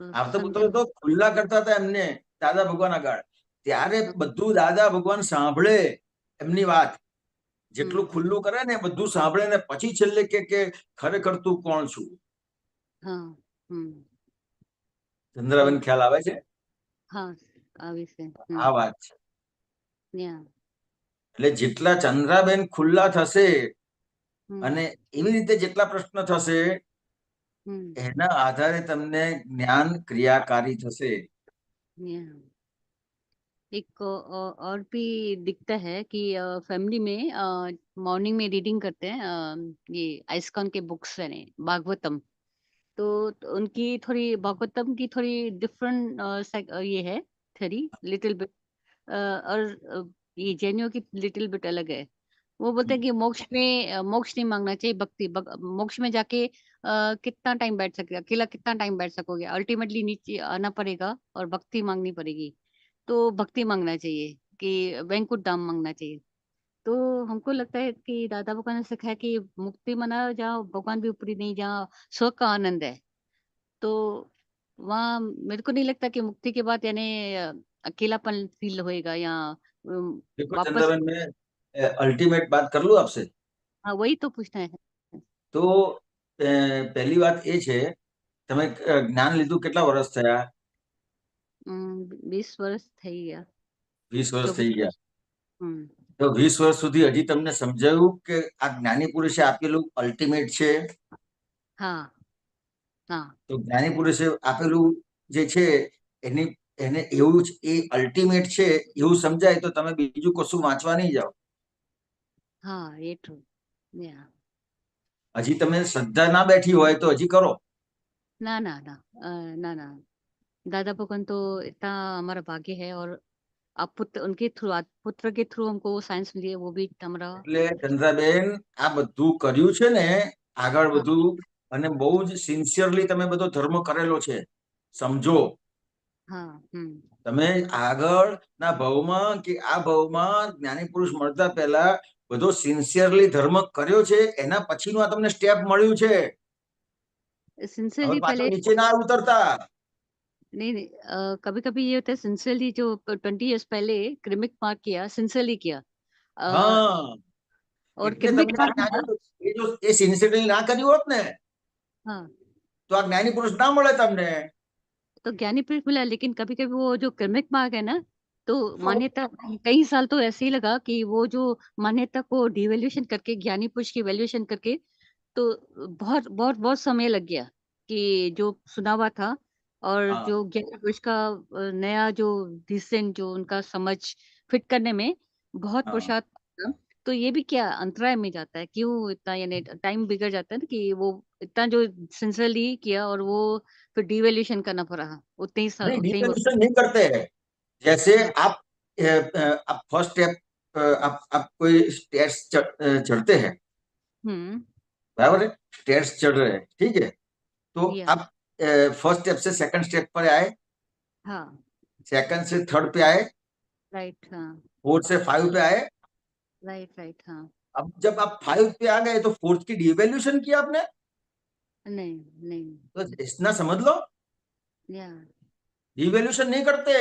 આપતો પુત્રો તો ખુલ્લા કરતા હતા એમને દાદા ભગવાન આગળ. ત્યારે બધું દાદા ભગવાન સાંભળે એમની વાત, જેટલું ખુલ્લું કરે ને બધું સાંભળે ને પછી છેલ્લે કે ખરેખર તું કોણ છું. ચંદ્રાબેન ખ્યાલ આવે છે? હા આવી છે. આ વાત છે. યા એટલે જેટલા ચંદ્રાબેન ખુલ્લા થશે હમ અને એવી રીતે જેટલા પ્રશ્ન થશે હમ એના આધારે તમને જ્ઞાન ક્રિયાકારી થશે. या एक और भी दिखता है कि फैमिली में मॉर्निंग में रीडिंग करते हैं, ये आइस्कॉन के बुक्स है भागवतम। तो उनकी थोड़ी भागवतम की थोड़ी डिफरेंट ये है थ्योरी लिटिल बिट, और ये जैनियों की लिटिल बिट अलग है। वो बोलते हैं कि मोक्ष में मोक्ष नहीं मांगना चाहिए, मोक्ष में जाके कितना टाइम बैठ सकते, अकेला कितना टाइम बैठ सकोगे, अल्टीमेटली नीचे आना पड़ेगा और भक्ति मांगनी पड़ेगी। तो भक्ति मांगना चाहिए कि वैकुंठ धाम मांगना चाहिए। तो हमको लगता है कि दादा भगवान ने सिखाया कि मुक्ति मना जहाँ भगवान भी ऊपरी नहीं, जहाँ स्वर्ग का आनंद है। तो वहाँ मेरे को नहीं लगता कि मुक्ति के बाद यानी अकेलापन फील होएगा या देखो वापस। चंद्राबेन, मैं अल्टीमेट बात कर लूं आपसे? हाँ वही तो पूछना है। તો પહેલી વાત એ છે, તમે જ્ઞાન લીધું કેટલા વર્ષ થયા? 20 વર્ષ થઈ ગયા। 20 વર્ષ 24 થઈ ગયા. હમ તો 20 વર્ષ સુધી હજી તમને સમજાયું કે આ જ્ઞાની પુરુષે આપેલું અલ્ટિમેટ છે? हाँ हाँ તો જ્ઞાની પુરુષે આપેલું જે છે એની એને એવું જ એ અલ્ટિમેટ છે એવું સમજાય તો તમે બીજું કશું વાંચવા નહીં જાઓ. हाँ ये ट्रू। या હજી તમે શ્રદ્ધા ના બેઠી હોય તો હજી કરો. ना ना ना ना ना, दादा भगवान तो इतना हमारा भाग्य है, और आप पुत्र उनके थ्रू, पुत्र के थ्रू हमको साइंस मिली है, वो भी हमारा। એટલે ચંદ્રાબેન, આ બધું કર્યું છે ને આગળ हाँ બધું, અને બહુ જ સિન્સિયરલી તમે બધો ધર્મ કરેલો છે, સમજો. हाँ તમે આગળના ભાવમાં કે આ ભાવમાં જ્ઞાની પુરુષ મળતા પહેલા બધો સિન્સિયરલી ધર્મ કર્યો છે, એના પછીનું આ તમને સ્ટેપ મળ્યું છે. હવે सिंसियरली પાછો पहले નીચે ના ઉતરતા. नहीं नहीं, कभी कभी ये होता है सिंसियरली, जो 20 इयर्स पहले क्रिमिक मार्क किया, सिंसियरली किया। હા, और એટલે क्रिमिक તમને આ मार्क જ્ઞાની એ જો એ સિન્સિયરલી ના કર્યું હોત ને हाँ તો આ જ્ઞાની પુરુષ ના મળે તમને. तो ज्ञानी पीठ मिला, लेकिन कभी कभी वो जो कर्मिक मार्ग है ना, तो मान्यता कई साल तो ऐसे ही लगा कि वो जो मान्यता को डिवैल्यूएशन करके, ज्ञानी पुरुष की वैल्यूएशन करके, तो बहुत बहुत बहुत समय लग गया कि जो सुना हुआ था और हाँ जो ज्ञानी पुरुष का नया जो डिसेंट, जो उनका समझ फिट करने में बहुत हाँ पुरुषार्थ था। तो ये भी क्या अंतराय में जाता है, क्यों इतना यानी टाइम बिगड़ जाता है ना, कि वो इतना जो सिंसियरली किया और वो फिर डिवैल्यूएशन करना पड़ा उतने ही नहीं, उतने ही वक्त। डिवैल्यूएशन नहीं करते हैं. जैसे हाँ आप फर्स्ट स्टेप, आप कोई स्टेट्स चढ़ते हैं, हम्म बराबर है, स्टेट्स चढ़ रहे हैं, ठीक है, तो या आप फर्स्ट स्टेप से सेकंड स्टेप पर आए, हाँ सेकंड से थर्ड पे आए, राइट हाँ फोर्थ से 5 पे आए. राइट राइट हाँ अब जब आप 5 पे आ गए तो फोर्थ की डिवैल्यूएशन किया आपने, नहीं नहीं तो इतना समझ लो, या डिवैल्यूएशन नहीं करते.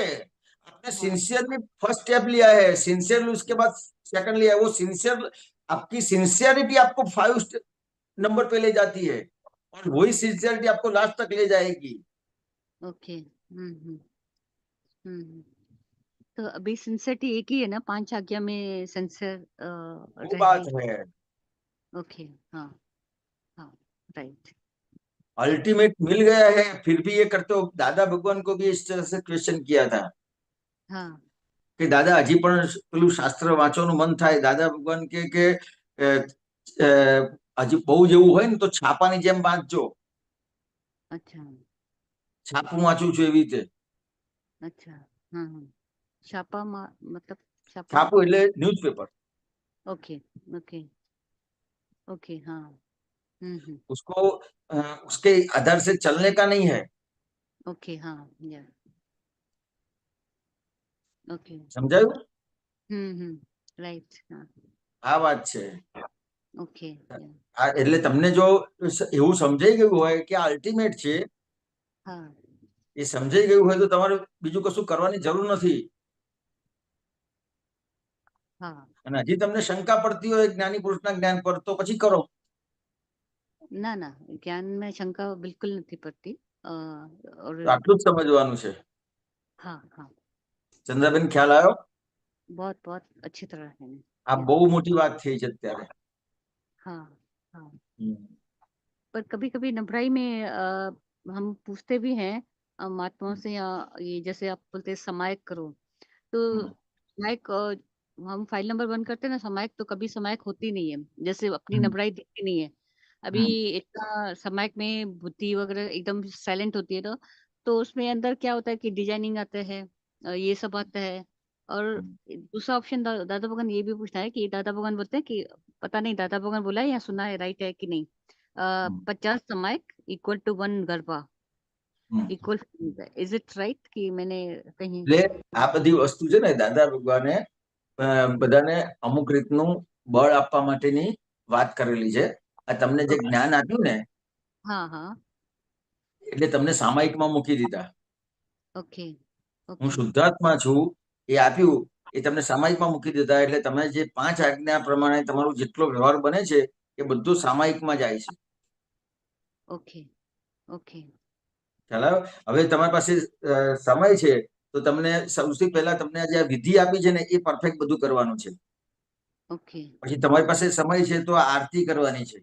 आपने हाँ सिंसियरली फर्स्ट स्टेप लिया है, सिंसियरली उसके बाद सेकंड लिया है, वो सिंसियर, आपकी सिंसियरिटी आपको 5 नंबर पे ले जाती है और वही सिंसियरिटी आपको लास्ट तक ले जाएगी. ओके हम्म। तो अभी सिंसियरिटी एक ही है ना, 5 आज्ञा में सिंसियर वो रह बात रही। है. ओके हाँ हाँ राइट। अल्टीमेट मिल गया है फिर भी ये करते हो. दादा भगवान को भी इस तरह से क्वेश्चन किया था हाँ કે દાદા હજી પણ પેલું શાસ્ત્ર વાંચવાનું મન થાય. દાદા ભગવાન કે હજી બહુ જેવું હોય ને તો છાપાની જેમ વાંચજો. अच्छा છાપું વાંચું છું એવી રીતે. अच्छा हाँ छापा मतलब छापा છાપું એટલે ન્યૂઝપેપર. ओके ओके ओके हाँ उसको उसके आधार से चलने का नहीं है. ओके हाँ या ओके સમજાયું? राइट हाँ આ વાત છે. ओके या એટલે તમને જો એવું સમજાઈ ગયું હોય કે આ અલ્ટિમેટ છે, हाँ એ સમજાઈ ગયું હોય તો તમારે બીજું કશું કરવાની જરૂર નથી. हाँ અને હજી તમને શંકા પડતી હોય જ્ઞાની પુરુષના જ્ઞાન પર તો પછી કરો. ना ना, ज्ञान में शंका बिल्कुल नहीं पड़ती। और તો આટલું જ સમજવાનું છે. हाँ हाँ ચંદ્રાબેન, ખ્યાલ આવ્યો? बहुत बहुत अच्छी तरह है આ या, બહુ મોટી વાત થઈ છે અત્યારે. हाँ हाँ હમ. पर कभी कभी नबराई में हम पूछते भी हैं महात्माओं से, या ये जैसे आप बोलते हैं समायक करो, तो હમ. समायक हम फाइल नंबर 1 करते हैं ना समायक, तो कभी समायक होती नहीं है, जैसे अपनी હમ. नबराई दिखती नहीं है अभी। હમ. इतना समायक में बुद्धि वगैरह एकदम साइलेंट होती है, तो उसमें अंदर क्या होता है कि डिजाइनिंग आता है, ये सब आता है। और दूसरा ऑप्शन दादा भगवान ये भी पूछता है कि दादा भगवान बोलते हैं कि पता नहीं दादा भगवान बोला है या सुना है, राइट है कि नहीं, હમ. 50 समायक इक्वल टू 1 गरबा હમ. इक्वल, इज इट राइट कि मैंने कहीं? એટલે આ બધી વસ્તુ છે ને, દાદા ભગવાને બધાને અમુક રીતનું બળ આપવા માટેની વાત કરેલી છે. આ તમને જે જ્ઞાન આપ્યું ને, हाँ हाँ એટલે તમને સામાયિકમાં મૂકી દીધા. ओके હું ओके શુદ્ધાત્મા છું એ આપ્યું, એ તમને સામાયિકમાં મૂકી દીધા. એટલે તમે જે 5 આજ્ઞા પ્રમાણે તમારું જેટલો વ્યવહાર બને છે એ બધું સામાયિકમાં જાય છે. ओके ओके ખ્યાલ આવ્યો? હવે તમારી પાસે સમય છે તો તમને સૌથી પહેલા તમને જે વિધિ આપી છે ને એ પરફેક્ટ બધું કરવાનું છે. ओके પછી તમારી પાસે સમય છે તો આરતી કરવાની છે.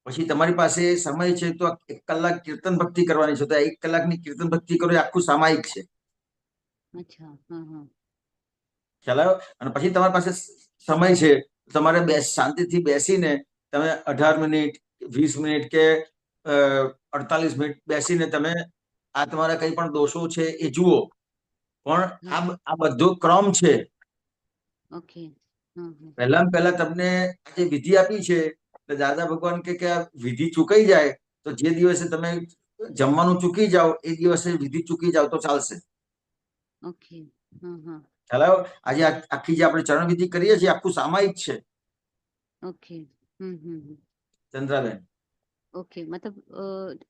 પછી તમારી પાસે સમય છે તો 1 કલાક કીર્તન ભક્તિ કરવાની છે. તો 1 કલાકની કીર્તન ભક્તિ કરો એ આખું સામાયિક છે. अच्छा हाँ हाँ ખ્યાલ આવ્યો? અને પછી તમારી પાસે સમય છે, તમારે શાંતિથી બેસીને તમે 18 મિનિટ 20 મિનિટ કે 48 મિનિટ બેસીને તમે આ તમારા કઈ પણ દોષો છે એ જુઓ. પણ આ બધો ક્રમ છે. ओके हाँ हाँ પહેલા તમને જે વિધિ આપી છે, દાદા ભગવાન કે આ વિધિ ચૂકાઈ જાય તો જે દિવસે તમે જમવાનું ચૂકી જાઓ એ દિવસે વિધિ ચૂકી જાઓ તો ચાલશે. ओके हाँ हाँ ખ્યાલ આવ્યો? આજે આખી જે આપણે ચરણ વિધિ કરીએ છીએ આખું સામાયિક છે. ओके ચંદ્રાબેન, ओके मतलब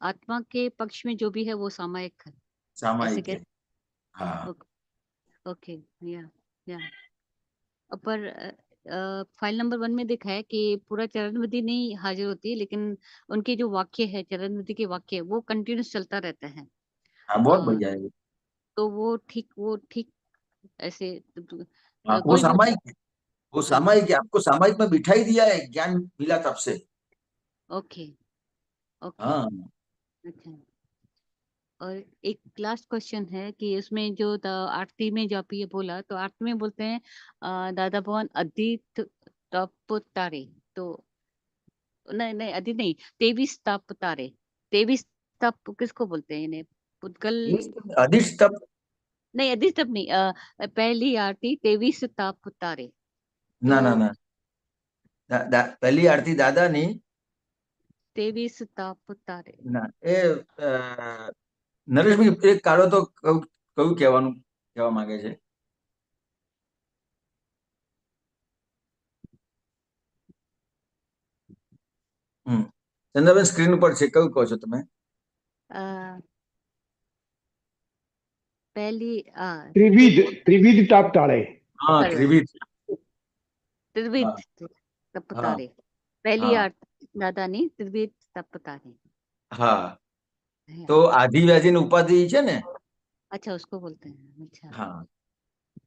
आत्मा के पक्ष में जो भी है वो सामायिक है, ऐसे સામાયિક છે. कैसे? હા. ओके या पर फाइल नंबर 1 में देखा है कि पूरा चरण विधि नहीं हाजिर होती है, लेकिन उनके जो वाक्य है, चरण विधि के वाक्य, वो कंटिन्यूस चलता रहता है। हाँ, बहुत अ, बढ़िया है. तो वो ठीक ऐसे हाँ, वो कोई भी सामायिक है. वो सामायिक है. आपको सामायिक में बिठा ही दिया है, ज्ञान मिला तब से. ओके ओके हाँ. अच्छा। और एक लास्ट क्वेश्चन है कि उसमें जो आरती में जो आप ये बोला, तो आरती में बोलते हैं दादा भगवान अदित तप तारे, तो नहीं नहीं अदित नहीं, 23 तप तारे, 23 तप किसको बोलते हैं इन्हें? पुद्गल? अधिष्ठप. नहीं अदित तप नहीं, पहली आरती 23 तप तारे, ना ना तो ना. पहली आरती दादा नहीं 23 तप तारे। ના એ નરેશભાઈ એક કાઢો તો કયું કહેવા માંગે છે? ચંદ્રબેન સ્ક્રીન ઉપર છે, કયું કહો છો તમે? पहली त्रिविध टाप ताड़े. હા, ત્રિવિધ. त्रिविध तप हाँ तारे, पहली हाँ आरती दादा ने त्रिविध तप तारे। હા. है। તો આધિ વ્યાધિ ની ઉપાધિ છે ને? अच्छा उसको बोलते हैं, अच्छा હા.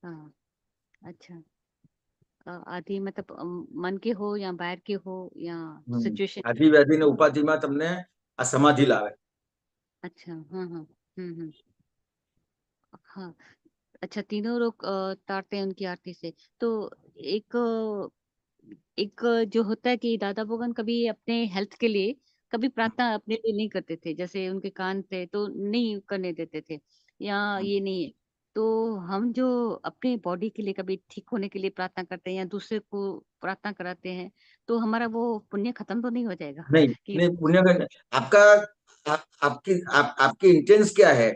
हाँ अच्छा। आदि मतलब मन के हो या बाहर के हो या सिचुएशन? આધિ વ્યાધિ ની ઉપાધિમાં તમને આ સમાધિ લાવે. अच्छा हाँ हाँ हाँ अच्छा, तीनों लोग तारते हैं उनकी आरती से। तो एक एक जो होता है कि दादा भगवान कभी अपने हेल्थ के लिए कभी प्रार्थना अपने लिए नहीं करते थे, जैसे उनके कान थे तो नहीं करने देते थे, या ये नहीं है, तो हम जो अपने बॉडी के लिए कभी ठीक होने के लिए प्रार्थना करते हैं या दूसरे को प्रार्थना कराते हैं, तो हमारा वो पुण्य खत्म तो नहीं हो जाएगा नहीं कि? नहीं, पुण्य का आपका आपकी इंटेंस क्या है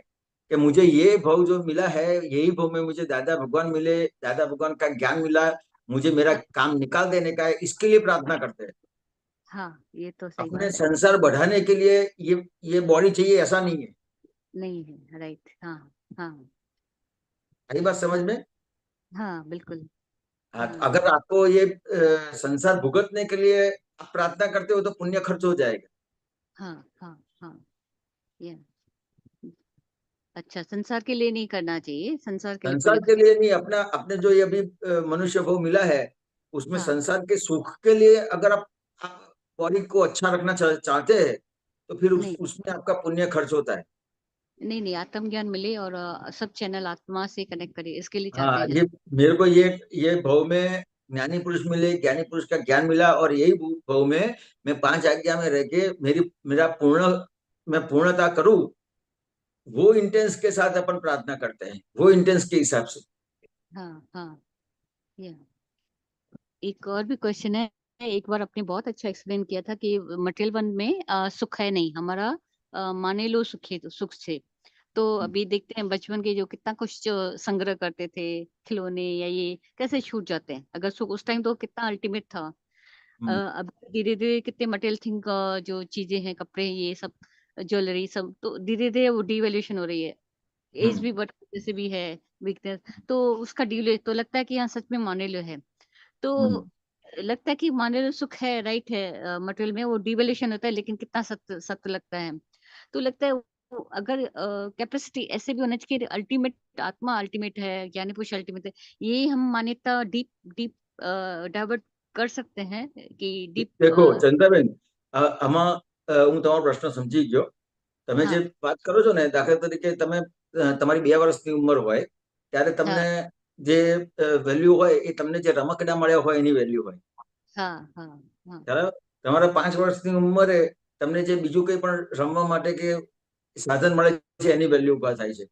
कि मुझे ये भव जो मिला है यही भव में मुझे दादा भगवान मिले, दादा भगवान का ज्ञान मिला, मुझे मेरा काम निकाल देने का है, इसके लिए प्रार्थना करते हैं. हाँ ये तो सही अपने बात है। संसार बढ़ाने के लिए ये बॉडी चाहिए ऐसा नहीं है. नहीं है, राइट हाँ हाँ आई बात समझ में? हाँ बिल्कुल हाँ, हाँ अगर आपको ये संसार भुगतने के लिए आप प्रार्थना करते हो तो पुण्य खर्च हो जाएगा. हाँ हाँ हाँ ये अच्छा, संसार के लिए नहीं करना चाहिए, संसार के लिए संसार पुण्य के का। लिए नहीं, अपना अपने जो ये अभी मनुष्य भव मिला है उसमें हाँ, संसार के सुख के लिए अगर आप बॉडी को अच्छा रखना चाहते हैं तो फिर नहीं, उसमें आपका पुण्य खर्च होता है। नहीं, नहीं, आत्मज्ञान मिले और सब चैनल आत्मा से कनेक्ट करे, इसके लिए चाहते हाँ, हैं। ये मेरे को ये भव में ज्ञानी पुरुष मिले, ज्ञानी पुरुष का ज्ञान मिला, और यही भव में मैं 5 आज्ञा में रह के मैं पूर्णता करूं, वो इंटेंस के साथ अपन प्रार्थना करते हैं, वो इंटेंस के हिसाब से। हाँ, हाँ, या एक और भी क्वेश्चन है। एक बार आपने बहुत अच्छा एक्सप्लेन किया था कि मटेरियल वन में सुख है नहीं, हमारा माने लो सुख है, तो सुख से। तो अभी देखते हैं बचपन के जो कितना कुछ जो संग्रह करते थे, खिलौने या ये कैसे छूट जाते हैं। अगर सुख उस टाइम तो कितना अल्टीमेट था, हम्म, अब धीरे धीरे कितने मटेरियल थिंग जो चीजें हैं, कपड़े, ये सब, ज्वेलरी सब, तो धीरे धीरे वो डिवैल्यूएशन हो रही है। एज हम्म, भी बढ़ जैसे भी है, वीकनेस, तो उसका डिले तो लगता है कि यहाँ सच में माने लो है। हम्म, तो लगता है कि माने लो सुख है, राइट है, मटेरियल में वो डिवैल्यूएशन होता है, लेकिन कितना सत्य सत्य लगता है। तो लगता है वो अगर कैपेसिटी ऐसे भी होना चाहिए कि अल्टीमेट आत्मा अल्टीमेट है, ज्ञानी पुरुष अल्टीमेट है, ये हम मान्यता डीप डीप डाइवर्ट कर सकते हैं कि डीप। देखो ચંદ્રબેન, આમાં હું તમારો પ્રશ્ન સમજી ગયો। તમે જે हाँ, વાત કરો છો ને, દાખલા તરીકે તમે તમારી 2 વર્ષની ઉંમર હોય ત્યારે हाँ, તમને જે વેલ્યુ હોય એ તમને જે રમકડા મળ્યા હોય એની વેલ્યુ હોય। हाँ, हाँ, हाँ, ત્યારે તમારા 5 વર્ષની ઉંમરે તમને જે બીજું કંઈ પણ રમવા માટે કે સાધન મળે છે એની વેલ્યુ ઉભા થાય છે।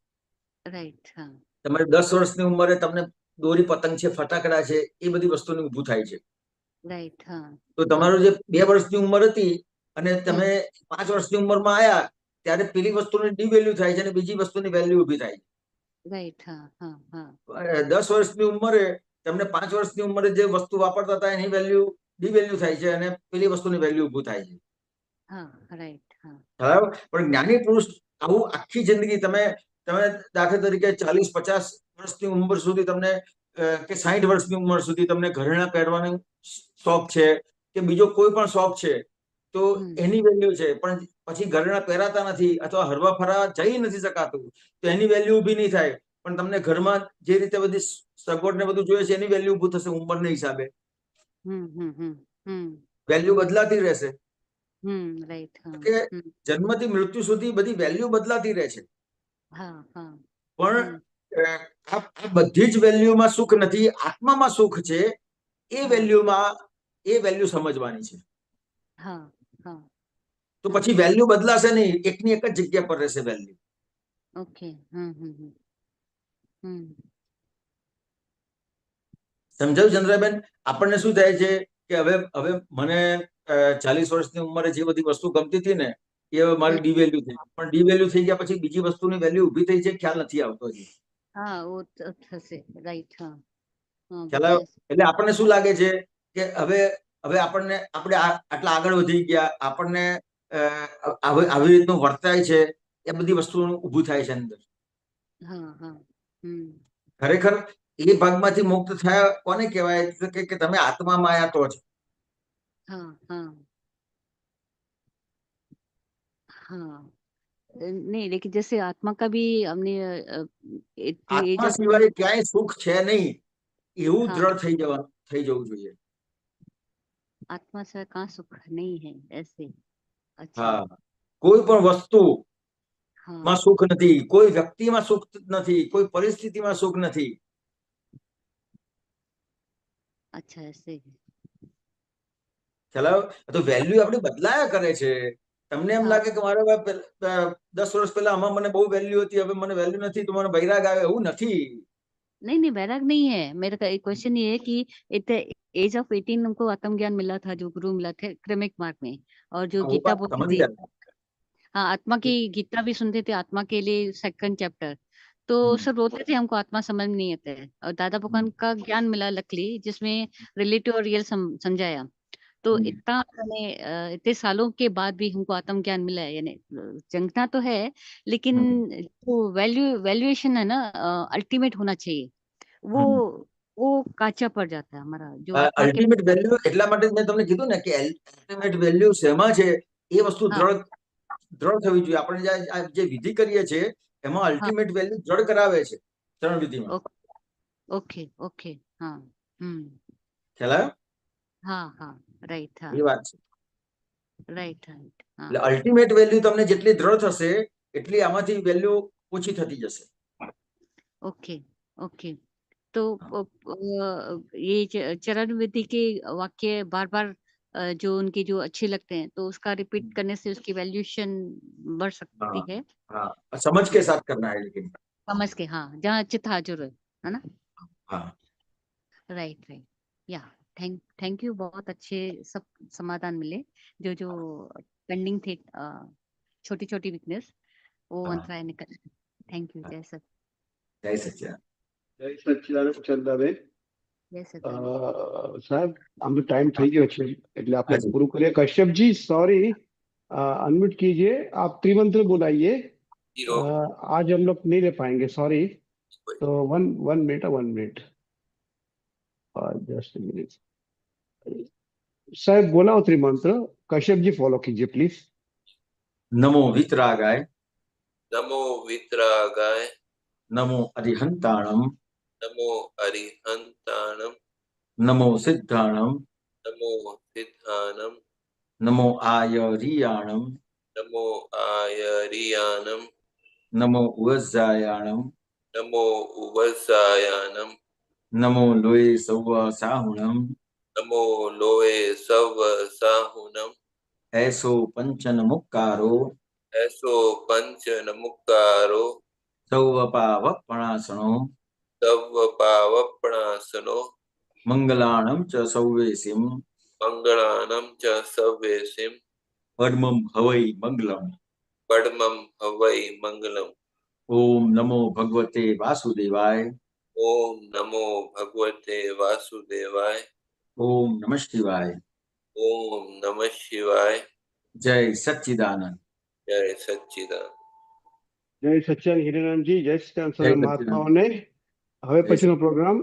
राइट, हाँ, તમારી 10 વર્ષની ઉંમરે તમને દોરી પતંગ છે, ફટાકડા છે, એ બધી વસ્તુની ઊભું થાય છે। राइट, हाँ, તો हाँ, તમારું જે 2 વર્ષની ઉંમર હતી અને તમે हम्म, 5 વર્ષની ઉંમરમાં આયા ત્યારે પેલી વસ્તુની ડિવેલ્યુ થાય છે અને બીજી વસ્તુની વેલ્યુ ઊભી થાય છે। राइट, हाँ, हाँ, हाँ, 10 વર્ષની ઉંમરે તમને 5 વર્ષની ઉંમરે જે વસ્તુ વાપરતા હતા એની વેલ્યુ ડિવેલ્યુ થાય છે અને પેલી વસ્તુની વેલ્યુ ઊભું થાય છે। हाँ, राइट, हाँ, બરાબર? પણ જ્ઞાની પુરુષ આવું આખી જિંદગી તમે તમે દાખલા તરીકે 40-50 વર્ષની ઉંમર સુધી તમને કે 60 વર્ષની ઉંમર સુધી તમને ઘરેણાં પહેરવાનો શોખ છે કે બીજો કોઈ પણ શોખ છે તો हम्म, એની વેલ્યુ છે, પણ પછી ઘરેણાં પહેરાતા નથી અથવા હરવા ફરવા જઈ નથી શકાતું તો એની વેલ્યુ ઊભી નહીં થાય। પણ તમને ઘરમાં જે રીતે બધી સગવડ ને બધું જોઈએ છે એની વેલ્યુ ઊભું થશે ઉંમરના હિસાબે, हम्म, हम्म, हम्म, हम्म, વેલ્યુ બદલાતી રહેશે। राइट, हाँ, કે જન્મથી મૃત્યુ સુધી બધી વેલ્યુ બદલાતી રહે છે, हाँ, हाँ, પણ हम्म, આ બધી જ વેલ્યુમાં સુખ નથી, આત્મામાં સુખ છે। એ हाँ, વેલ્યુમાં એ વેલ્યુ સમજવાની છે। हाँ, हाँ, તો हाँ, પછી વેલ્યુ બદલાશે નહીં, એકની એક જ જગ્યા પર રહેશે વેલ્યુ। ओके, हम्म, સમજાયું ચંદ્રબેન? આપણને શું થાય છે કે હવે હવે મને 40 વર્ષની ઉંમરે જે બધી વસ્તુ ગમતી હતી ને એ હવે મારી हम्म, ડીવેલ્યુ થઈ, પણ ડીવેલ્યુ થઈ ગયા પછી બીજી વસ્તુની વેલ્યુ ઊભી થઈ છે, ખ્યાલ નથી આવતો હજી। हाँ, वो से राइट, हाँ, हाँ, ખ્યાલ આવ્યો? बताया। એટલે આપણને શું લાગે છે કે હવે હવે આપણે આટલા આગળ વધી ગયા, આપણને આવી રીતનું વર્તાય છે, એ બધી વસ્તુ ઊભું થાય છે અંદર। हाँ, हाँ, हम्म, ખરેખર એ ભાગમાંથી મુક્ત થયા કોને કહેવાય? તો કે તમે આત્મામાં આયા તો જ। हाँ, हाँ, हाँ, नहीं, लेकिन जैसे आत्मा का भी हमने इतनी एज આત્મા ऑफ। સિવાય ક્યાંય સુખ છે નહીં એવું हाँ, દ્રઢ થઈ જવું જોઈએ। आत्मा से कहाँ सुख नहीं है ऐसे। अच्छा, હા, કોઈ પણ વસ્તુમાં हाँ, સુખ નથી, કોઈ વ્યક્તિમાં સુખ નથી, કોઈ પરિસ્થિતિમાં સુખ નથી। अच्छा, ऐसे। ખ્યાલ આવ્યો? તો વેલ્યુ આપણી બદલાયા કરે છે। તમને એમ हाँ, લાગે કે મારે 10 વર્ષ પહેલા આમાં મને બહુ વેલ્યુ હતી, હવે મને વેલ્યુ નથી તો મને વૈરાગ આવે, એવું નથી। नहीं, नहीं, वैराग नहीं है। मेरा एक क्वेश्चन ये है कि एट एज ऑफ 18 उनको आत्मज्ञान मिला था, जो गुरु मिला था क्रमिक मार्ग में, और जो હું गीता बोलते સમજી थे। ગયા। हाँ, आत्मा की गीता भी सुनते थे, आत्मा के लिए सेकंड चैप्टर। तो सब रोते थे, हमको आत्मा समझ में नहीं आता है, और दादा भगवान का ज्ञान मिला लकली, जिसमें रिलेटिव और रियल समझाया। तो इतना मैंने इतने सालों के बाद भी हमको आत्म ज्ञान मिला है, यानी जंगना तो है, लेकिन जो वैल्यूएशन है ना, अल्टीमेट होना चाहिए, वो वो काचा पड़ जाता है हमारा जो आत्मा के। અલ્ટિમેટ વેલ્યુ એટલા માટે જ મેં તમને કીધું ને કે અલ્ટિમેટ વેલ્યુ શેમાં છે એ વસ્તુ हाँ, દ્રઢ થવી જોઈએ। આપણે જે વિધિ કરીએ છીએ એમાં અલ્ટિમેટ વેલ્યુ દ્રઢ કરાવે છે ચરણ વિધિમાં. ઓકે ઓકે હા ખ્યાલ આવ્યો? હા હા રાઈટ હા એ વાત છે. રાઈટ રાઈટ હા એટલે અલ્ટિમેટ વેલ્યુ તમને જેટલી દ્રઢ થશે એટલી આમાંથી વેલ્યુ ઓછી થતી જશે. ओके ओके तो ये चरण विधि के वाक्य बार बार जो उनके जो अच्छे लगते हैं तो उसका रिपीट करने से उसकी वैल्यूएशन बढ़ सकती है. हाँ, समझ के साथ करना है लेकिन. समझ के हाँ जहाँ चित हाजुर है ना. हाँ राइट राइट या थैंक यू बहुत अच्छे सब समाधान मिले जो जो पेंडिंग थे छोटी छोटी वीकनेस वो हाँ. अंतराय निकल. थैंक यू जय सत. जय सच्चिदानंद. જય સચ્ચિદાનંદ ચંદાબેન. जय सत. સાહેબ આમનો ટાઈમ થઈ ગયો છે એટલે આપણે હાજી. પૂરું કરીએ. કશ્યપ जी सॉरी, अनम्यूट कीजिए, आप त्रिमंत्र बुलाइए. जीरो आज हम लोग नहीं ले पाएंगे, सॉरी. तो one one minute just minute. साहब बोला हो त्रिमंत्र, कश्यप जी फॉलो कीजिए प्लीज. नमो वितरागाय, नमो वितरागाय, नमो अरिहंताणम, नमो अरिहंताणम, नमो सिद्धाणम, नमो सिद्धानम, नमो आयरियाणम, नमो आयरियानम, नमो उवज्जायाणम, नमो उवसायानम, नमो लोये सव्व साहुणम, नमो लोए सव साहुनम, ऐसो पंचन मुक्कारो, ऐसो पंच नमुक्कारो, सव्व पावपणासनो, तव पावपणासनो, मंगलाणम च सव्वेसिम, मंगलानम च सव्वेसिम, पद्मं हवै मंगलम. पद्मं हवै मंगलम. ओम नमो भगवते वासुदेवाय. ओम नमो भगवते वासुदेवाय. ओम नमः शिवाय. ओम नमः शिवाय. जय सच्चिदानंद. जय सच्चिदानंद. જય સચ્ચિદાનંદ હિરેનંદજી, જય સચ્ચિદાનંદ જય સચ્ચિદાનંદ. મહાત્માઓને. હવે જય પછીનો પ્રોગ્રામ